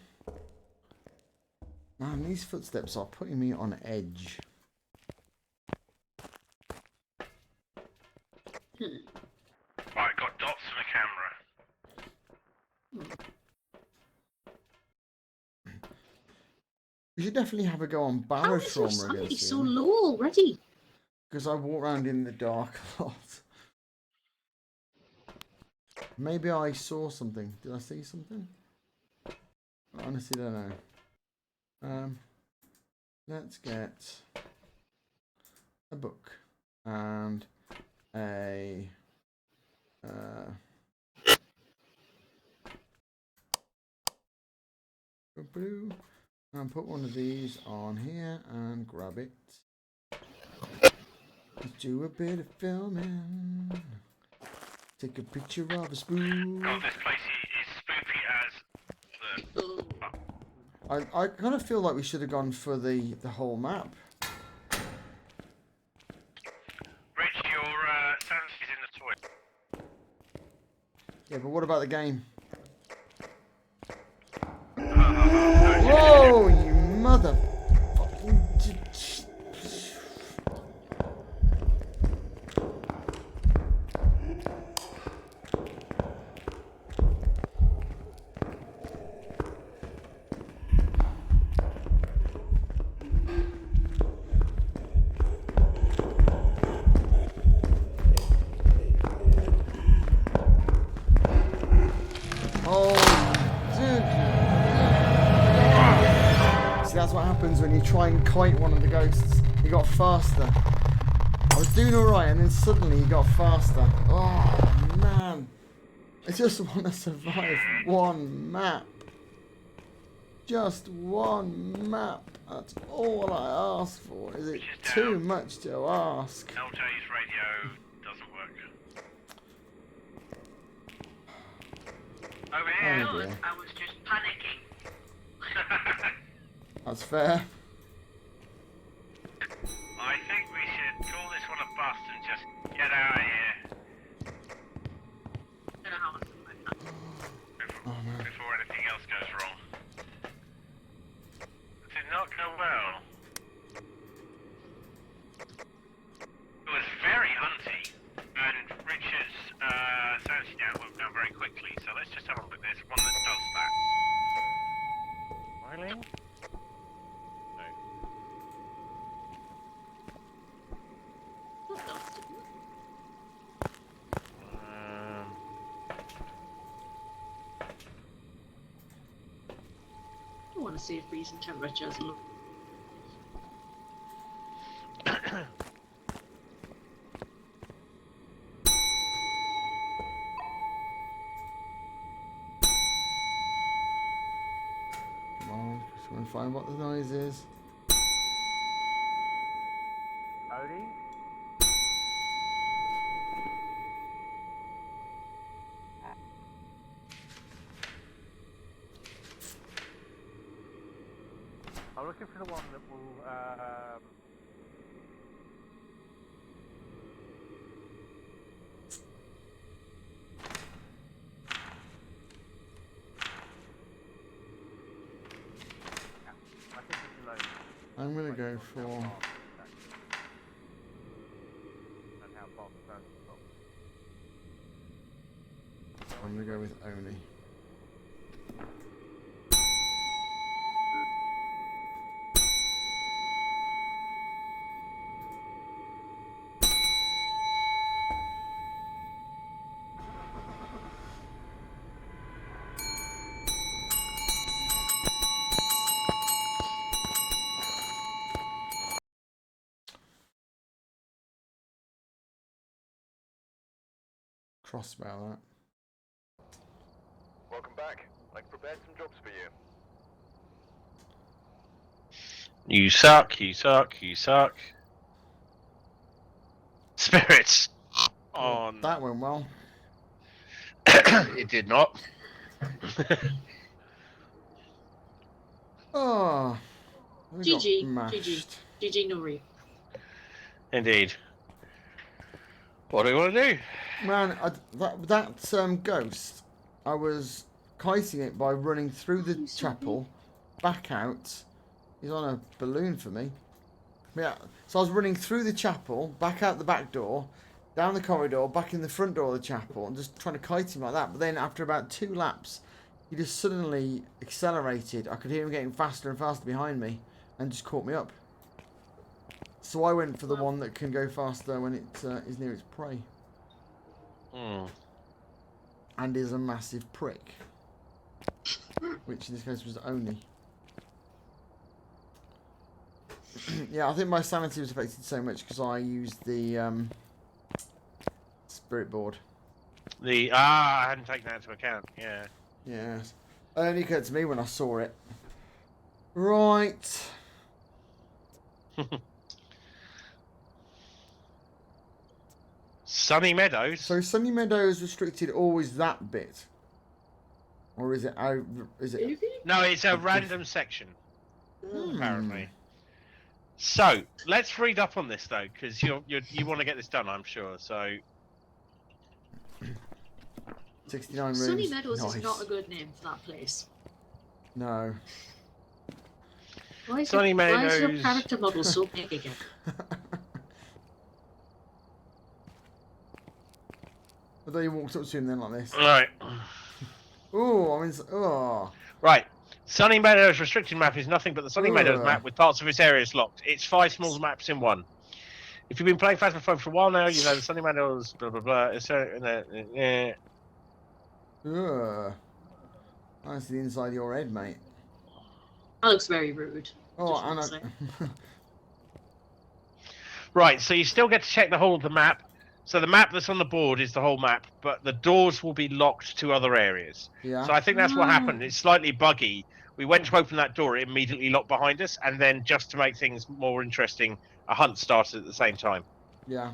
Speaker 1: Man, these footsteps are putting me on edge.
Speaker 6: Right, got dots and a camera.
Speaker 1: We should definitely have a go on
Speaker 2: How is your
Speaker 1: barotrauma again
Speaker 2: sanity so
Speaker 1: soon.
Speaker 2: low already?
Speaker 1: Because I walk around in the dark a lot. Maybe I saw something. Did I see something? I honestly don't know. Let's get a book and a and put one of these on here and grab it. Let's do a bit of filming. Take a picture of a spoon.
Speaker 6: God, this place is spooky as the...
Speaker 1: I kind of feel like we should have gone for the whole map.
Speaker 6: Rich, your sanity's in the toilet.
Speaker 1: Yeah, but what about the game?
Speaker 6: No,
Speaker 1: Whoa, you mother... That's what happens when you try and kite one of the ghosts. He got faster. I was doing alright and then suddenly he got faster. Oh man. I just want to survive one map. Just one map. That's all I ask for. Is it too much to ask?
Speaker 6: LJ's radio doesn't work. Over here.
Speaker 1: Oh dear.
Speaker 6: I was just panicking.
Speaker 1: That's fair.
Speaker 6: I think we should call this one a bust and just get out of here. Before anything else goes wrong. It did not go well. It was very hunty, and Richard's sanity went down very quickly, so let's just have a look at this one that does that. Smiling?
Speaker 2: I want to see if freezing temperatures look.
Speaker 1: Come on, just want to find what the noise is.
Speaker 6: Odie? looking for the one that will. I think it's low.
Speaker 1: I'm gonna go for.
Speaker 6: And how fast the phone is from.
Speaker 1: I'm gonna go with Oni. Crossbow that.
Speaker 4: Welcome back. I've prepared some jobs for you.
Speaker 3: You suck, you suck, you suck. Spirits!
Speaker 1: Well,
Speaker 3: On.
Speaker 1: that went well.
Speaker 3: It did not.
Speaker 1: Oh, we got
Speaker 2: GG,
Speaker 1: mashed.
Speaker 2: GG Nuri.
Speaker 3: Indeed. What do you want to do?
Speaker 1: Man, that ghost, I was kiting it by running through the chapel, back out. He's on a balloon for me. Yeah, so I was running through the chapel, back out the back door, down the corridor, back in the front door of the chapel, and just trying to kite him like that. But then after about 2 laps, he just suddenly accelerated. I could hear him getting faster and faster behind me, and just caught me up. So I went for the one that can go faster when it is near its prey. And is a massive prick. Which in this case was Oni. Yeah, I think my sanity was affected so much because I used the spirit board.
Speaker 3: I hadn't taken that into account, yeah.
Speaker 1: Yes. It only occurred to me when I saw it. Right.
Speaker 3: Sunny Meadows?
Speaker 1: So Sunny Meadows restricted always that bit? Or is it out? Is it?
Speaker 3: No, it's a random section, apparently. So, let's read up on this though, because you want to get this done, I'm sure, so...
Speaker 1: 69 rooms.
Speaker 2: Sunny Meadows
Speaker 1: Nice.
Speaker 2: is not a good name for that place.
Speaker 1: No.
Speaker 2: Why is
Speaker 3: Sunny
Speaker 2: Why is your
Speaker 3: Meadows.
Speaker 2: character model so big again?
Speaker 1: I thought you walked up to him then like this.
Speaker 3: Right.
Speaker 1: Oh, I mean, oh.
Speaker 3: Right. Sunny Meadows restricted map is nothing but the Sunny Meadows
Speaker 1: Ugh.
Speaker 3: map with parts of its areas locked. It's 5 small maps in one. If you've been playing Phasmophobia for a while now, you know the Sunny Meadows, blah blah blah.
Speaker 1: Ugh. That's the inside of your head, mate.
Speaker 2: That looks very rude.
Speaker 1: Oh,
Speaker 2: Just
Speaker 1: and
Speaker 2: wanna say.
Speaker 3: Right, so you still get to check the whole of the map. So the map that's on the board is the whole map, but the doors will be locked to other areas.
Speaker 1: Yeah.
Speaker 3: So I think that's what happened. It's slightly buggy. We went to open that door, it immediately locked behind us, and then just to make things more interesting, a hunt started at the same time.
Speaker 1: Yeah.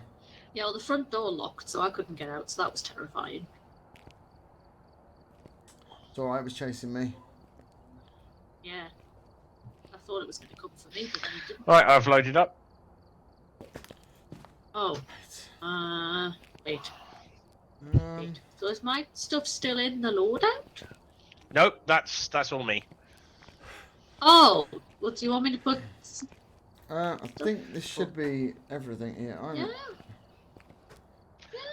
Speaker 2: Yeah, well, the front door locked, so I couldn't get out, so that was terrifying.
Speaker 1: It's alright, it was chasing me.
Speaker 2: Yeah. I thought it was going to come for me, but then it didn't.
Speaker 3: Right, I've loaded up.
Speaker 2: Oh. Wait. Wait. So is my stuff still in the loadout?
Speaker 3: Nope, that's all me.
Speaker 2: Oh! What do you want me to put?
Speaker 1: I think this should be everything here.
Speaker 2: Yeah.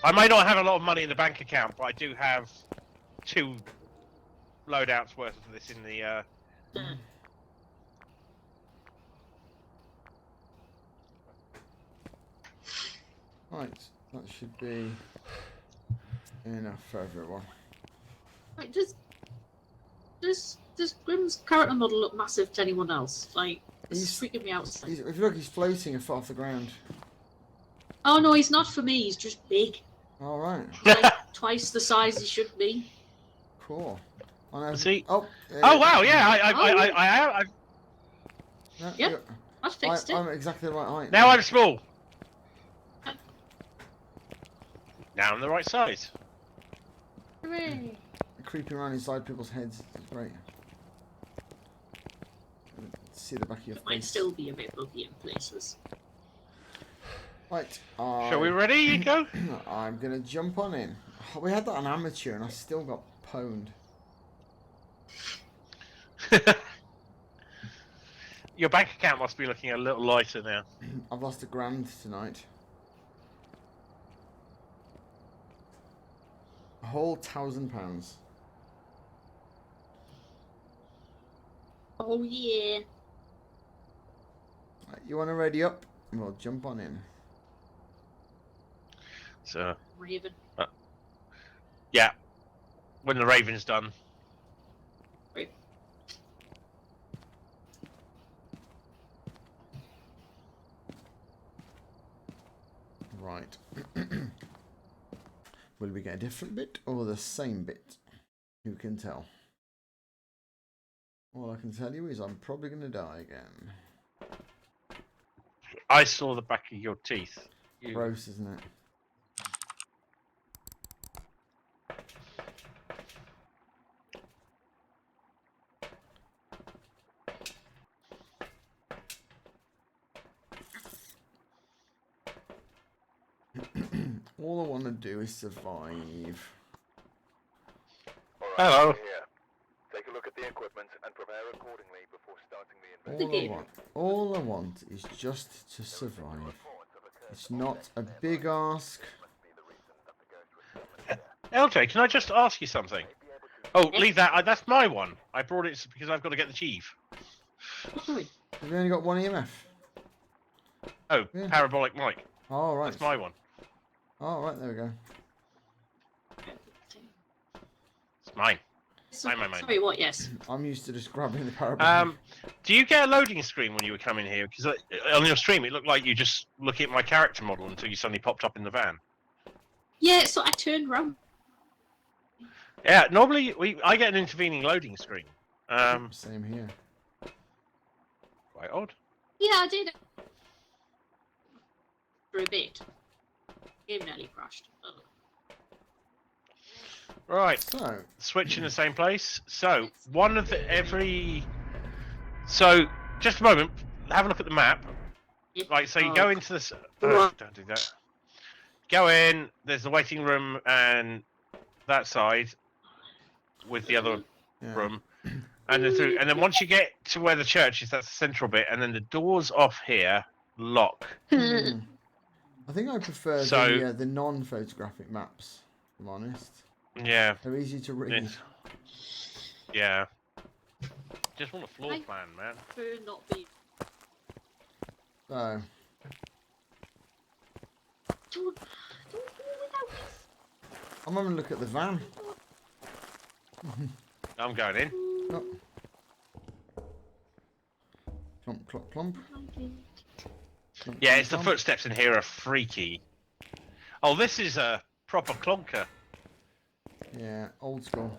Speaker 3: I may not have a lot of money in the bank account, but I do have 2 loadouts worth of this in the.
Speaker 1: Right, that should be enough for everyone.
Speaker 2: Like, does Grimm's character model look massive to anyone else? Like, it's freaking me out.
Speaker 1: If you look, he's floating a foot off the ground.
Speaker 2: Oh no, he's not for me. He's just big.
Speaker 1: All right.
Speaker 2: Like, twice the size he should be.
Speaker 1: Cool. I know.
Speaker 3: See?
Speaker 1: Oh.
Speaker 3: Oh wow! Yeah, I
Speaker 1: No,
Speaker 2: Yep. I fixed it.
Speaker 1: I'm exactly the right height.
Speaker 3: now I'm small. Now I'm the right size.
Speaker 2: Hooray!
Speaker 1: Creeping around inside people's heads is great. see the back of your
Speaker 2: It might
Speaker 1: face.
Speaker 2: still be a bit buggy in places.
Speaker 1: Right.
Speaker 3: Shall we ready? Go.
Speaker 1: I'm gonna jump on in. Oh, we had that on amateur, and I still got pwned.
Speaker 3: Your bank account must be looking a little lighter now.
Speaker 1: I've lost £1,000 tonight. A whole £1,000.
Speaker 2: Oh yeah.
Speaker 1: Right, you want to ready up? We'll jump on in.
Speaker 3: So,
Speaker 2: Raven.
Speaker 3: yeah. When the Raven's done.
Speaker 2: Right.
Speaker 1: Right. Will we get a different bit or the same bit? Who can tell? All I can tell you is I'm probably going to die again.
Speaker 3: I saw the back of your teeth. You-
Speaker 1: Gross, isn't it? All I want to do is survive.
Speaker 4: Alright,
Speaker 3: Hello.
Speaker 4: we're here. Take a look at the equipment and prepare accordingly before starting the investigation.
Speaker 1: All I want is just to survive. It's not a big ask.
Speaker 3: LJ, can I just ask you something? Oh, leave that. That's my one. I brought it because I've got to get the chief.
Speaker 1: We've only got one EMF.
Speaker 3: Oh,
Speaker 1: Yeah.
Speaker 3: parabolic mic.
Speaker 1: Oh, right.
Speaker 3: That's my one.
Speaker 1: Oh, right, there we go.
Speaker 3: It's mine.
Speaker 2: Sorry,
Speaker 3: mine.
Speaker 2: sorry, what? Yes.
Speaker 1: I'm used to just grabbing the parabolic.
Speaker 3: Do you get a loading screen when you were coming here? Because on your stream, it looked like you just looking at my character model until you suddenly popped up in the van.
Speaker 2: Yeah, so I turned round.
Speaker 3: Yeah, normally I get an intervening loading screen.
Speaker 1: Same here.
Speaker 3: Quite odd.
Speaker 2: Yeah, I did. For a bit. Game nearly crashed. Oh.
Speaker 3: Right,
Speaker 1: So,
Speaker 3: switch in the same place. So one of the So just a moment. Have a look at the map. Right, so you go into this. Don't do that. Go in. There's the waiting room and that side with the other
Speaker 1: yeah.
Speaker 3: room, and then through. And then once you get to where the church is, that's the central bit. And then the doors off here lock.
Speaker 1: Hmm. I think I prefer
Speaker 3: So-
Speaker 1: the non-photographic maps, if I'm honest.
Speaker 3: Yeah.
Speaker 1: They're easy to read.
Speaker 3: It's- Yeah. Just want a floor
Speaker 2: I-
Speaker 3: plan, man.
Speaker 2: For not being.
Speaker 1: So,
Speaker 2: Don't go without this.
Speaker 1: I'm having a look at the van.
Speaker 3: I'm going in.
Speaker 1: Oh. Plump, plump, plump. Plump,
Speaker 3: Yeah,
Speaker 1: plump,
Speaker 3: it's the
Speaker 1: plump.
Speaker 3: footsteps in here are freaky. Oh, this is a proper clonker.
Speaker 1: Yeah, old school.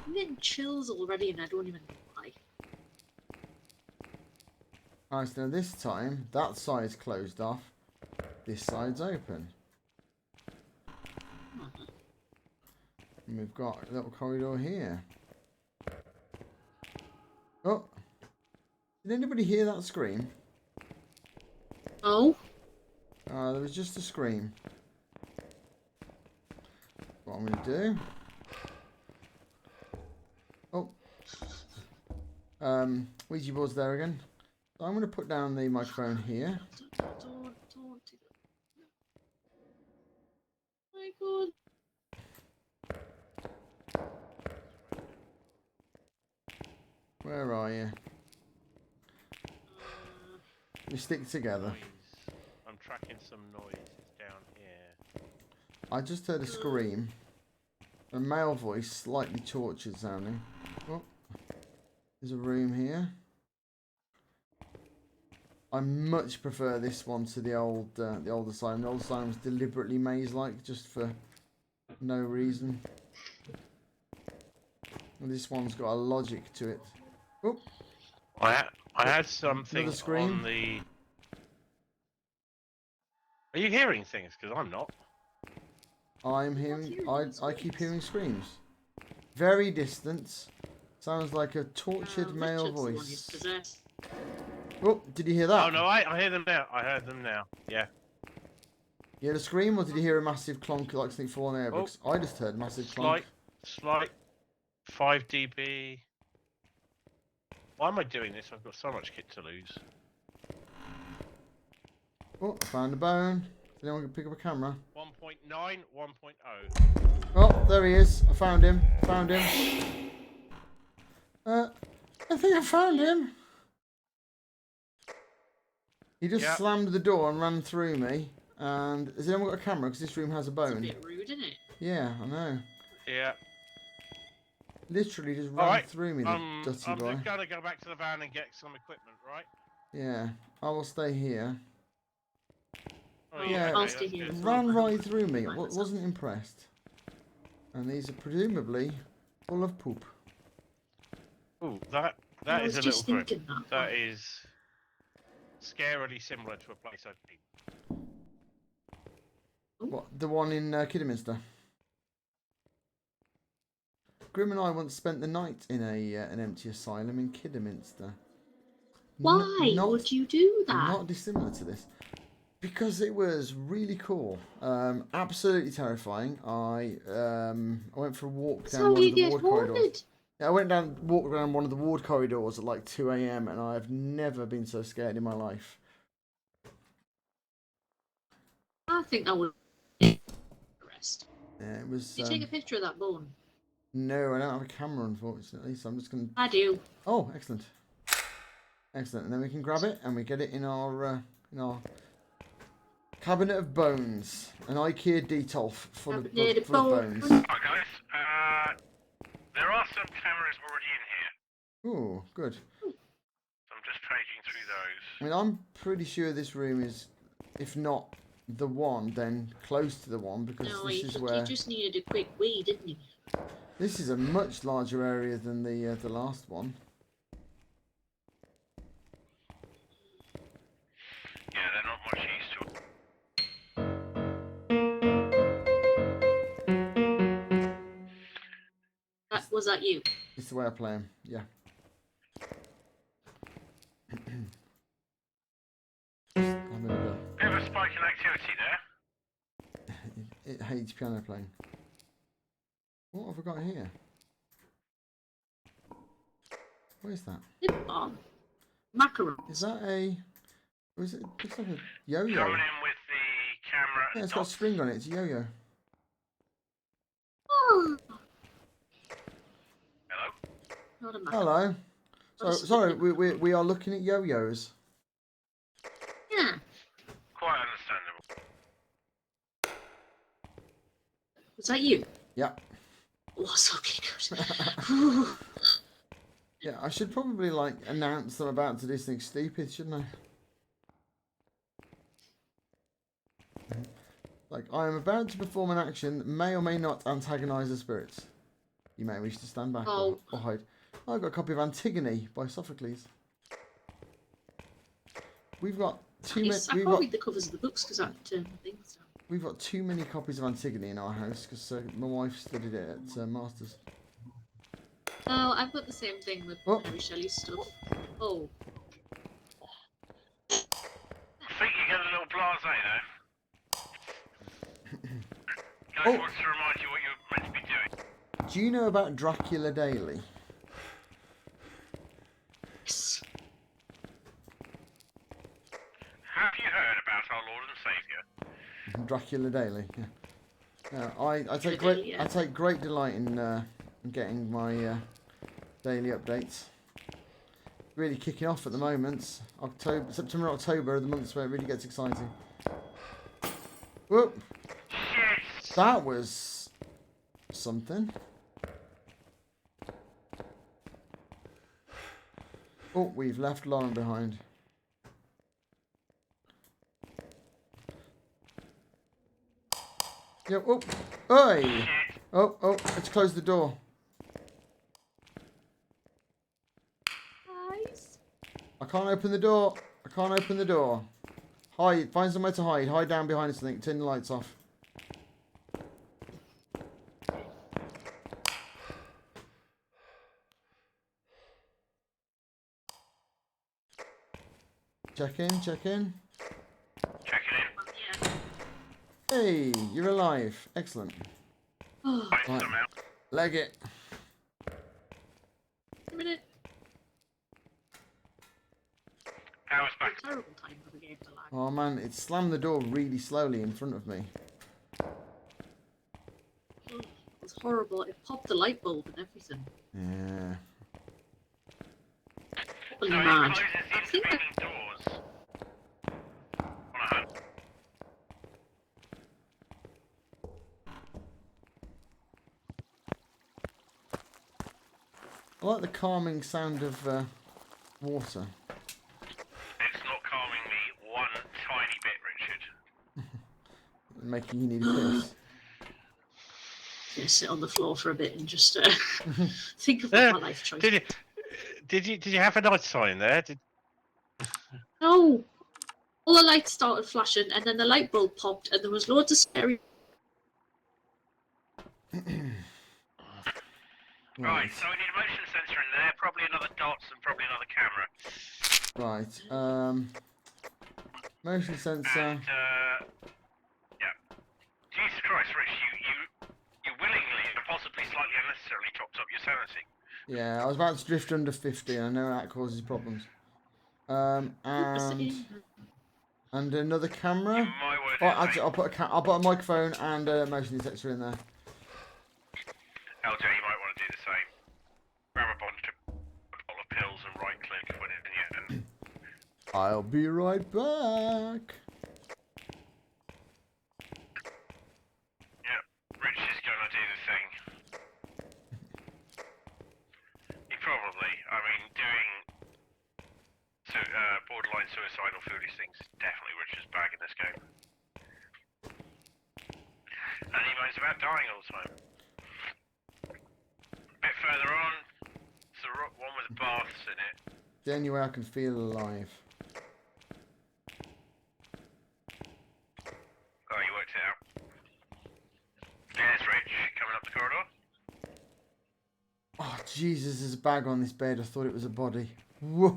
Speaker 2: I'm getting chills already and I don't even know why.
Speaker 1: Alright, so this time, that side's closed off. This side's open. And we've got a little corridor here. Oh! Did anybody hear that scream?
Speaker 2: Oh?
Speaker 1: There was just a scream. What I'm going to do... Oh! Ouija board's there again. So I'm going to put down the microphone here.
Speaker 2: Don't do that. My god.
Speaker 1: Where are you? We stick together.
Speaker 3: Noise. I'm tracking some noises down here.
Speaker 1: I just heard a scream. A male voice, slightly tortured sounding. Oh, there's a room here. I much prefer this one to the old asylum. The old asylum was deliberately maze-like, just for no reason. And this one's got a logic to it. Oh,
Speaker 3: I had something
Speaker 1: Another scream?
Speaker 3: on the. Are you hearing things? Because I'm not.
Speaker 1: I'm hearing. I keep hearing screams. Very distant. Sounds like a tortured male
Speaker 2: Richard's the one who's
Speaker 1: voice.
Speaker 2: possessed.
Speaker 1: Oh, did you hear that?
Speaker 3: Oh no, I hear them now. I heard them now. Yeah.
Speaker 1: You heard a scream, or did you hear a massive clonk like something falling over?
Speaker 3: Oh.
Speaker 1: 'Cause I just heard massive clonk.
Speaker 3: Slight 5 dB. Why am I doing this? I've got so much kit to lose.
Speaker 1: Oh, I found a bone. Did anyone pick up a camera?
Speaker 3: 1.9, 1.0.
Speaker 1: Oh, there he is. I found him. Found him. I think I found him. He just
Speaker 3: Yeah.
Speaker 1: slammed the door and ran through me. And has anyone got a camera? Because this room has a
Speaker 2: It's a
Speaker 1: bone.
Speaker 2: bit rude, isn't it?
Speaker 1: Yeah, I know.
Speaker 3: Yeah.
Speaker 1: Literally just ran
Speaker 3: Alright.
Speaker 1: through me, the
Speaker 3: I'm
Speaker 1: dirty
Speaker 3: just
Speaker 1: boy.
Speaker 3: gonna go back to the van and get some equipment, right?
Speaker 1: Yeah, I will stay here.
Speaker 3: Oh,
Speaker 1: Yeah,
Speaker 2: I'll
Speaker 3: okay,
Speaker 2: stay
Speaker 3: that's
Speaker 2: here
Speaker 3: good.
Speaker 2: as well.
Speaker 1: Ran right through me.
Speaker 2: Mind myself.
Speaker 1: Wasn't impressed. And these are presumably full of poop.
Speaker 3: Ooh, that
Speaker 2: I
Speaker 3: is
Speaker 2: was
Speaker 3: a
Speaker 2: just
Speaker 3: little grim.
Speaker 2: thinking that.
Speaker 3: That is scarily similar to a place I've been.
Speaker 1: What, the one in Kidderminster? Grim and I once spent the night in an empty asylum in Kidderminster.
Speaker 2: Why
Speaker 1: Not
Speaker 2: would you do that?
Speaker 1: Not dissimilar to this. Because it was really cool. Absolutely terrifying. I went for a walk
Speaker 2: That's
Speaker 1: down
Speaker 2: how
Speaker 1: one
Speaker 2: you
Speaker 1: of the
Speaker 2: get
Speaker 1: ward corridors.
Speaker 2: haunted.
Speaker 1: Yeah, I walked around one of the ward corridors at like 2 AM and I've never been so scared in my life.
Speaker 2: I think I would arrest.
Speaker 1: Yeah, it was.
Speaker 2: Did you take a picture of that bone?
Speaker 1: No, I don't have a camera, unfortunately, so I'm just going to...
Speaker 2: I do.
Speaker 1: Oh, excellent. Excellent, and then we can grab it and we get it in our cabinet of bones. An IKEA Detolf full of
Speaker 2: Cabinet of
Speaker 1: bones.
Speaker 2: bones.
Speaker 6: Hi guys, there are some cameras already in here,
Speaker 1: Ooh, good.
Speaker 6: so I'm just paging through those.
Speaker 1: I mean, I'm pretty sure this room is, if not the one, then close to the one, because
Speaker 2: No,
Speaker 1: this
Speaker 2: you,
Speaker 1: is where...
Speaker 2: you just needed a quick wee, didn't you?
Speaker 1: This is a much larger area than the last one.
Speaker 6: Yeah, they're not much used to it.
Speaker 2: Was that you?
Speaker 1: It's the way I play him, yeah. I'm gonna
Speaker 6: Bit of a spike in activity there.
Speaker 1: It hates piano playing. What have I got here? What is that?
Speaker 2: Lip balm. Macarons.
Speaker 1: Is that a... Or is it... Looks like a yo-yo.
Speaker 6: Coming in with the camera.
Speaker 1: Yeah, it's got a spring on it. It's a yo-yo.
Speaker 2: Oh,
Speaker 6: Hello?
Speaker 2: not a macaron.
Speaker 1: Hello. So, sorry, we are looking at yo-yos.
Speaker 2: Yeah.
Speaker 6: Quite understandable.
Speaker 2: Was that you?
Speaker 1: Yeah.
Speaker 2: Oh, that's okay, good.
Speaker 1: Yeah, I should probably, like, announce that I'm about to do something stupid, shouldn't I? Like, I am about to perform an action that may or may not antagonise the spirits. You may wish to stand back or hide. Oh, I've got a copy of Antigone by Sophocles. We've got too many.
Speaker 2: I can't read the covers of the books because that thing. So.
Speaker 1: We've got too many copies of Antigone in our house because my wife studied it at Masters.
Speaker 2: Oh, I've got the same thing with
Speaker 1: Oh.
Speaker 2: Mary Shelley's stuff. Oh.
Speaker 6: I think you get a little blasé there. Guys
Speaker 1: Oh.
Speaker 6: wants to remind you what you're meant to be doing.
Speaker 1: Do you know about Dracula Daily?
Speaker 2: Yes.
Speaker 6: Have you heard about our Lord and Saviour?
Speaker 1: Dracula Daily. Yeah. I take
Speaker 2: Dracula,
Speaker 1: great
Speaker 2: yeah.
Speaker 1: I take great delight in getting my daily updates. Really kicking off at the moment. September, October are the months where it really gets exciting. Whoop!
Speaker 6: Shit!
Speaker 1: That was something. Oh, we've left Lauren behind. Yep. Oh, oi! Oh, let's close the door.
Speaker 2: Guys.
Speaker 1: I can't open the door. I can't open the door. Hide. Find somewhere to hide. Hide down behind something. Turn the lights off. Check in.
Speaker 6: Checking in.
Speaker 2: Yeah.
Speaker 1: Hey, you're alive. Excellent.
Speaker 2: Oh,
Speaker 6: Right,
Speaker 1: Right.
Speaker 6: somehow.
Speaker 1: Leg it.
Speaker 2: a minute.
Speaker 6: Power's back.
Speaker 2: A terrible time for the game to lag.
Speaker 1: Oh man, it slammed the door really slowly in front of me.
Speaker 2: Oh, it was horrible. It popped the light bulb and everything.
Speaker 1: Yeah.
Speaker 2: Properly
Speaker 6: So it
Speaker 2: mad.
Speaker 6: closes the
Speaker 2: I think
Speaker 6: intervening doors. On a hunt.
Speaker 1: I like the calming sound of water.
Speaker 6: It's not calming me one tiny bit, Richard.
Speaker 1: Making you need a piss.
Speaker 2: I'm gonna sit on the floor for a bit and just think about my life choices.
Speaker 3: Did you have a nice time there?
Speaker 2: No! All the lights started flashing and then the light bulb popped and there was loads of scary...
Speaker 6: Right, so we need a motion sensor in there, probably another dots and probably another camera.
Speaker 1: Right. Motion sensor.
Speaker 6: And, yeah. Jesus Christ, Rich, you willingly and possibly slightly unnecessarily topped up your sanity.
Speaker 1: Yeah, I was about to drift under 50 and I know that causes problems. And another camera.
Speaker 6: My word.
Speaker 1: Oh, actually, I'll put a microphone and a motion detector in there.
Speaker 6: LJ, you might want to do the same. Grab a bottle of pills and right click when it's in it.
Speaker 1: I'll be right back.
Speaker 6: Yeah, Rich is going to do the thing. He probably, I mean, doing borderline suicidal foolish things is definitely Richard's bag in this game. And he moans about dying all the time. A bit further on, it's the one with the baths in it.
Speaker 1: The only way I can feel alive.
Speaker 6: Oh, you worked it out. There's Rich, coming up the corridor.
Speaker 1: Oh, Jesus, there's a bag on this bed. I thought it was a body. Whoa.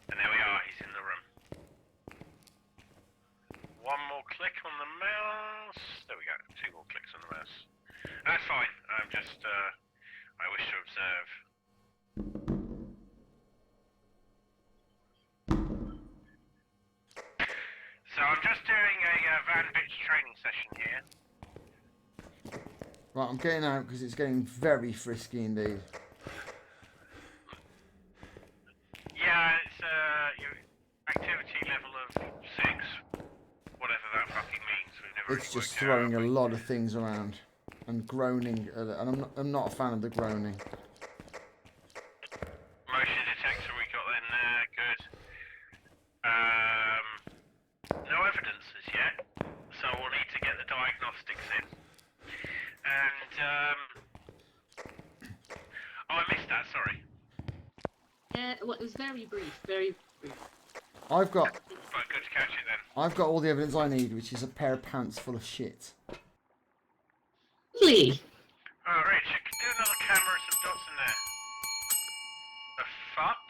Speaker 6: And there we are, he's in the room. One more click on the mouse. There we go, 2 more clicks on the mouse. That's fine, I'm just, I wish to observe. So I'm just doing a van bitch training session here.
Speaker 1: Right, I'm getting out because it's getting very frisky indeed.
Speaker 6: Yeah, it's your activity level of 6, whatever that fucking means. We've never
Speaker 1: It's
Speaker 6: really
Speaker 1: just
Speaker 6: worked out,
Speaker 1: throwing a
Speaker 6: but-
Speaker 1: lot of things around and groaning, and I'm not a fan of the groaning.
Speaker 6: Motion detector we got in there, good. No evidence as yet, so we'll need to get the diagnostics in. And, oh, I missed that, sorry.
Speaker 2: Yeah, well, it was very brief, very brief.
Speaker 1: I've got
Speaker 6: But good to catch it then.
Speaker 1: all the evidence I need, which is a pair of pants full of shit.
Speaker 2: Lovely!
Speaker 6: Oh, Rich, you can do another camera, some dots in there. The fuck?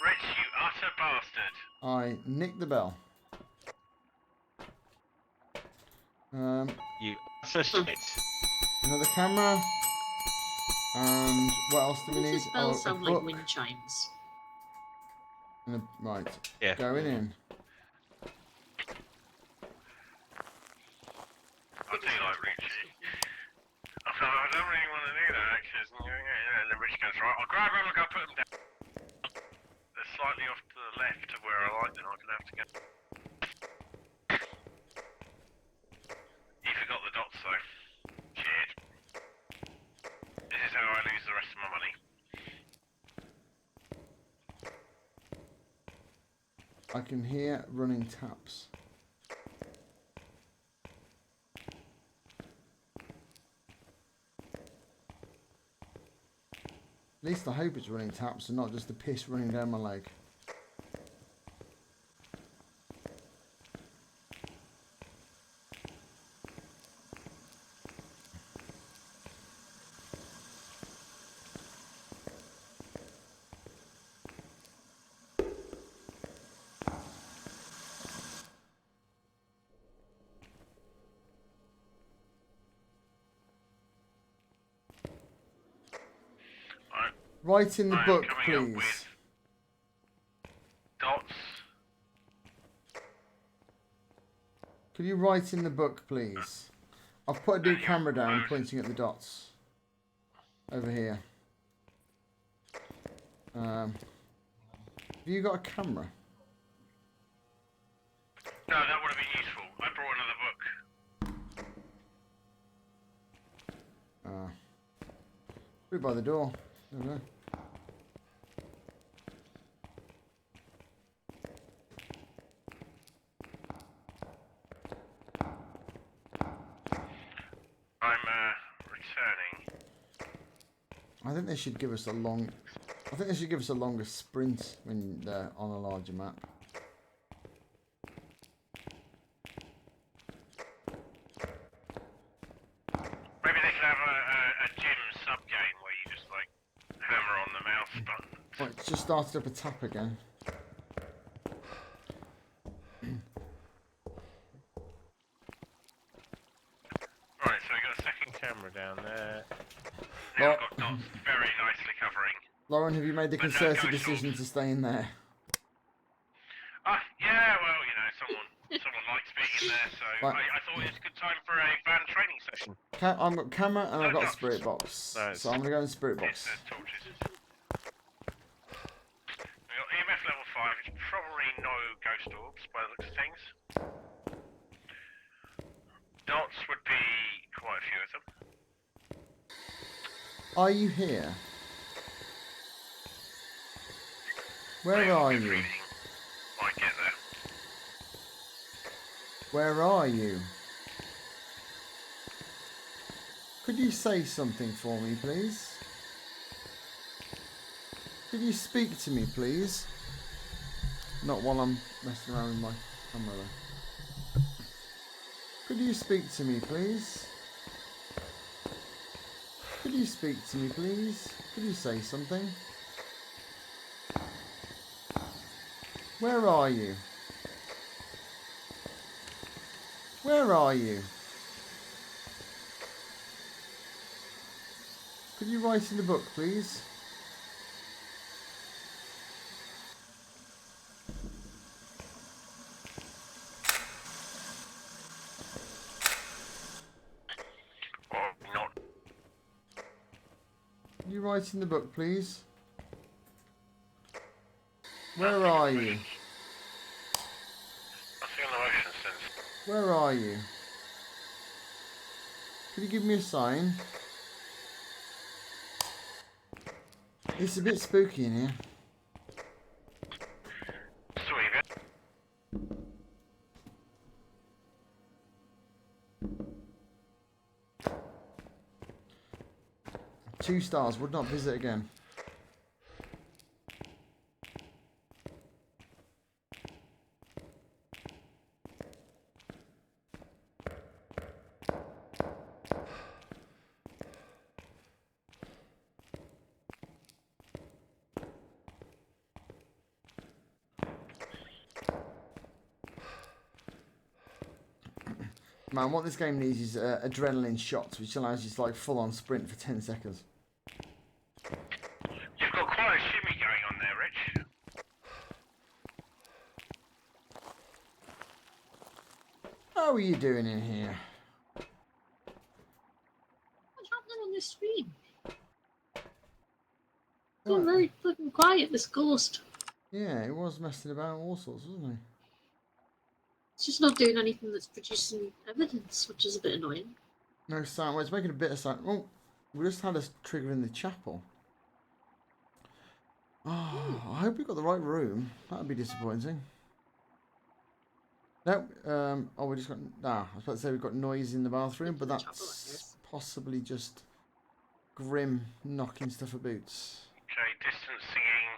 Speaker 6: Rich, you utter bastard.
Speaker 1: I nicked the bell.
Speaker 3: You utter shit.
Speaker 1: Another camera. And what else do we
Speaker 2: Does
Speaker 1: need?
Speaker 2: this bell
Speaker 1: Oh,
Speaker 2: sound
Speaker 1: a
Speaker 2: like
Speaker 1: book.
Speaker 2: wind chimes?
Speaker 1: And right,
Speaker 3: Yeah.
Speaker 1: going in.
Speaker 6: I do like Richie. I thought, I don't really want to do that, because, and then Rich goes, right, I'll grab them and go put them down. They're slightly off to the left of where I like them, I'm going to have to go. You forgot the dots, though. Shit. This is how I lose the rest of my money.
Speaker 1: I can hear running taps. At least I hope it's running taps and not just the piss running down my leg. Write in the
Speaker 6: I am
Speaker 1: book,
Speaker 6: coming up
Speaker 1: please.
Speaker 6: with dots.
Speaker 1: Could you write in the book, please? I've put a new camera down, pointing at the dots. Over here. Have you got a camera?
Speaker 6: No, that would have been useful. I brought another book.
Speaker 1: Put it by the door. There we go.
Speaker 6: I'm returning.
Speaker 1: I think they should give us a long. I think they should give us a longer sprint when they're on a larger map.
Speaker 6: Maybe they could have a gym sub game where you just like hammer on the mouse button.
Speaker 1: Oh, it's just started up a tap again.
Speaker 3: Right, so we got a second camera down there.
Speaker 6: Now I've got dots very nicely covering.
Speaker 1: Lauren, have you made the
Speaker 6: But no
Speaker 1: concerted
Speaker 6: ghost
Speaker 1: decision
Speaker 6: orbs.
Speaker 1: to stay in there?
Speaker 6: Yeah, well, you know, someone likes being in there, so
Speaker 1: Right.
Speaker 6: I thought it was a good time for a van training session.
Speaker 1: I've got camera and I've got a
Speaker 6: dots.
Speaker 1: spirit box.
Speaker 3: Nice.
Speaker 1: So I'm gonna go in the spirit
Speaker 6: Yes,
Speaker 1: box.
Speaker 6: there's torches. We got EMF level 5, which probably no ghost orbs by the looks of things. Dots would be quite a few of them.
Speaker 1: Are you here? Where
Speaker 6: They all
Speaker 1: are
Speaker 6: good
Speaker 1: you?
Speaker 6: reading. Might get there.
Speaker 1: Where are you? Could you say something for me, please? Could you speak to me, please? Not while I'm messing around with my camera though. Could you speak to me, please? Could you speak to me, please? Could you say something? Where are you? Where are you? Could you write in the book, please?
Speaker 6: Or not.
Speaker 1: Could you write in the book, please? Where are you?
Speaker 6: Nothing on the motion sense.
Speaker 1: Where are you? Could you give me a sign? It's a bit spooky in here.
Speaker 6: Sweet.
Speaker 1: 2 stars, would not visit again. Man, what this game needs is adrenaline shots, which allows you to like full on sprint for 10 seconds.
Speaker 6: You've got quite a shimmy going on there, Rich.
Speaker 1: How are you doing in here?
Speaker 2: What's happening on this stream? It's
Speaker 1: Oh,
Speaker 2: all very fucking quiet, this ghost.
Speaker 1: yeah, he was messing about all sorts, wasn't he?
Speaker 2: It's just not doing anything that's producing evidence, which is a bit annoying.
Speaker 1: No sound. Well, it's making a bit of sound. Oh, we just had a trigger in the chapel. Oh, I hope we got the right room. That'd be disappointing. No, oh, we just got. Ah, I was about to say we've got noise in the bathroom, but
Speaker 2: In the chapel, I
Speaker 1: that's
Speaker 2: guess.
Speaker 1: possibly just Grim knocking stuff about.
Speaker 6: Okay, distancing.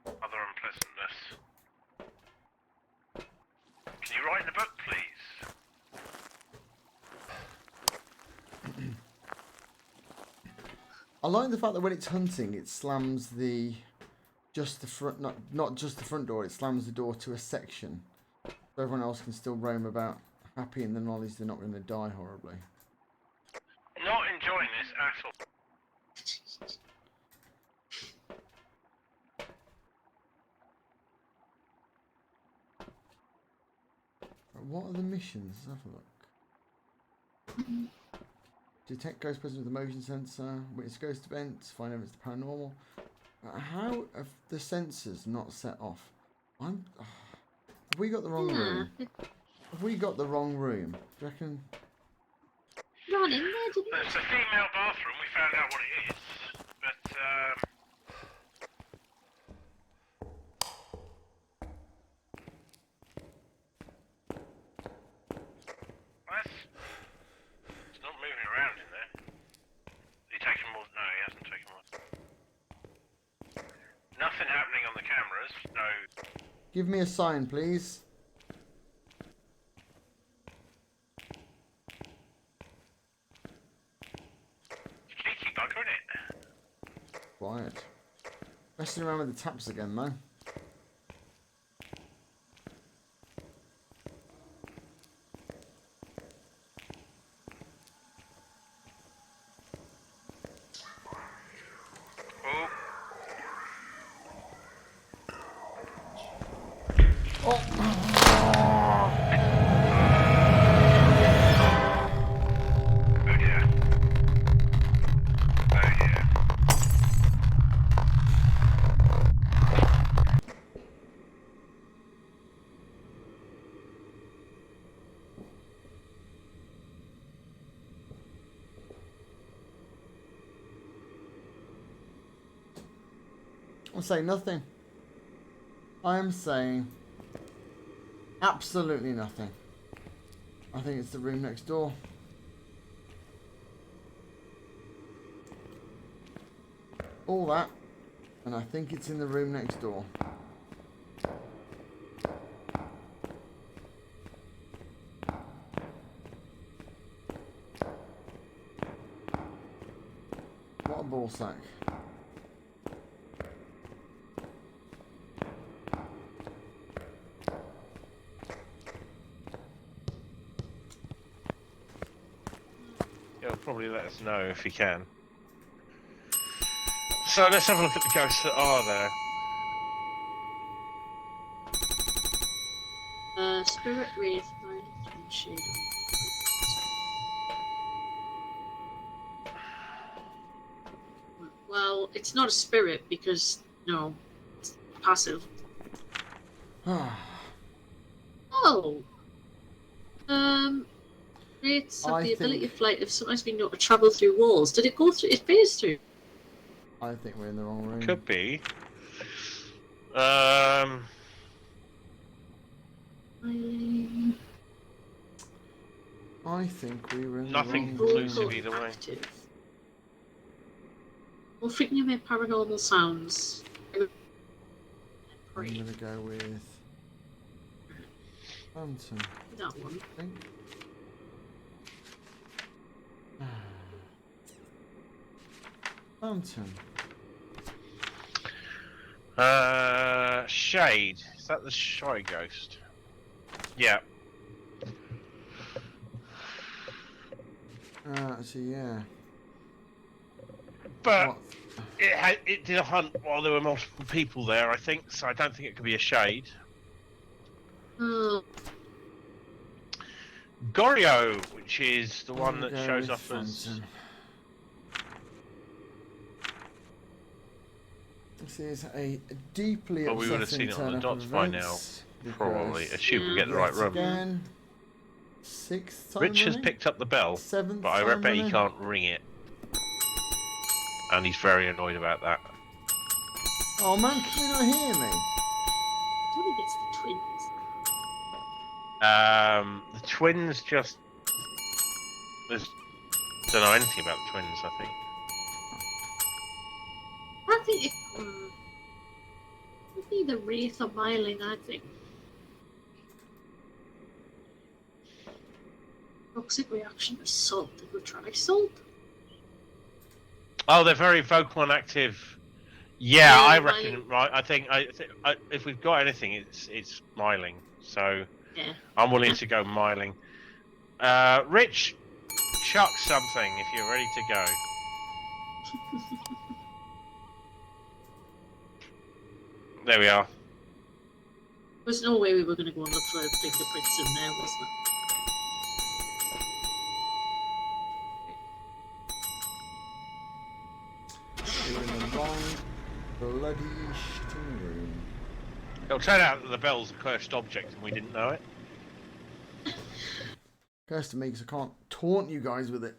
Speaker 6: Other unpleasantness. Can you write in the book, please?
Speaker 1: I like the fact that when it's hunting, it slams the just the front, not just the front door. It slams the door to a section, so everyone else can still roam about, happy in the knowledge they're not going to die horribly.
Speaker 6: Not enjoying this at all.
Speaker 1: What are the missions? Let's have a look. Detect ghost presence with a motion sensor. Witness ghost events. Find evidence of paranormal. How have the sensors not set off? Have we got the wrong room? Have we got the wrong room? Do you reckon?
Speaker 2: Run in there, didn't you?
Speaker 6: It's a female bathroom. We found out what it is, but it's not moving around in there. He taken more? No, he hasn't taken more. Nothing happening on the cameras. No.
Speaker 1: Give me a sign, please.
Speaker 6: Cheeky bugger, isn't it?
Speaker 1: Quiet. Messing around with the taps again, though. I'm saying nothing. I'm saying absolutely nothing. I think it's the room next door. All that, and I think it's in the room next door. What a ball sack.
Speaker 3: He'll probably let us know if he can. So let's have a look at the ghosts that are there.
Speaker 2: Spirit Wraith, Mind and Shadow. Well, it's not a spirit because, no, it's passive. Oh! Wraiths have the ability of flight have sometimes been known to travel through walls. Did it go through? It phased through.
Speaker 1: I think we're in the wrong room.
Speaker 3: Could be.
Speaker 1: I think we were in
Speaker 3: Nothing
Speaker 1: the wrong room.
Speaker 3: conclusive either way.
Speaker 2: Well, freaking made paranormal sounds.
Speaker 1: I'm gonna go with Phantom.
Speaker 2: That one.
Speaker 1: I think. Phantom.
Speaker 3: Shade. Is that the shy ghost? Yeah.
Speaker 1: So yeah.
Speaker 3: But
Speaker 1: What?
Speaker 3: it did a hunt while there were multiple people there, I think, so I don't think it could be a shade.
Speaker 2: Oh,
Speaker 3: Goryo, which is the one
Speaker 1: I'm
Speaker 3: that
Speaker 1: gonna
Speaker 3: shows
Speaker 1: go
Speaker 3: up
Speaker 1: with
Speaker 3: as...
Speaker 1: Phantom. This is a deeply
Speaker 3: Well, we would have
Speaker 1: upsetting
Speaker 3: seen it on the
Speaker 1: turn-up
Speaker 3: dots
Speaker 1: of
Speaker 3: by now,
Speaker 1: events,
Speaker 3: probably.
Speaker 1: because
Speaker 3: Assume we get the right
Speaker 1: yet
Speaker 3: room.
Speaker 1: again, 6th time
Speaker 3: Rich has
Speaker 1: running?
Speaker 3: picked up the bell,
Speaker 1: 7th
Speaker 3: but I
Speaker 1: time
Speaker 3: bet he
Speaker 1: running?
Speaker 3: can't ring it. And he's very annoyed about that.
Speaker 1: Oh man, can you not hear me?
Speaker 2: I don't think it's the twins.
Speaker 3: The twins just... don't know anything about the twins, I think.
Speaker 2: I think it would be the Wraith or Myling, I think. Toxic reaction to salt. Did we try salt?
Speaker 3: Oh, they're very vocal and active. Yeah,
Speaker 2: Yeah,
Speaker 3: I
Speaker 2: Myling.
Speaker 3: reckon. Right, I think if we've got anything, it's Myling. So
Speaker 2: Yeah.
Speaker 3: I'm willing to go Myling. Rich, chuck something if you're ready to go. There we are.
Speaker 2: There's no way we were going to go and look for fingerprints in there, was there?
Speaker 1: We're in the wrong bloody shitting room.
Speaker 3: It'll turn out that the bell's a cursed object and we didn't know it.
Speaker 1: Cursed to me because I can't taunt you guys with it.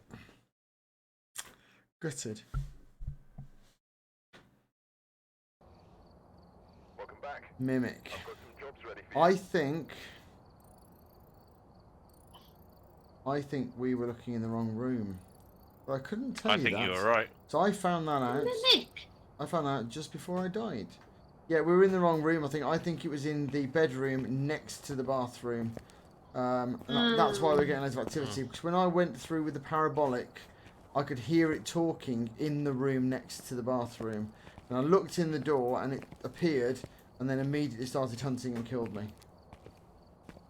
Speaker 1: Gutted.
Speaker 4: Welcome back.
Speaker 1: Mimic.
Speaker 4: I've got some jobs ready for you.
Speaker 1: I think we were looking in the wrong room. But I couldn't tell
Speaker 3: I
Speaker 1: you
Speaker 3: think
Speaker 1: that.
Speaker 3: you were right.
Speaker 1: So I found that out.
Speaker 2: Mimic!
Speaker 1: I found that out just before I died. Yeah, we were in the wrong room. I think it was in the bedroom next to the bathroom. And that's why we're getting loads of activity. Because when I went through with the parabolic, I could hear it talking in the room next to the bathroom. And I looked in the door and it appeared and then immediately started hunting and killed me.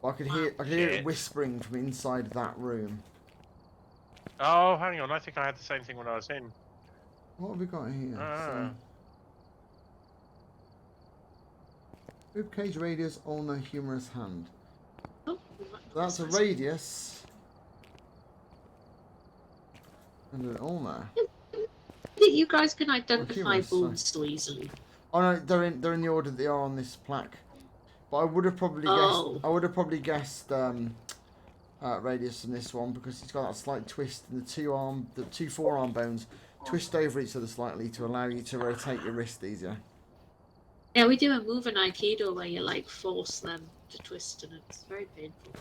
Speaker 1: I could hear it whispering from inside that room.
Speaker 3: Oh, hang on. I think I had the same thing when I was in.
Speaker 1: What have we got here? Ribcage radius, ulnar, humerus hand.
Speaker 2: Oh,
Speaker 1: That's a radius. And an ulnar.
Speaker 2: I think you guys can identify
Speaker 1: humorous,
Speaker 2: bones so easily.
Speaker 1: Oh no, they're in the order that they are on this plaque. But I would have probably guessed radius in this one because it's got that slight twist in the two forearm bones twist over each other slightly to allow you to rotate your wrist easier.
Speaker 2: Yeah, we do a move in Aikido where you like force them to twist, and it's very painful.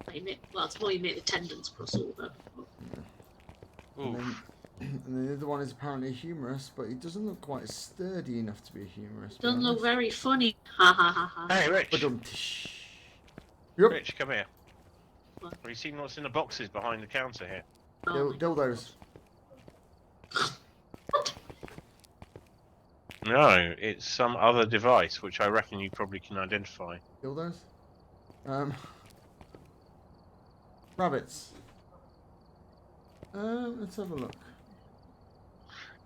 Speaker 2: Like, well, it's more you make the tendons cross over.
Speaker 1: And then the other one is apparently a humerus, but it doesn't look quite sturdy enough to be a humerus.
Speaker 2: Doesn't look very funny. Ha ha ha ha.
Speaker 3: Hey, Rich.
Speaker 1: Yep.
Speaker 3: Rich, come here.
Speaker 2: What?
Speaker 3: Have you seen what's in the boxes behind the counter here?
Speaker 2: Oh,
Speaker 1: Dildos.
Speaker 2: what?
Speaker 3: No, it's some other device, which I reckon you probably can identify.
Speaker 1: Dildos? Rabbits. Let's have a look.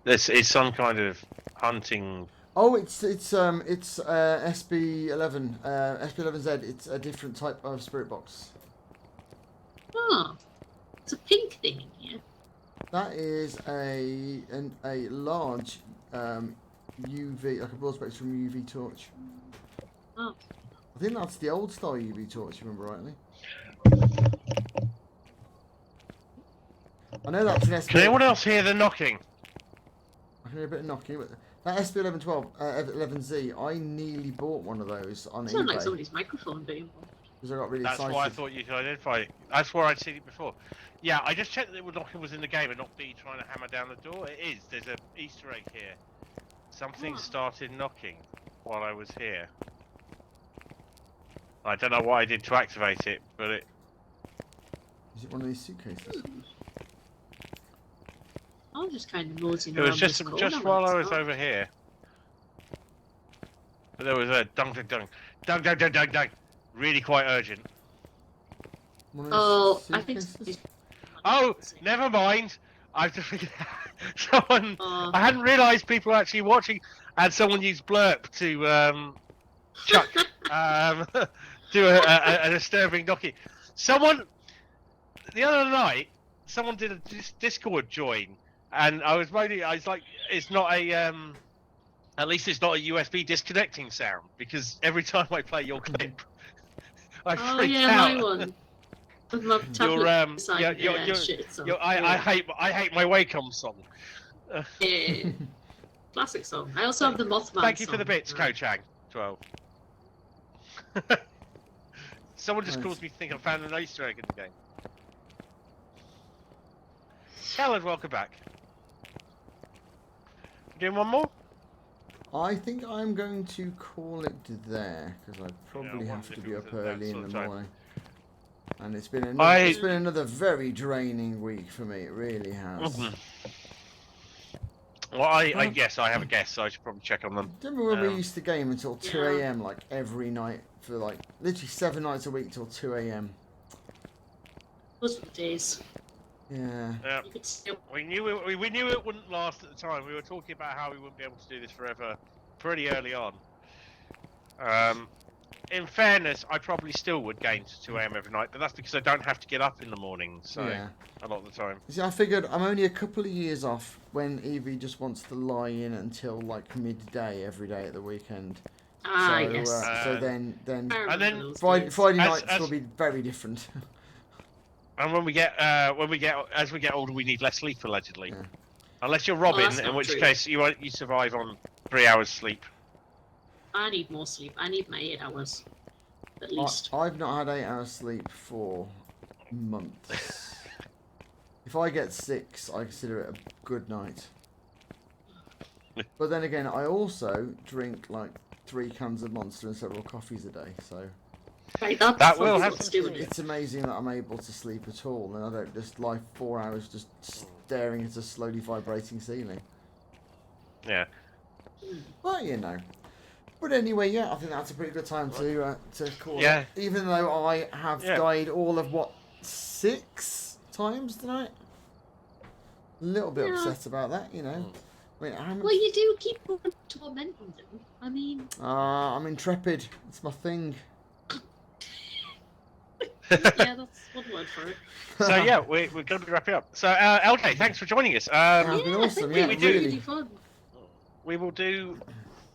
Speaker 3: This is some kind of hunting.
Speaker 1: Oh, it's SB11, SB11Z. It's a different type of spirit box.
Speaker 2: Oh, it's a pink thing in here.
Speaker 1: That is a large UV, like a broad spectrum UV torch.
Speaker 2: Oh.
Speaker 1: I think that's the old style UV torch, if you remember rightly. I know that's an SB.
Speaker 3: Can anyone else hear the knocking?
Speaker 1: I can hear a bit of knocking, but that SB1112, 11Z, I nearly bought one of those on
Speaker 2: Sounds
Speaker 1: eBay.
Speaker 2: like somebody's microphone being
Speaker 1: Because I got really
Speaker 3: That's
Speaker 1: excited.
Speaker 3: why I thought you could identify it. That's where I'd seen it before. Yeah, I just checked that the knocking was in the game and not B trying to hammer down the door. It is. There's an Easter egg here. Something started knocking while I was here. I don't know what I did to activate it, but it...
Speaker 1: Is it one of these suitcases?
Speaker 2: I was just kind of moseying
Speaker 3: It
Speaker 2: around
Speaker 3: was just
Speaker 2: this corner
Speaker 3: while I
Speaker 2: when
Speaker 3: was
Speaker 2: it's
Speaker 3: over here. But there was a dunk, really quite urgent.
Speaker 1: One of
Speaker 2: Oh,
Speaker 1: these
Speaker 2: I think.
Speaker 1: suitcases?
Speaker 3: Oh, never mind. I've just figured out someone.
Speaker 2: Oh.
Speaker 3: I hadn't realised people were actually watching, and someone used blurp to chuck do a disturbing knocking. Someone the other night, someone did a Discord join, and I was moaning. I was like, it's not a at least it's not a USB disconnecting sound, because every time I play your clip, I freak out.
Speaker 2: My one. With my tablet
Speaker 3: I hate my Wacom song.
Speaker 2: Yeah. Classic song. I also have the Mothman
Speaker 3: Thank you
Speaker 2: song.
Speaker 3: for the bits, Kochang. 12. Someone just caused me to think I found an Easter egg in the game. Callum, welcome back. Doing one more?
Speaker 1: I think I'm going to call it there, because I probably have to be up early in the morning. And it's been another very draining week for me. It really has.
Speaker 3: Well, I guess I have a guess, so I should probably check on them.
Speaker 1: Do you remember when we used to game until 2 AM, like every night for like literally 7 nights a week till 2 AM?
Speaker 2: Those were the days.
Speaker 1: Yeah.
Speaker 2: You could still...
Speaker 3: We knew it wouldn't last at the time. We were talking about how we wouldn't be able to do this forever, pretty early on. in fairness, I probably still would gain to 2 AM every night, but that's because I don't have to get up in the morning, so
Speaker 1: Yeah.
Speaker 3: a lot of the time.
Speaker 1: See, I figured I'm only a couple of years off when Evie just wants to lie in until like midday every day at the weekend.
Speaker 2: Ah,
Speaker 1: so,
Speaker 2: yes.
Speaker 1: so then
Speaker 2: I remember
Speaker 3: and then
Speaker 2: those
Speaker 1: Friday,
Speaker 2: days.
Speaker 1: Friday
Speaker 3: As-
Speaker 1: nights
Speaker 3: as-
Speaker 1: will be very different.
Speaker 3: And as we get older, we need less sleep allegedly.
Speaker 1: Yeah.
Speaker 3: Unless you're Robin,
Speaker 2: that's
Speaker 3: in
Speaker 2: not
Speaker 3: which
Speaker 2: true.
Speaker 3: case you survive on 3 hours sleep.
Speaker 2: I need more sleep. I need my 8 hours, at least.
Speaker 1: I've not had 8 hours sleep for months. If I get 6, I consider it a good night. But then again, I also drink like 3 cans of Monster and several coffees a day, so
Speaker 2: Right, that's
Speaker 3: That will
Speaker 2: probably
Speaker 3: have
Speaker 2: what's
Speaker 3: some
Speaker 2: doing it.
Speaker 1: it's amazing that I'm able to sleep at all, and I don't just lie 4 hours just staring at a slowly vibrating ceiling.
Speaker 3: Yeah.
Speaker 1: Well, you know. But anyway, yeah, I think that's a pretty good time to call
Speaker 3: Yeah.
Speaker 1: it. Even though I have
Speaker 3: Yeah.
Speaker 1: died all of, what, 6 times tonight? A little bit
Speaker 2: Yeah.
Speaker 1: upset about that, you know. I mean, how much...
Speaker 2: Well, you do keep on tormenting them. I mean,
Speaker 1: I'm intrepid. It's my thing.
Speaker 2: yeah, that's one word for it.
Speaker 3: So yeah, we're going to be wrapping up. So LJ, thanks for joining us.
Speaker 1: Yeah, it's been
Speaker 2: Yeah,
Speaker 1: awesome,
Speaker 2: I
Speaker 1: yeah,
Speaker 2: think
Speaker 3: we do.
Speaker 1: really.
Speaker 2: fun.
Speaker 3: We will do.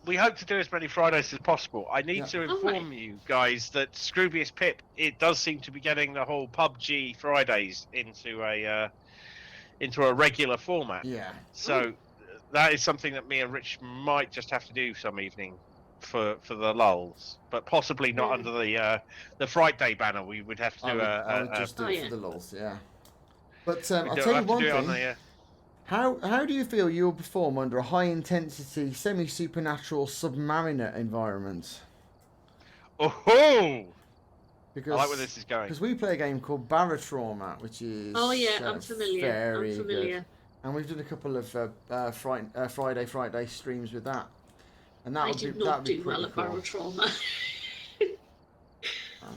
Speaker 3: We hope to do as many Fridays as possible. I need
Speaker 1: Yeah.
Speaker 3: to inform you guys that Scroobius Pip, it does seem to be getting the whole PUBG Fridays into a regular format.
Speaker 1: Yeah.
Speaker 3: So that is something that me and Rich might just have to do some evening for the lulls, but possibly not under the Fright Day banner. We would have to do
Speaker 1: I would just do
Speaker 2: Oh,
Speaker 1: it
Speaker 2: yeah.
Speaker 1: for the lulz, yeah. But
Speaker 3: we'd
Speaker 1: I'll
Speaker 3: have
Speaker 1: tell you
Speaker 3: to
Speaker 1: one
Speaker 3: do it on
Speaker 1: thing.
Speaker 3: the,
Speaker 1: How do you feel you'll perform under a high-intensity, semi-supernatural submariner environment?
Speaker 3: oh,
Speaker 1: Because
Speaker 3: I like where this is going.
Speaker 1: Because we play a game called Barotrauma, which is
Speaker 2: Oh yeah, I'm familiar.
Speaker 1: very
Speaker 2: I'm familiar.
Speaker 1: good. And we've done a couple of Friday streams with that. And that
Speaker 2: I
Speaker 1: would
Speaker 2: did
Speaker 1: be,
Speaker 2: not
Speaker 1: that'd be
Speaker 2: do well
Speaker 1: pretty
Speaker 2: at
Speaker 1: cool.
Speaker 2: Barotrauma.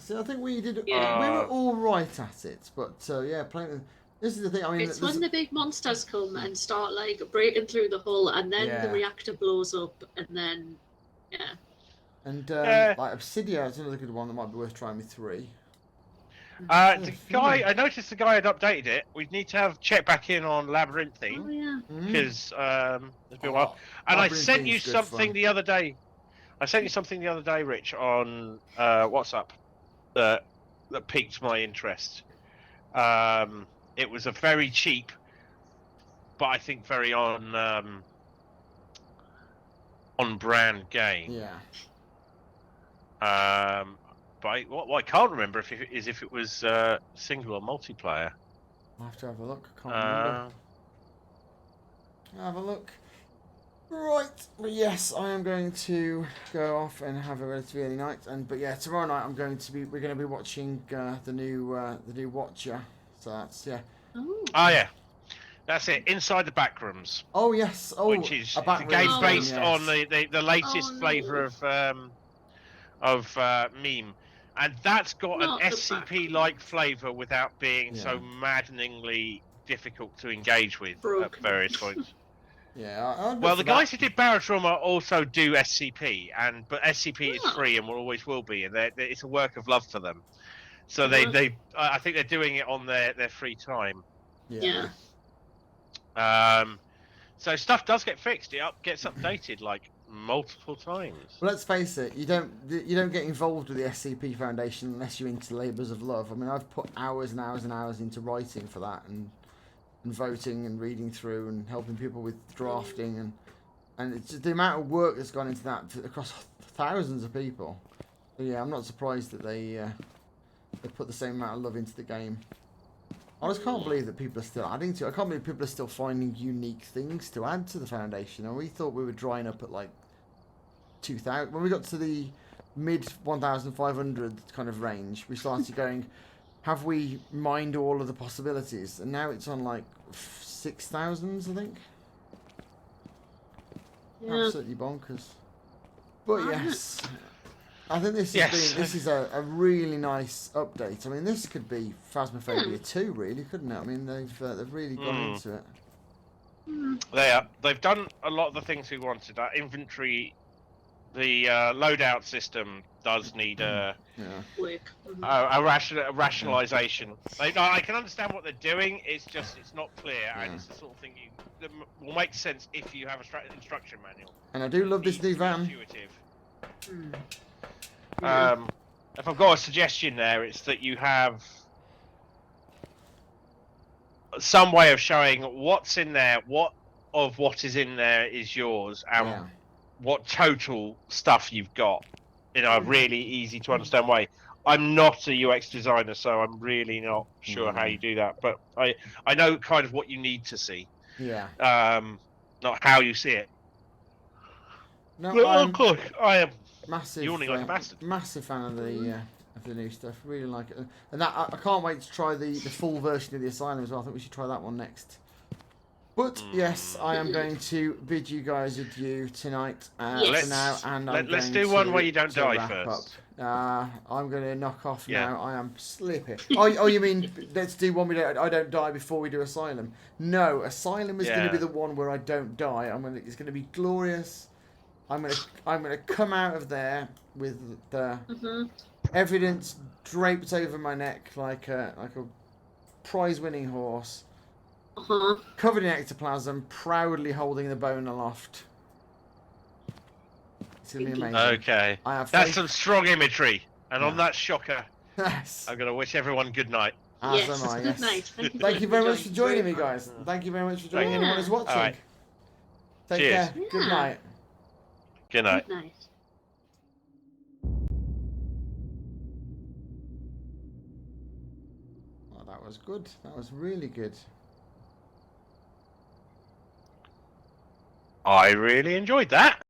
Speaker 1: So I think we did.
Speaker 2: Yeah.
Speaker 1: We were all right at it, but yeah, playing. This is the thing. I mean,
Speaker 2: It's when the big monsters come and start like breaking through the hull, and then
Speaker 1: Yeah.
Speaker 2: the reactor blows up, and then
Speaker 1: and
Speaker 3: Yeah.
Speaker 1: like Obsidia is another good one that might be worth trying with 3.
Speaker 3: The guy, I noticed the guy had updated it. We need to have check back in on Labyrinthine
Speaker 2: oh yeah.
Speaker 3: because it's been a while. And I sent you
Speaker 1: Labyrinthine's good
Speaker 3: something
Speaker 1: fun.
Speaker 3: the other day. I sent you something the other day, Rich, on WhatsApp that piqued my interest. It was a very cheap, but I think very on brand game.
Speaker 1: Yeah.
Speaker 3: But what I can't remember if it was single or multiplayer.
Speaker 1: I'll have to have a look. I can't remember. Have a look. Right, but yes, I am going to go off and have a relatively early night, but yeah, tomorrow night we're going to be watching the new Watcher. So that's
Speaker 2: Oh.
Speaker 3: Oh yeah, that's it. Inside the Backrooms,
Speaker 1: Oh yes,
Speaker 3: which is
Speaker 1: a
Speaker 3: the
Speaker 1: back
Speaker 3: game
Speaker 1: room,
Speaker 3: based
Speaker 1: yes.
Speaker 3: on the latest
Speaker 2: Oh, no.
Speaker 3: flavour of meme, and that's got
Speaker 2: Not
Speaker 3: an
Speaker 2: the
Speaker 3: SCP-like flavour without being so
Speaker 1: Yeah.
Speaker 3: maddeningly difficult to engage with at
Speaker 2: Broken.
Speaker 3: various points.
Speaker 1: Yeah. I'd
Speaker 3: Well,
Speaker 1: look
Speaker 3: the
Speaker 1: for
Speaker 3: guys
Speaker 1: that.
Speaker 3: who did Barotrauma also do SCP, but SCP is
Speaker 2: Oh.
Speaker 3: free and will always will be, and it's a work of love for them. So
Speaker 2: Uh-huh.
Speaker 3: I think they're doing it on their free time.
Speaker 2: Yeah.
Speaker 3: So stuff does get fixed. It gets updated like multiple times.
Speaker 1: Well, let's face it, you don't get involved with the SCP Foundation unless you're into Labours of Love. I mean, I've put hours and hours and hours into writing for that and voting and reading through and helping people with drafting and it's just the amount of work that's gone into that across thousands of people. So yeah, I'm not surprised that they put the same amount of love into the game. I just can't believe that people are still adding to it. I can't believe people are still finding unique things to add to the Foundation. And we thought we were drying up at like 2,000. When we got to the mid 1,500 kind of range, we started going, have we mined all of the possibilities? And now it's on like 6,000s, I think.
Speaker 2: Yeah.
Speaker 1: Absolutely bonkers. But yes, I think this is a really nice update. I mean, this could be Phasmophobia 2, really, couldn't it? I mean, they've really gone into it.
Speaker 3: They've done a lot of the things we wanted. That inventory the loadout system does need a
Speaker 2: Work.
Speaker 3: rationalization. I can understand what they're doing. It's just it's not clear, and it's the sort of thing that will make sense if you have a instruction manual.
Speaker 1: And I do love this new van.
Speaker 3: Intuitive.
Speaker 2: Yeah.
Speaker 3: If I've got a suggestion there, it's that you have some way of showing what's in there, what is in there is yours, and what total stuff you've got in a really easy to understand way. I'm not a UX designer, so I'm really not sure how you do that, but I know kind of what you need to see.
Speaker 1: Yeah.
Speaker 3: Not how you see it.
Speaker 1: No,
Speaker 3: Well, of course, I am
Speaker 1: massive,
Speaker 3: yawning like a bastard.
Speaker 1: Massive fan of the new stuff. Really like it, and that I can't wait to try the full version of the Asylum as well. I think we should try that one next. But yes, I am going to bid you guys adieu tonight for now, and
Speaker 3: let's do one where you don't die first.
Speaker 1: I'm going to knock off now. I am sleepy. Oh, you mean let's do one I don't die before we do Asylum? No, Asylum is going to be the one where I don't die. It's going to be glorious. I'm gonna come out of there with the evidence draped over my neck like a prize-winning horse, covered in ectoplasm, proudly holding the bone aloft. It's gonna be amazing.
Speaker 3: Okay, that's some strong imagery. And on that shocker,
Speaker 1: yes,
Speaker 3: I'm gonna wish everyone good night.
Speaker 1: As am I. Yes.
Speaker 2: Good night.
Speaker 1: Thank you very much for joining me, guys. Thank you very much for joining anyone who's watching.
Speaker 3: Right.
Speaker 1: Take
Speaker 3: Cheers.
Speaker 1: care. Good night.
Speaker 3: Good night.
Speaker 2: Good night.
Speaker 1: Oh, that was good. That was really good.
Speaker 3: I really enjoyed that.